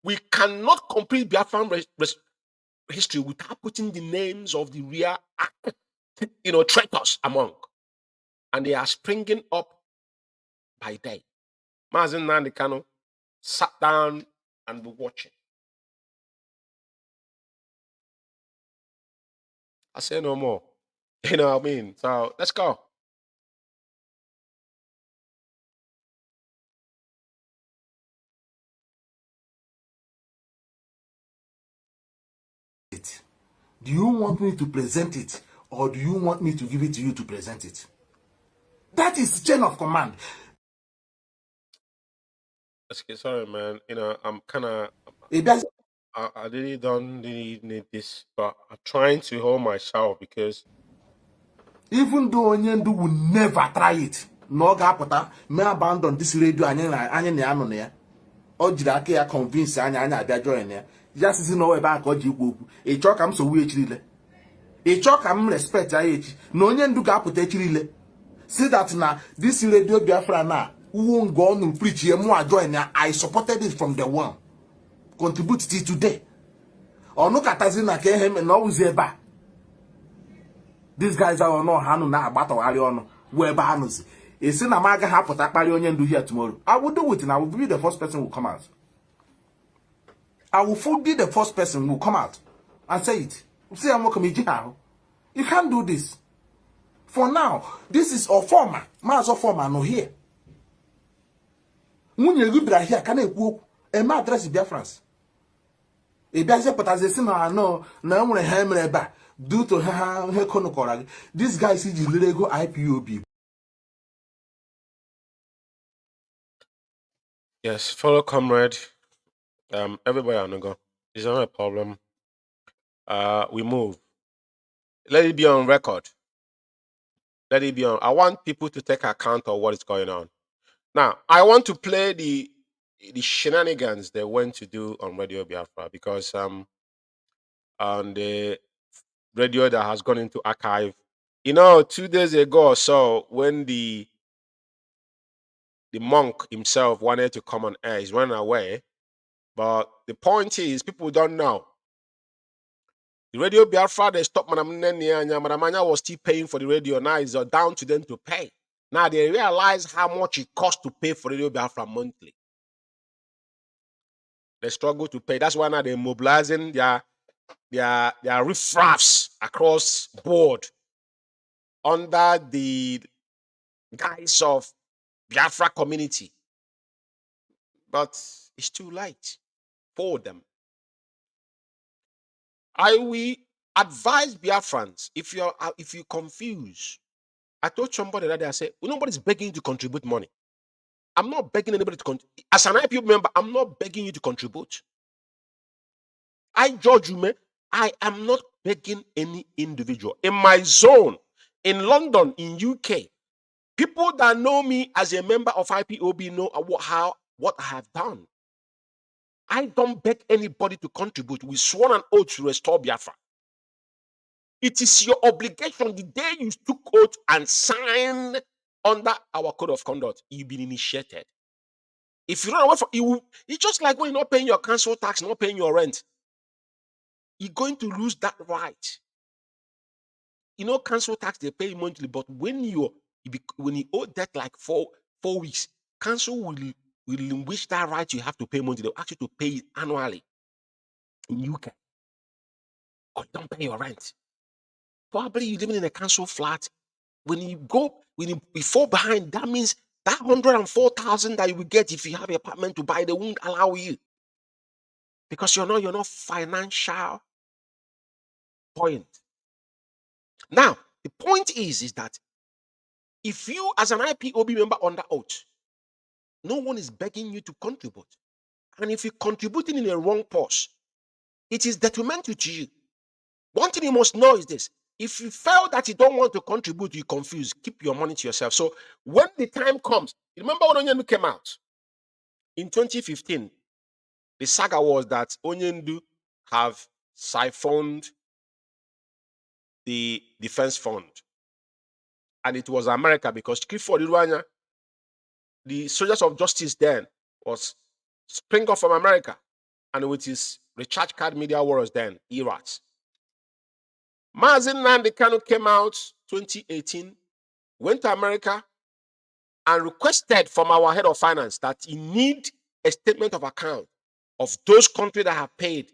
we cannot complete Biafran history without putting the names of the real, traitors among. And they are springing up by day. Mazi Nnamdi Kanu sat down and be watching. I say no more. You know what I mean? So let's go. Do you want me to present it, or do you want me to give it to you to present it? That is chain of command. Okay, sorry, man. You know, I'm kind of. I really don't really need this, but I'm trying to hold myself because. Even though Onyendu will never try it, no gapota may abandon this radio and or Jirake convince Anya join there. Just as no about IKECHUKWU. A chalk am so we chile. A chalk am respect age. No Onyendu gapota chile. See that now this radio Biafra now who won't go on and preach here more join there. I supported it from the one. Contribute till today. Or no katazina ke him and always back. These guys are no hanu na battle aliono where banos. It's in a maga hapota Onyendu here tomorrow. I will do it and I will be the first person who come out. I will be the first person who come out and say it. Say I'm how. You can't do this. For now, this is a former. Mazo former no here. When you go here, can I walk? And my address is Biafrans. It doesn't put as a sinner, no, no one hammer back. Due to her konokorag, this guy sees the Lego IPOB. Yes, fellow comrade. Everybody on the go. It's not a problem. We move. Let it be on record. Let it be on. I want people to take account of what is going on. Now, I want to play the shenanigans they went to do on Radio Biafra because on the radio that has gone into archive. 2 days ago or so, when the monk himself wanted to come on air, he's running away. But the point is, people don't know. The radio Biafra, they stopped Madam Nenia. Madam Anya was still paying for the radio. Now it's down to them to pay. Now they realize how much it costs to pay for Radio Biafra monthly. They struggle to pay. That's why now they're mobilizing their riffraffs across board under the guise of Biafra community. But it's too late for them. I will advise Biafrans, if you confuse. I told somebody that day, I said, nobody's begging you to contribute money. I'm not begging anybody to contribute. As an IPOB member, I'm not begging you to contribute. George Umeh, I am not begging any individual. In my zone, in London, in UK, people that know me as a member of IPOB know what I have done. I don't beg anybody to contribute. We sworn an oath to restore Biafra. It is your obligation. The day you took oath and signed under our code of conduct, you've been initiated. If you run away from it's just like when you're not paying your council tax, not paying your rent. You're going to lose that right. Council tax they pay monthly, but when you owe debt like 4 weeks, council will relinquish that right you have to pay monthly. They'll ask you to pay it annually in UK. Or you don't pay your rent. Probably you're living in a council flat. When you fall behind, that means that 104,000 that you will get if you have an apartment to buy, they won't allow you. Because you're not financial point. Now, the point is that if you, as an IPOB member under oath, no one is begging you to contribute. And if you're contributing in a wrong purse, it is detrimental to you. One thing you must know is this. If you feel that you don't want to contribute, you're confused, keep your money to yourself. So when the time comes, remember when Onyendu came out? In 2015, the saga was that Onyendu have siphoned the defense fund. And it was America because Clifford Irwanya, the soldiers of justice then, was spring off from America. And with his recharge card media warriors then, ERATs. Mazi Nnamdi Kanu came out 2018, went to America and requested from our head of finance that he need a statement of account of those countries that have paid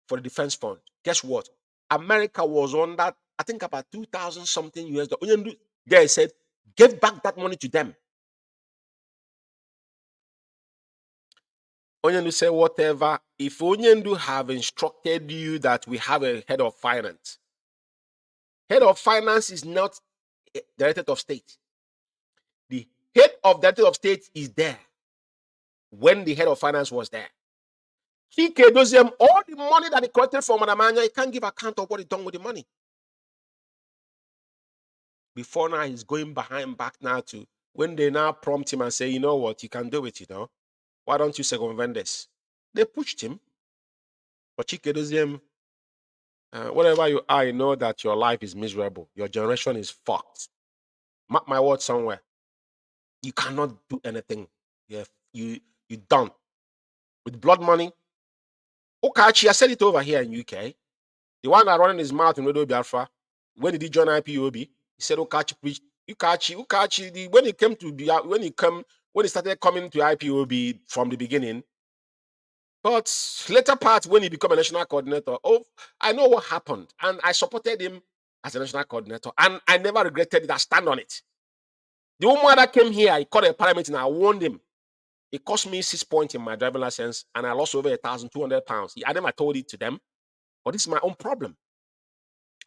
for the defense fund. Guess what? America was on that, I think about 2,000 something US dollars. They said, give back that money to them. Onyendu said, whatever. If Onyendu have instructed you that we have a head of finance, head of finance is not director of state. The head of director of state is there when the head of finance was there. He does them all the money that he collected from Madam Anya, he can't give account of what he done with the money. Before now, he's going behind back now to when they now prompt him and say, you know what, you can do it, Why don't you circumvent this? They pushed him. But Chike does them, whatever you are, you know that your life is miserable. Your generation is fucked. Mark my word somewhere. You cannot do anything. You done. With blood money. Okachi, I said it over here in UK. The one that running his mouth in Radio Biafra, when did he join IPOB? He said Okachi preached. Ukachi, when he started coming to IPOB from the beginning, but later part when he became a national coordinator, I know what happened, and I supported him as a national coordinator, and I never regretted it. I stand on it. The woman that came here, he called a parliament, and I warned him. It cost me 6 points in my driving license, and I lost over 1,200 pounds. I never told it to them, but this is my own problem.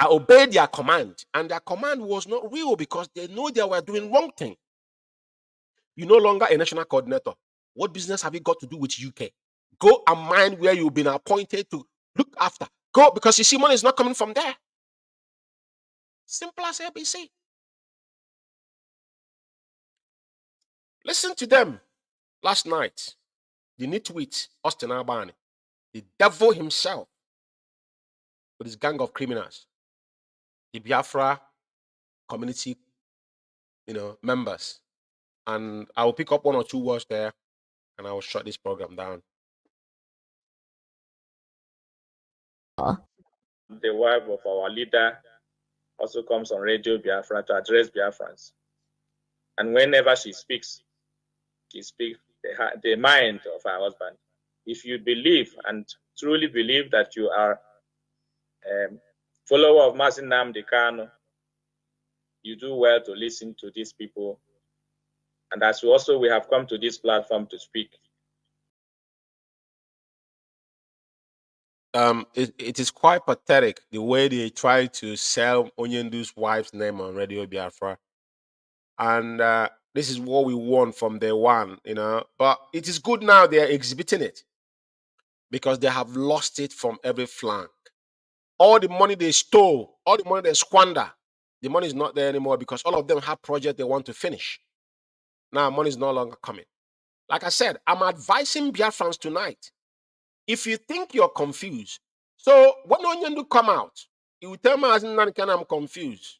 I obeyed their command, and their command was not real because they know they were doing wrong thing. You're no longer a national coordinator. What business have you got to do with UK? Go and mind where you've been appointed to look after. Go, because you see money is not coming from there. Simple as ABC. Listen to them last night. The nitwit, Austin Albani, the devil himself. with this gang of criminals, the Biafra community, members. And I will pick up one or two words there, and I will shut this program down. The wife of our leader also comes on Radio Biafra to address Biafrans. And whenever she speaks the mind of her husband. If you believe and truly believe that you are a follower of Mazi Nnamdi Kanu, you do well to listen to these people. And as we have come to this platform to speak. It is quite pathetic the way they try to sell Onyendu's wife's name on Radio Biafra. And this is what we want from day one, But it is good now they are exhibiting it because they have lost it from every flank. All the money they stole, all the money they squander, the money is not there anymore because all of them have projects they want to finish. Now money is no longer coming. Like I said, I'm advising Biafrans tonight. If you think you're confused, so when Onyendu come out, he will tell me, I'm confused.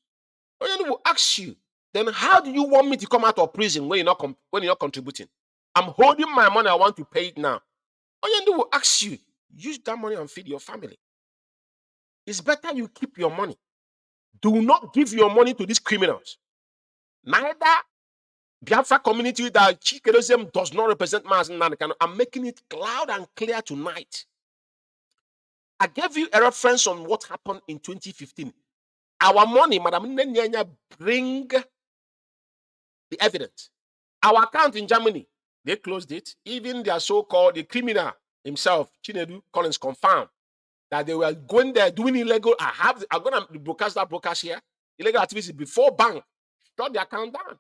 Onyendu will ask you, then how do you want me to come out of prison when you're not contributing? I'm holding my money, I want to pay it now. Onyendu will ask you, use that money and feed your family. It's better you keep your money. Do not give your money to these criminals. Neither Biafra community that Chikerism does not represent Mazi Nnamdi. I'm making it loud and clear tonight. I gave you a reference on what happened in 2015. Our money, Madam Nenyanya, bring the evidence. Our account in Germany, they closed it. Even their so-called the criminal himself, Chinedu Collins, confirmed that they were going there doing illegal. I'm going to broadcast that broadcast here. Illegal activities before bank shut the account down.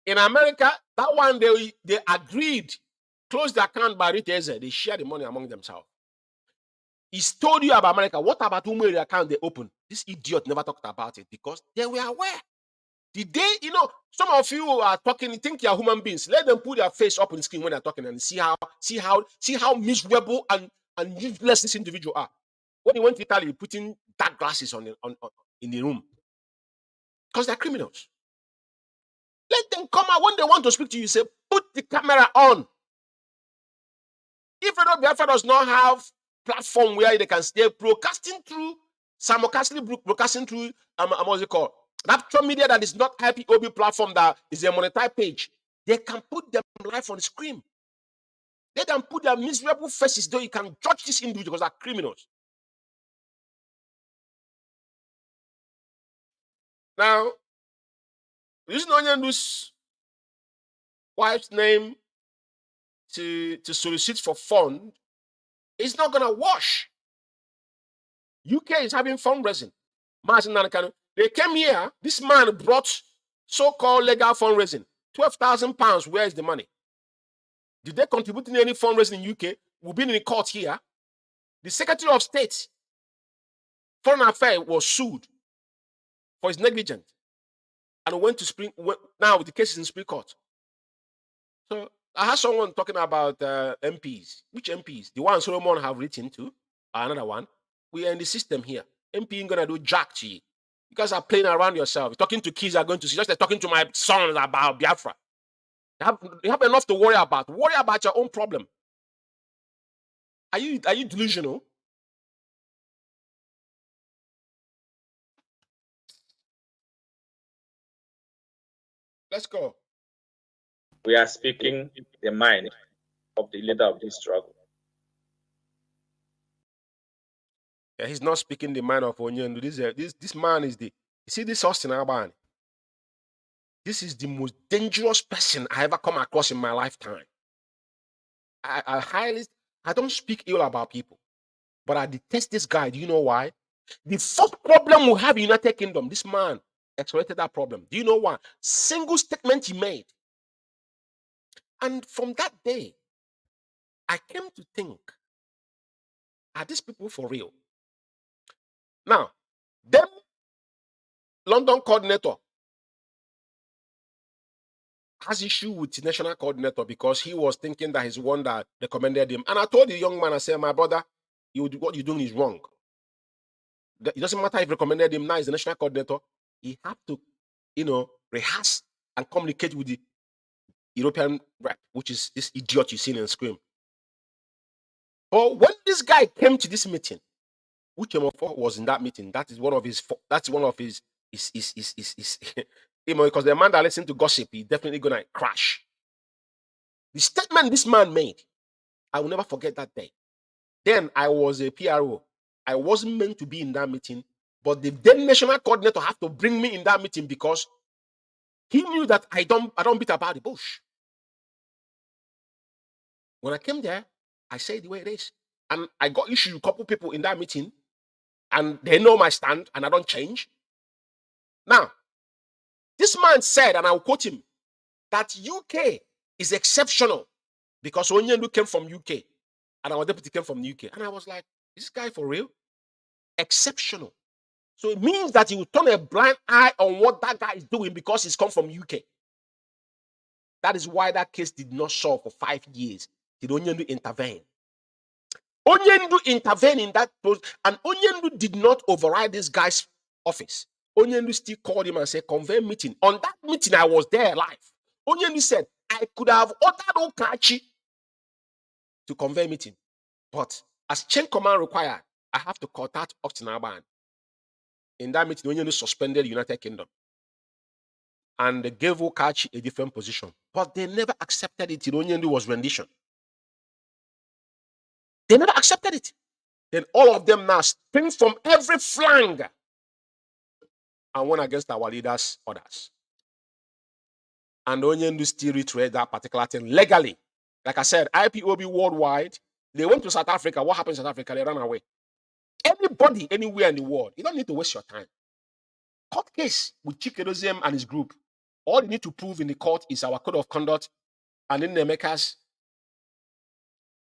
In America, that one they agreed, closed the account by retailers. They share the money among themselves. He's told you about America. What about Umeh account they opened? This idiot never talked about it because they were aware. The day, some of you are talking, you think you're human beings. Let them put their face up on the screen when they're talking and see how miserable and useless this individual are. When he went to Italy, putting dark glasses on in the room. Because they're criminals. Let them come out when they want to speak to you. Say, put the camera on. If Biafra does not have platform where they can stay broadcasting through, simultaneously broadcasting through, what's it called? Rapture media that is not IPOB platform that is a monetized page. They can put them live on the screen. Let them put their miserable faces, though you can judge these individuals as criminals. Now, using Onyendu's wife's name to solicit for fund, it's not gonna wash. UK is having fundraising. They came here. This man brought so-called legal fundraising. £12,000. Where is the money? Did they contribute in any fundraising in UK? We've been in the court here. The Secretary of State, Foreign Affairs, was sued for his negligence and went to now the case is in Supreme Court. So I had someone talking about MPs. Which MPs? The one Solomon have written to, another one. We are in the system here. MP ain't gonna do jack to you. You guys are playing around yourself. You're talking to kids are going to see. Just like talking to my sons about Biafra. You have enough to worry about. Worry about your own problem. Are you delusional? Let's go. We are speaking the mind of the leader of this struggle. Yeah, he's not speaking the mind of Onyendu. This man is you see this Austin Albani. This is the most dangerous person I ever come across in my lifetime. I don't speak ill about people, but I detest this guy. Do you know why? The first problem we have in the United Kingdom, this man exploited that problem. Do you know why? Single statement he made. And from that day, I came to think, are these people for real? Now, them London coordinator has issue with the national coordinator because he was thinking that he's one that recommended him. And I told the young man, I said, my brother, what you're doing is wrong. It doesn't matter if you recommended him now as the national coordinator. He have to, rehearse and communicate with the European rep, which is this idiot you see and scream. But when this guy came to this meeting, which was in that meeting, that's one of his because the man that listens to gossip, he's definitely gonna crash. The statement this man made, I will never forget that day. Then I was a PRO. I wasn't meant to be in that meeting, but the then national coordinator had to bring me in that meeting because he knew that I don't beat about the bush. When I came there, I said the way it is. And I got issues with a couple people in that meeting, and they know my stand, and I don't change. Now, this man said, and I'll quote him, that UK is exceptional because Onyendu came from UK, and our deputy came from the UK. And I was like, is this guy for real? Exceptional. So it means that he will turn a blind eye on what that guy is doing because he's come from UK. That is why that case did not solve for 5 years. Did Onyendu intervene? Onyendu intervened in that post, and Onyendu did not override this guy's office. Onyendu still called him and said, convene meeting. On that meeting, I was there live. Onyendu said, I could have ordered Okachi to convene meeting. But as chain command required, I have to contact Oxinaban. In that meeting, Onyendu suspended the United Kingdom. And they gave Okachi a different position. But they never accepted it. Onyendu was rendition. They never accepted it. Then all of them now spring from every flank and went against our leaders' orders. And Onyendu still reiterated that particular thing legally. Like I said, IPOB worldwide, they went to South Africa. What happened in South Africa? They ran away. Anybody, anywhere in the world, you don't need to waste your time. Court case with Chikedozium and his group. All you need to prove in the court is our code of conduct and then the makers.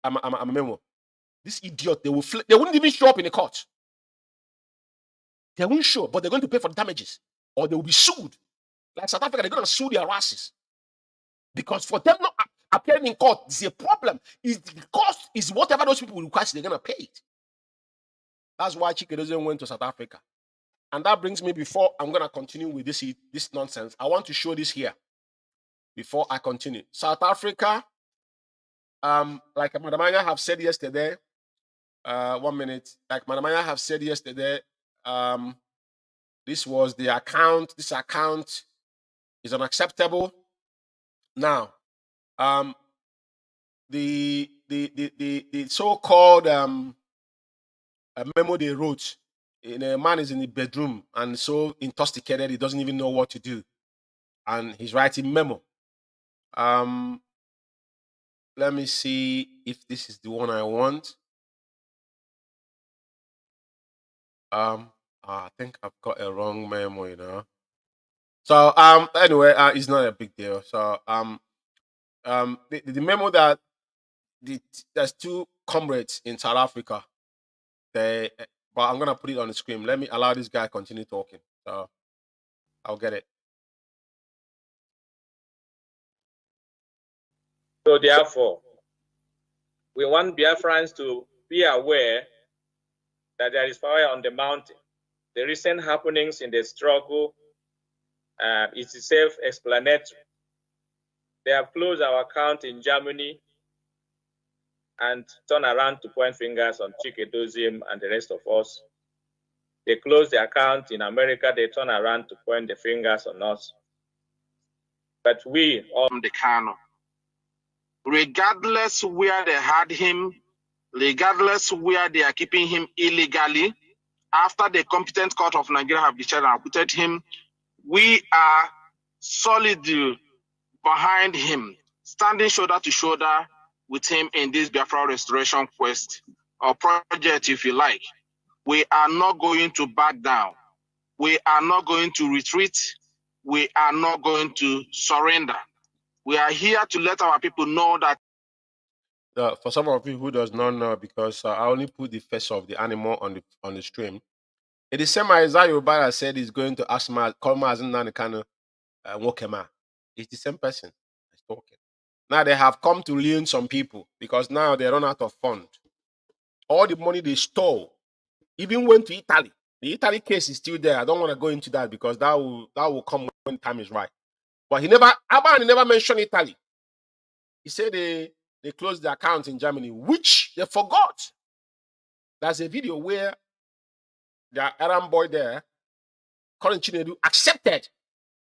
I'm a memo. This idiot, they wouldn't even show up in the court. They won't show, but they're going to pay for the damages. Or they will be sued. Like South Africa, they're going to sue their asses. Because for them not appearing in court, it's a problem. The cost is whatever those people request, they're going to pay it. That's why Chikedozium went to South Africa. And that brings me, before I'm going to continue with this nonsense, I want to show this here before I continue. South Africa, like Madam Anya have said yesterday, 1 minute, like Madam Anya have said yesterday, this was the account. This account is unacceptable. Now, the so-called memo they wrote, a man is in the bedroom and so intoxicated he doesn't even know what to do, and he's writing memo. Let me see if this is the one I want. I think I've got a wrong memo, So anyway, it's not a big deal. So the memo that there's two comrades in South Africa. But I'm gonna put it on the screen. Let me allow this guy continue talking. So I'll get it. So therefore, we want Biafrans to be aware that there is fire on the mountain. The recent happenings in the struggle is self-explanatory. They have closed our account in Germany and turn around to point fingers on Chikedozium and the rest of us. They closed the account in America, they turn around to point the fingers on us. But we, all the Kanu, regardless where they had him, regardless where they are keeping him illegally, after the competent court of Nigeria have decided and acquitted him, we are solid behind him, standing shoulder to shoulder with him in this Biafra restoration quest or project, if you like. We are not going to back down. We are not going to retreat. We are not going to surrender. We are here to let our people know that. For some of you who does not know, because I only put the face of the animal on the stream. It is same Isaiah Yoruba said he's going to ask call Mazi Umeh Wokema. It's the same person that's talking. Now they have come to lean some people because now they run out of fund. all the money they stole, even went to Italy. The Italy case is still there. I don't want to go into that because that will come when time is right. But Aban never mentioned Italy. He said they closed the account in Germany, which they forgot. There's a video where the Arab boy there, Colin Chinedu, accepted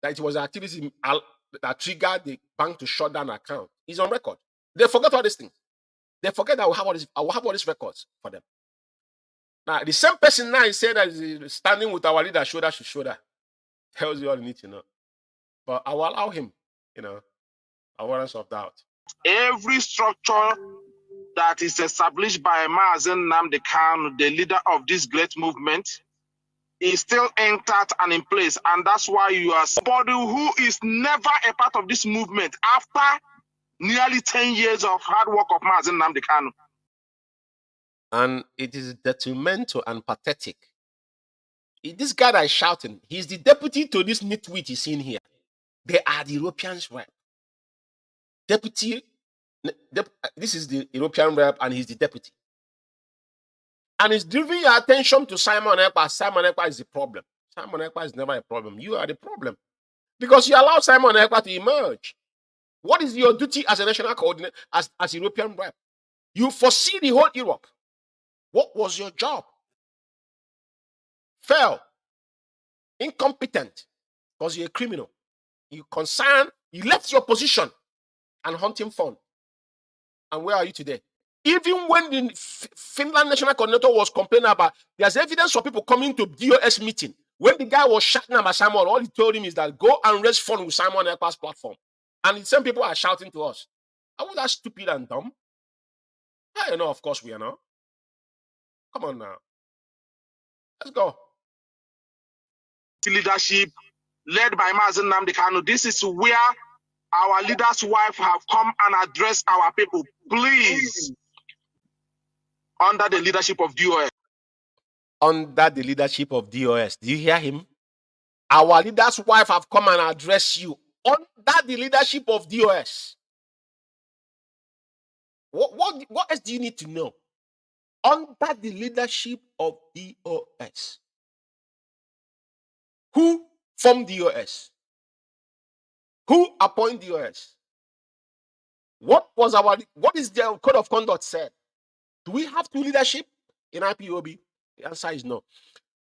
that it was an activity that triggered the bank to shut down an account. He's on record. They forget all these things. They forget that I will have all these records for them. Now, the same person now is saying that he's standing with our leader shoulder to shoulder. Tells you all you need to know. But I will allow him, awareness of doubt. Every structure that is established by Mazi Nnamdi Kanu, the leader of this great movement, is still intact and in place. And that's why you are somebody who is never a part of this movement after nearly 10 years of hard work of Mazi Nnamdi Kanu. And it is detrimental and pathetic. This guy that is shouting, he's the deputy to this nitwit he's seen here. They are the Europeans rep. This is the European rep, and he's the deputy. And he's giving your attention to Simon Ekpa. Simon Ekpa is the problem. Simon Ekpa is never a problem. You are the problem. Because you allow Simon Ekpa to emerge. What is your duty as a national coordinator, as European rep? You foresee the whole Europe. What was your job? Fail. Incompetent. Because you're a criminal. You left your position and hunting fun. And where are you today? Even when the Finland National Coordinator was complaining about, there's evidence of people coming to DOS meeting. When the guy was shouting about Simon, all he told him is that go and raise funds with Simon Ekpa's platform. And the same people are shouting to us. Are we that stupid and dumb? I know, of course we are not. Come on now. Let's go. Leadership led by Mazi Nnamdi Kanu. This is where our leader's wife have come and addressed our people. Please. Under the leadership of DOS. Under the leadership of DOS. Do you hear him? Our leader's wife have come and addressed you. Under the leadership of DOS. What else do you need to know? Under the leadership of DOS. Who formed DOS? Who appointed DOS? What is their code of conduct said? Do we have two leadership in IPOB? The answer is no.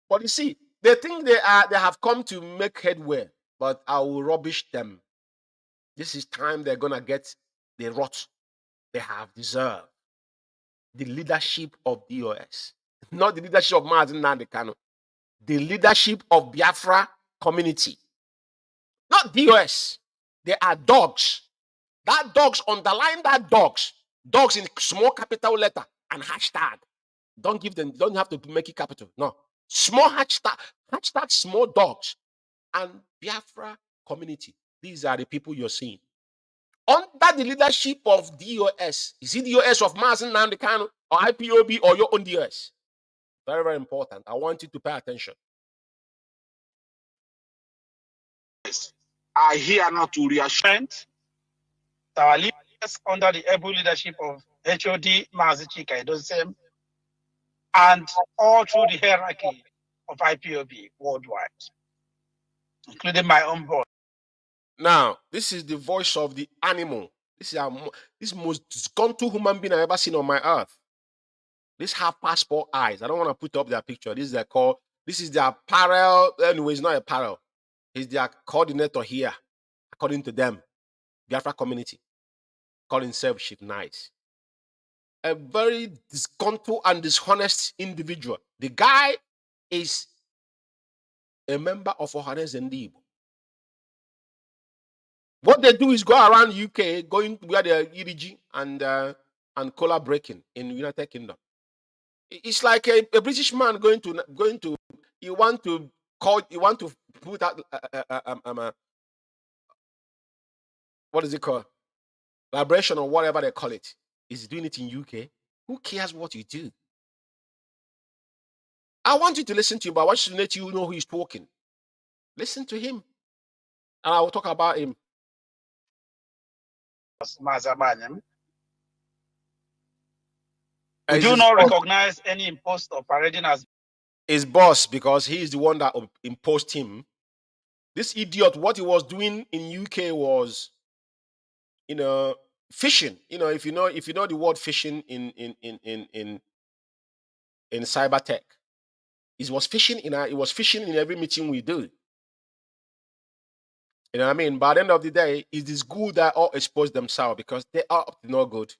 But you see, they think they have come to make headway, but I will rubbish them. This is time they're gonna get the rot they have deserved. The leadership of DOS, not the leadership of Mazi Nnamdi Kanu, the leadership of Biafra community, not DOS. They are dogs. That dogs, underline that dogs. Dogs in small capital letter and hashtag. Don't have to make it capital. No. Small hashtag small dogs. And Biafra community. These are the people you're seeing. Under the leadership of DOS. Is it DOS of Mazi Nnamdi Kanu or IPOB or your own DOS? Very, very important. I want you to pay attention. Are here now to reassure our leaders under the able leadership of HOD Mazi Chika Edoziem and all through the hierarchy of IPOB worldwide, including my own board. Now, this is the voice of the animal. This is most disgruntled human being I've ever seen on my earth. This have passport eyes. I don't want to put up their picture. This is their apparel. Anyway, it's not apparel. He's their coordinator here, according to them. Biafra community. Call himself Chief Nice. A very disgruntled and dishonest individual. The guy is a member of Ohanes Ndibo. What they do is go around UK, going where they are EDG and cola breaking in United Kingdom. It's like a British man going to you want to put out what is it called? Liberation or whatever they call it. Is doing it in UK. Who cares what you do? I want you to listen to him, but I want you to let you know who he's talking. Listen to him. And I will talk about him. We Is do his not boss, recognize any impostor parading as his boss, because he is the one that imposed him. This idiot, what he was doing in UK was, phishing. If you know the word phishing in cyber tech, it was phishing in every meeting we do. You know what I mean? By the end of the day, it is good that all expose themselves because they are up to no good.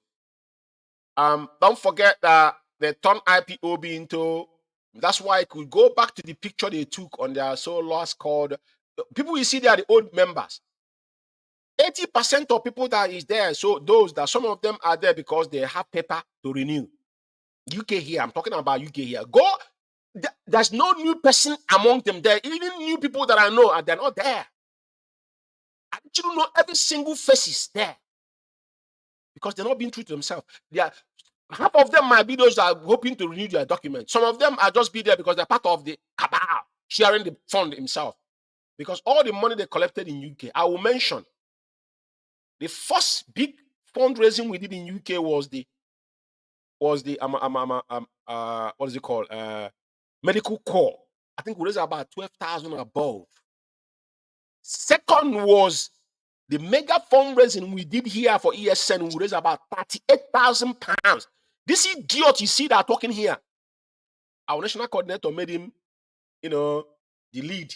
Don't forget that they turned IPOB into. That's why I could go back to the picture they took on their so lost called people. You see, they are the old members. 80% of people that is there, so those that some of them are there because they have paper to renew. UK here, I'm talking about UK here. There's no new person among them there. Even new people that I know, they're not there. I want you to know every single face is there because they're not being true to themselves. Half of them might be those that are hoping to renew their documents. Some of them are just be there because they're part of the Cabal, sharing the fund himself. Because all the money they collected in UK, I will mention, the first big fundraising we did in UK was the what is it called? Medical Corps. I think we raised about 12,000 above. Second was the mega fundraising we did here for ESN. We raised about 38,000 pounds. This idiot you see that talking here, our national coordinator made him, the lead,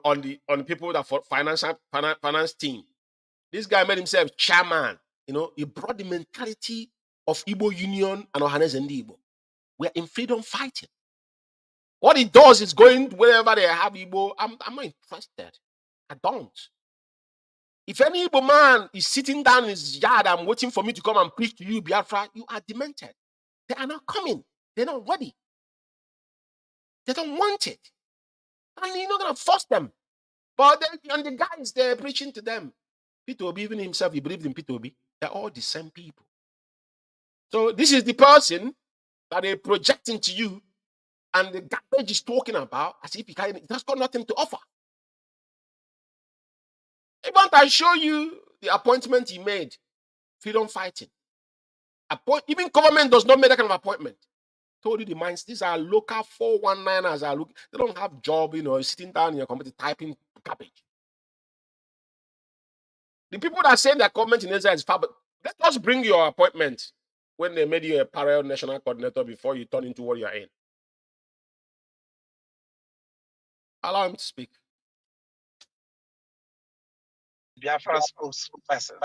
on the people that for finance team. This guy made himself chairman. He brought the mentality of Igbo Union and Ohanes and Igbo. We're in freedom fighting. What he does is going wherever they have Igbo. I'm not interested. I don't. If any Igbo man is sitting down in his yard and waiting for me to come and preach to you, Biafra, you are demented. They are not coming. They're not ready. They don't want it. And you're not going to force them. But and the guys, they're preaching to them. P2B, even himself, he believed in P2B. They're all the same people. So this is the person that they're projecting to you, and the garbage is talking about as if it has got nothing to offer. Even I show you the appointment he made, freedom fighting. Even government does not make that kind of appointment. Told you the minds, these are local 419ers. They don't have job, sitting down in your computer typing garbage. The people that say their comment in Israel is far, but let us bring your appointment when they made you a parallel national coordinator before you turn into what you're in. Allow him to speak. Biafra spokesperson.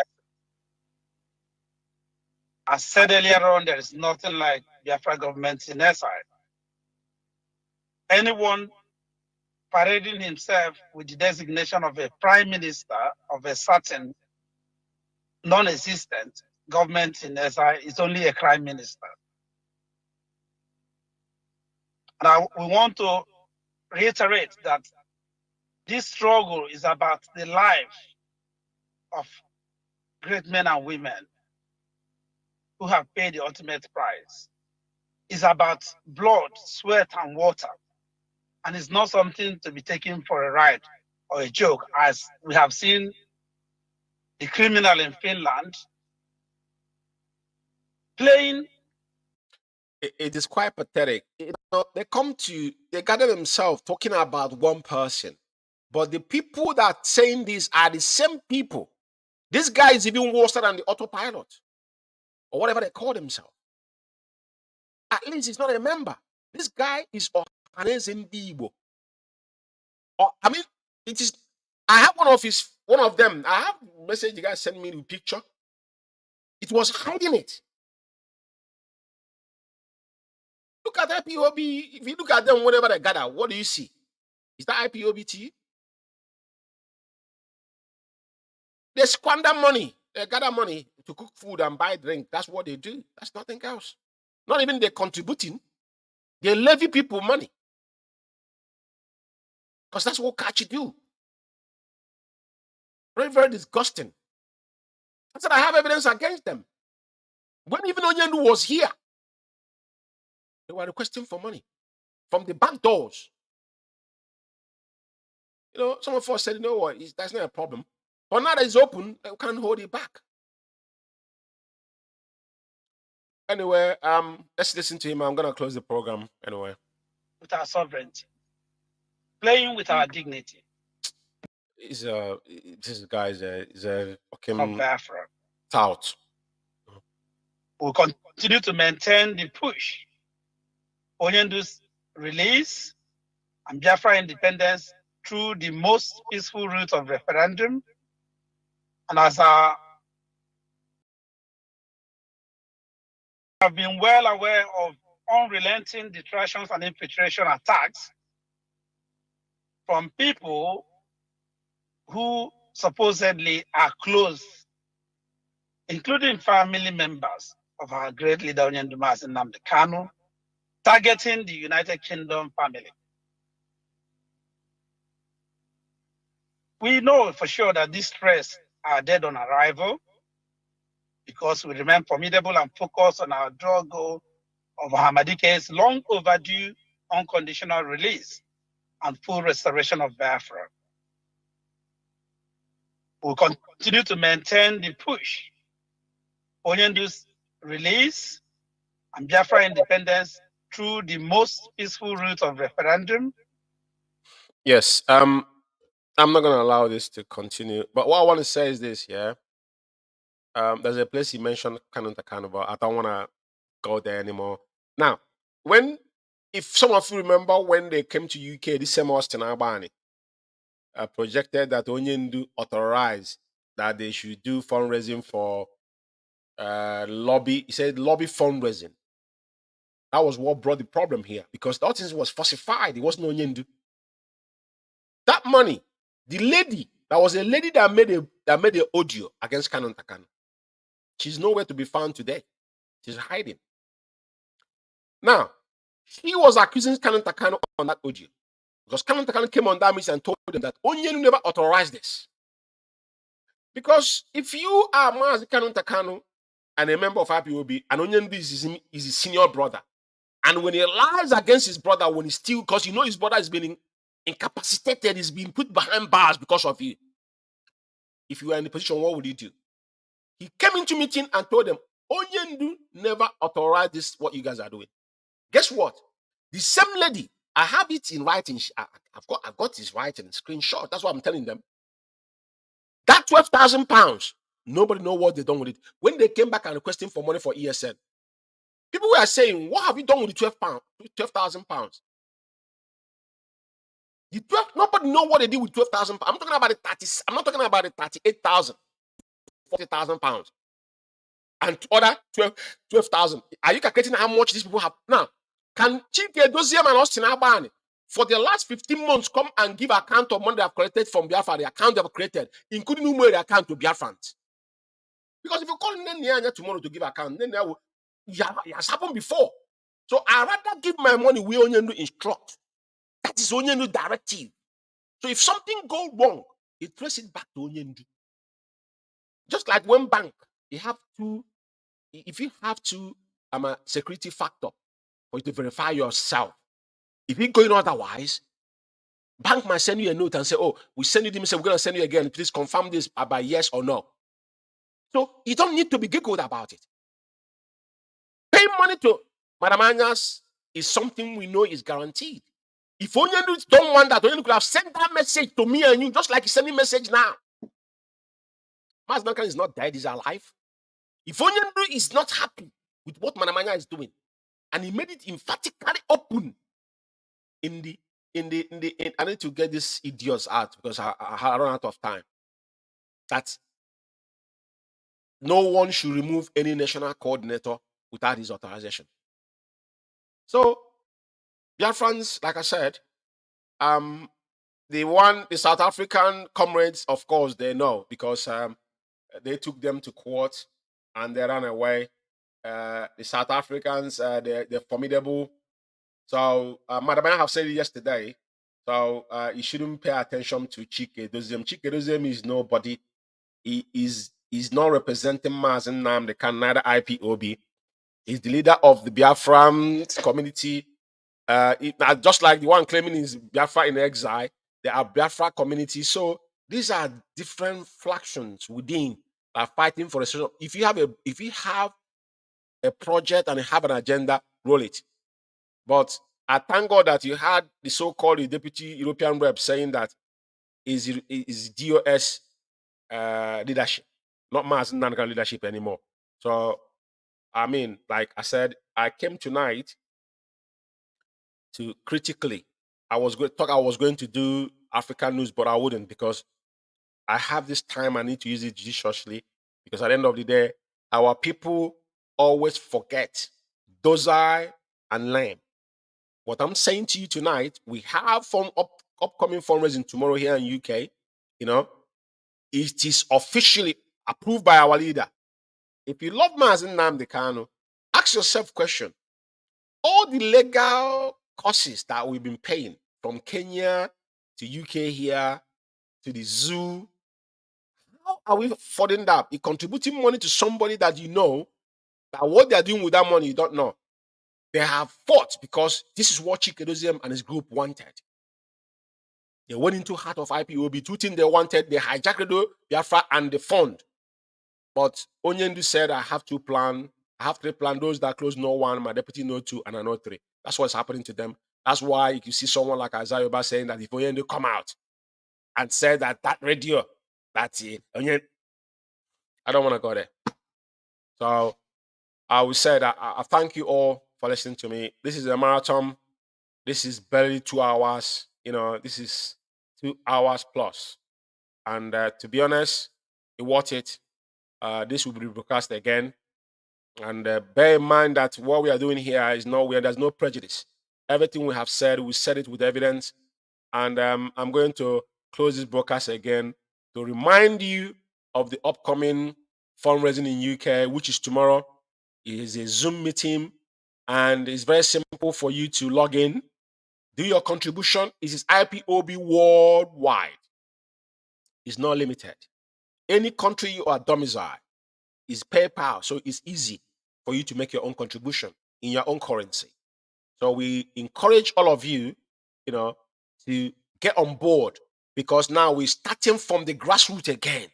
As said earlier on, there is nothing like Biafra government in SI. Anyone parading himself with the designation of a prime minister of a certain non-existent government in SI is only a crime minister. Now, we want to reiterate that this struggle is about the life of great men and women who have paid the ultimate price. It's about blood, sweat, and water. And it's not something to be taken for a ride or a joke, as we have seen the criminal in Finland playing. It is quite pathetic. They gather themselves talking about one person. But the people that saying this are the same people. This guy is even worse than the autopilot or whatever they call themselves. At least he's not a member. This guy is Ohanes Igbo. I mean, it is. I have one of them. I have a message the guy sent me the picture. It was hiding it. Look at IPOB. If you look at them, whenever they gather, what do you see? Is that IPOB to you? They squander money. They gather money to cook food and buy drink. That's what they do. That's nothing else. Not even they're contributing. They levy people money. Because that's what Kachi do. Very, very disgusting. I said I have evidence against them. When even Onyendu was here, they were requesting for money from the back doors. Some of us said, you know what, that's not a problem. But now that it's open, we can't hold it back. Anyway, let's listen to him. I'm gonna close the program anyway. With our sovereignty, playing with our dignity. This guy is a Of Biafra. tout. We'll continue to maintain the push for Onyendu's release and Biafra independence through the most peaceful route of referendum. And as I have been well aware of unrelenting detractions and infiltration attacks from people who supposedly are close, including family members of our great leader Mazi Umeh Kanu, targeting the United Kingdom family. We know for sure that these threats are dead on arrival because we remain formidable and focused on our drug goal of Hamadike's long overdue unconditional release and full restoration of Biafra. We'll continue to maintain the push for Onyendu's release and Biafra independence through the most peaceful route of referendum. Yes. I'm not gonna allow this to continue. But what I want to say is this, yeah. There's a place he mentioned Kanu, but I don't wanna go there anymore. Now, if some of you remember when they came to UK, this same Austin Albani projected that Onyendu authorized that they should do fundraising for lobby. He said lobby fundraising. That was what brought the problem here because the things was falsified. It wasn't Onyendu. That money, the lady, that was a lady that made the audio against Kanu. She's nowhere to be found today. She's hiding. Now, he was accusing Kanu on that audio because Kanu came on that meeting and told them that Onyendu never authorized this. Because if you are Mazi Kanu and a member of IPOB, and Onyendu is his senior brother, and when he lies against his brother, when he steals, because you know his brother is being incapacitated, is being put behind bars because of you. If you are in the position, what would you do? He came into meeting and told them, Onyendu never authorized this, what you guys are doing. Guess what? The same lady, I have it in writing. I've got his writing screenshot. That's what I'm telling them. That £12,000, nobody know what they done with it. When they came back and requesting for money for ESN, people were saying, what have you done with the £12,000? Nobody know what they did with £12,000. I'm talking about the 30. I'm not talking about the 38,000, 40,000 pounds, and other 12,000. Are you calculating how much these people have now? Can Chike Doziem and Austin Albani for the last 15 months come and give account of money they have collected from Biafra, the account they have created, including Umeh account to Biafrans? Because if you call Nnamdi tomorrow to give account, then it has happened before. So I rather give my money where Onyendu instruct. That is Onyendu directive. So if something goes wrong, you trace it back to Onyendu. Just like when bank, you have to, if you have to, a security factor for you to verify yourself. If you're going otherwise, bank might send you a note and say, oh, we send you the message, we're going to send you again. Please confirm this by yes or no. So you don't need to be giggled about it. Paying money to Madam Anyas is something we know is guaranteed. If Onyendu don't want that, Onyendu could have sent that message to me and you, just like he's sending message now. Mazi Umeh is not dead, he's alive. If Onyendu is not happy with what Madam Anyas is doing, and he made it emphatically open I need to get these idiots out because I run out of time. That no one should remove any national coordinator without his authorization. So, Biafrans, like I said, the South African comrades, of course, they know because they took them to court and they ran away. The South Africans, they're formidable. So, Madam I have said it yesterday. So, you shouldn't pay attention to Chike Doziem. Chike Doziem is nobody. He is not representing Mazi Umeh, neither IPOB. He's the leader of the Biafran community. Just like the one claiming is Biafra in exile, there are Biafra communities. So these are different factions within fighting for a social. If you have a project and have an agenda, roll it. But I thank God that you had the so-called deputy European rep saying that is DOS leadership, not Mazi Umeh leadership anymore. So, I mean, like I said, I came tonight to critically. I was going to do African news, but I wouldn't because I have this time. I need to use it judiciously because at the end of the day, our people always forget docile and lame. What I'm saying to you tonight, we have upcoming fundraising tomorrow here in UK. You know, it is officially approved by our leader. If you love Mazi Nnamdi Kanu, ask yourself a question. All the legal costs that we've been paying from Kenya to UK here to the zoo, how are we affording that? You're contributing money to somebody that you know that what they're doing with that money, you don't know. They have fought because this is what Chikedozium and his group wanted. They went into heart of IPOB, two things they wanted. They hijacked Biafra and the fund. But Onyendu said, I have three plans. Those that close no one, my deputy no two, and I know three. That's what's happening to them. That's why you see someone like Isaiah Yoba saying that if Onyendu come out and say that radio, that's it. I don't want to go there. So I will say that I thank you all for listening to me. This is a marathon. This is barely 2 hours. You know, this is 2 hours plus. And to be honest, it's worth it. This will be broadcast again. And bear in mind that what we are doing here is there's no prejudice. Everything we have said, we said it with evidence. And I'm going to close this broadcast again to remind you of the upcoming fundraising in UK, which is tomorrow. It is a Zoom meeting, and it's very simple for you to log in, do your contribution. It is IPOB worldwide. It's not limited. Any country you are domiciled is PayPal, so it's easy for you to make your own contribution in your own currency. So we encourage all of you, to get on board because now we're starting from the grassroots again.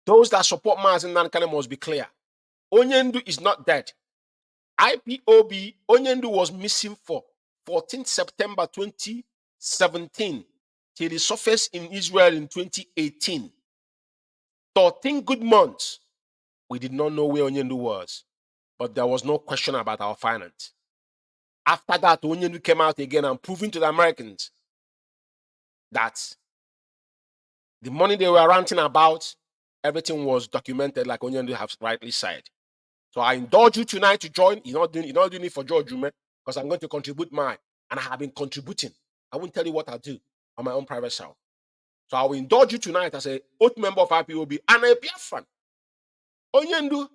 Those that support Mazi Umeh must be clear. Onyendu is not dead. IPOB, Onyendu was missing for 14 September 2017 till he surfaced in Israel in 2018. 13 good months. We did not know where Onyendu was, but there was no question about our finance. After that, Onyendu came out again and proving to the Americans that the money they were ranting about, everything was documented like Onyendu has rightly said. So I indulge you tonight to join. You're not doing it for George Ume because I'm going to contribute mine. And I have been contributing. I won't tell you what I do on my own private self. So I will indulge you tonight as a oath member of IPOB and a Biafran. Onyendu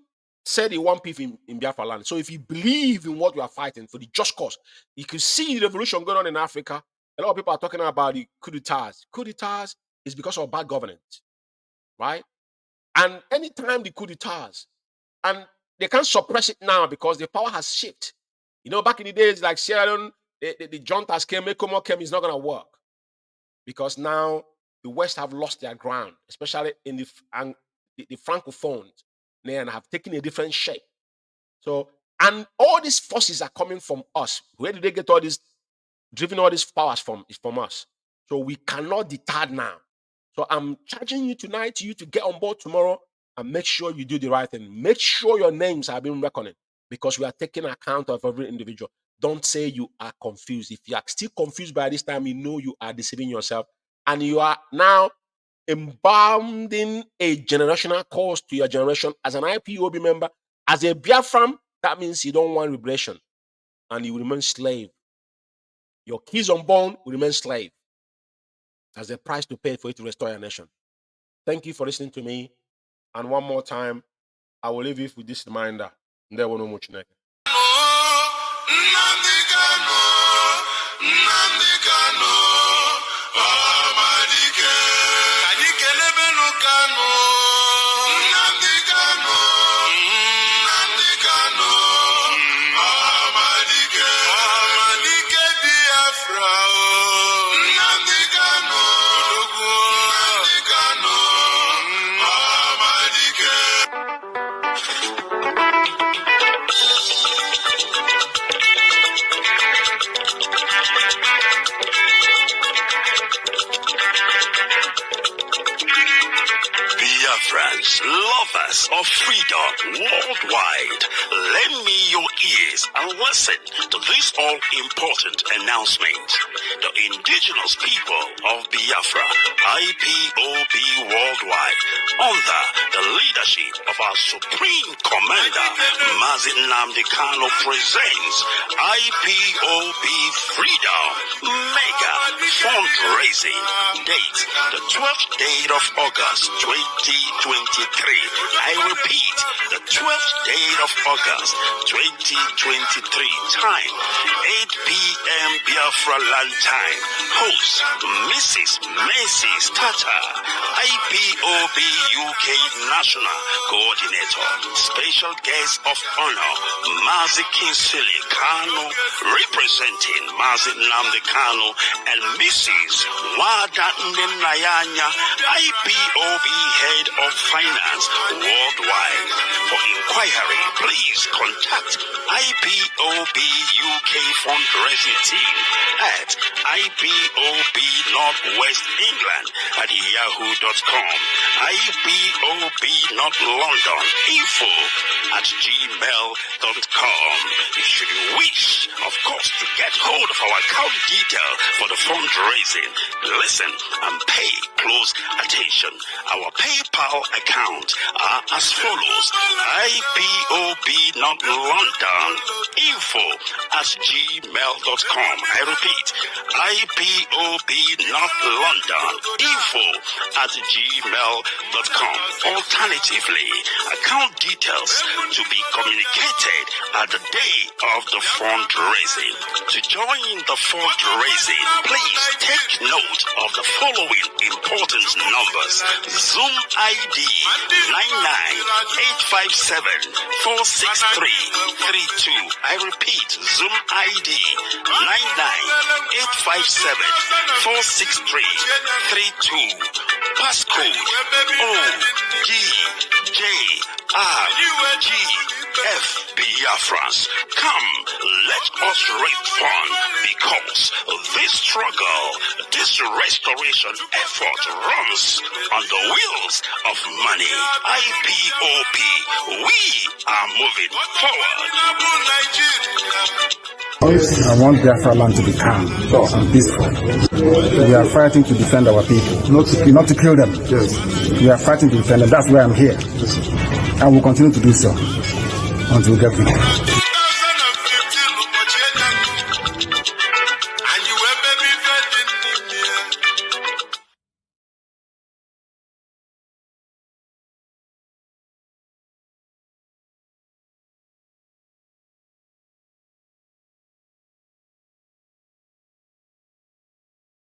said he won peace in Biafra land. So if you believe in what we are fighting for the just cause, you can see the revolution going on in Africa. A lot of people are talking about the coup d'etats. Coup d'etats is because of bad governance, right? And anytime the coup d'etats, and they can't suppress it now because the power has shifted. Back in the days like Sierra Leone, the juntas came, Ecomo came, it's not going to work. Because now the West have lost their ground, especially in the Francophones, and have taken a different shape. So, and all these forces are coming from us. Where do they get all these, driven all these powers from? It's from us. So we cannot deter now. So I'm charging you tonight to get on board tomorrow and make sure you do the right thing. Make sure your names are being reckoned because we are taking account of every individual. Don't say you are confused. If you are still confused by this time, you are deceiving yourself. And you are now embalming a generational cause to your generation as an IPOB member. As a Biafran, that means you don't want liberation. And you will remain slave. Your kids unborn will remain slave. As a price to pay for it to restore your nation. Thank you for listening to me. And one more time, I will leave you with this reminder. There will no much neck. voice of freedom worldwide. Lend me your ears and listen to this all-important announcement. The indigenous people of Biafra, IPOB worldwide, under the leadership of our Supreme Commander, Mazi Umeh, presents IPOB Freedom Mega Fundraising. Date, the 12th day of August 2023. I repeat, the 12th day of August 2023. Time, 8 p.m. Biafra land time. Host, Mrs. Macy Tata, IPOB UK National Coordinator. Special guest of honor, Mazi Kanu, representing Mazi Nnamdi Kanu, and Mrs. Wada Ndenayanya, IPOB Head of Finance worldwide. For inquiry, please contact IPOB UK Fundraising Team at IPOB Northwest England at yahoo.com, IPOB North London info at gmail.com. Should you wish, of course, to get hold of our account detail for the fundraising, listen and pay close attention. Our PayPal account are as follows: IPOB North London info at gmail.com. I repeat, IPOB North London info at gmail.com. Alternatively, account details to be communicated at the day of the fundraising. To join the fundraising, please take note of the following important numbers: Zoom ID 99857463332. I repeat, Zoom ID 99857463332. Passcode OGJRGF Biafrans. Come, let us raise fund, because this struggle, this restoration effort runs on the wheels of money. IPOB, we are moving forward. I want Biafra land to be calm and peaceful. We are fighting to defend our people, not to kill them. We are fighting to defend them. That's why I'm here. I will continue to do so until we get victory.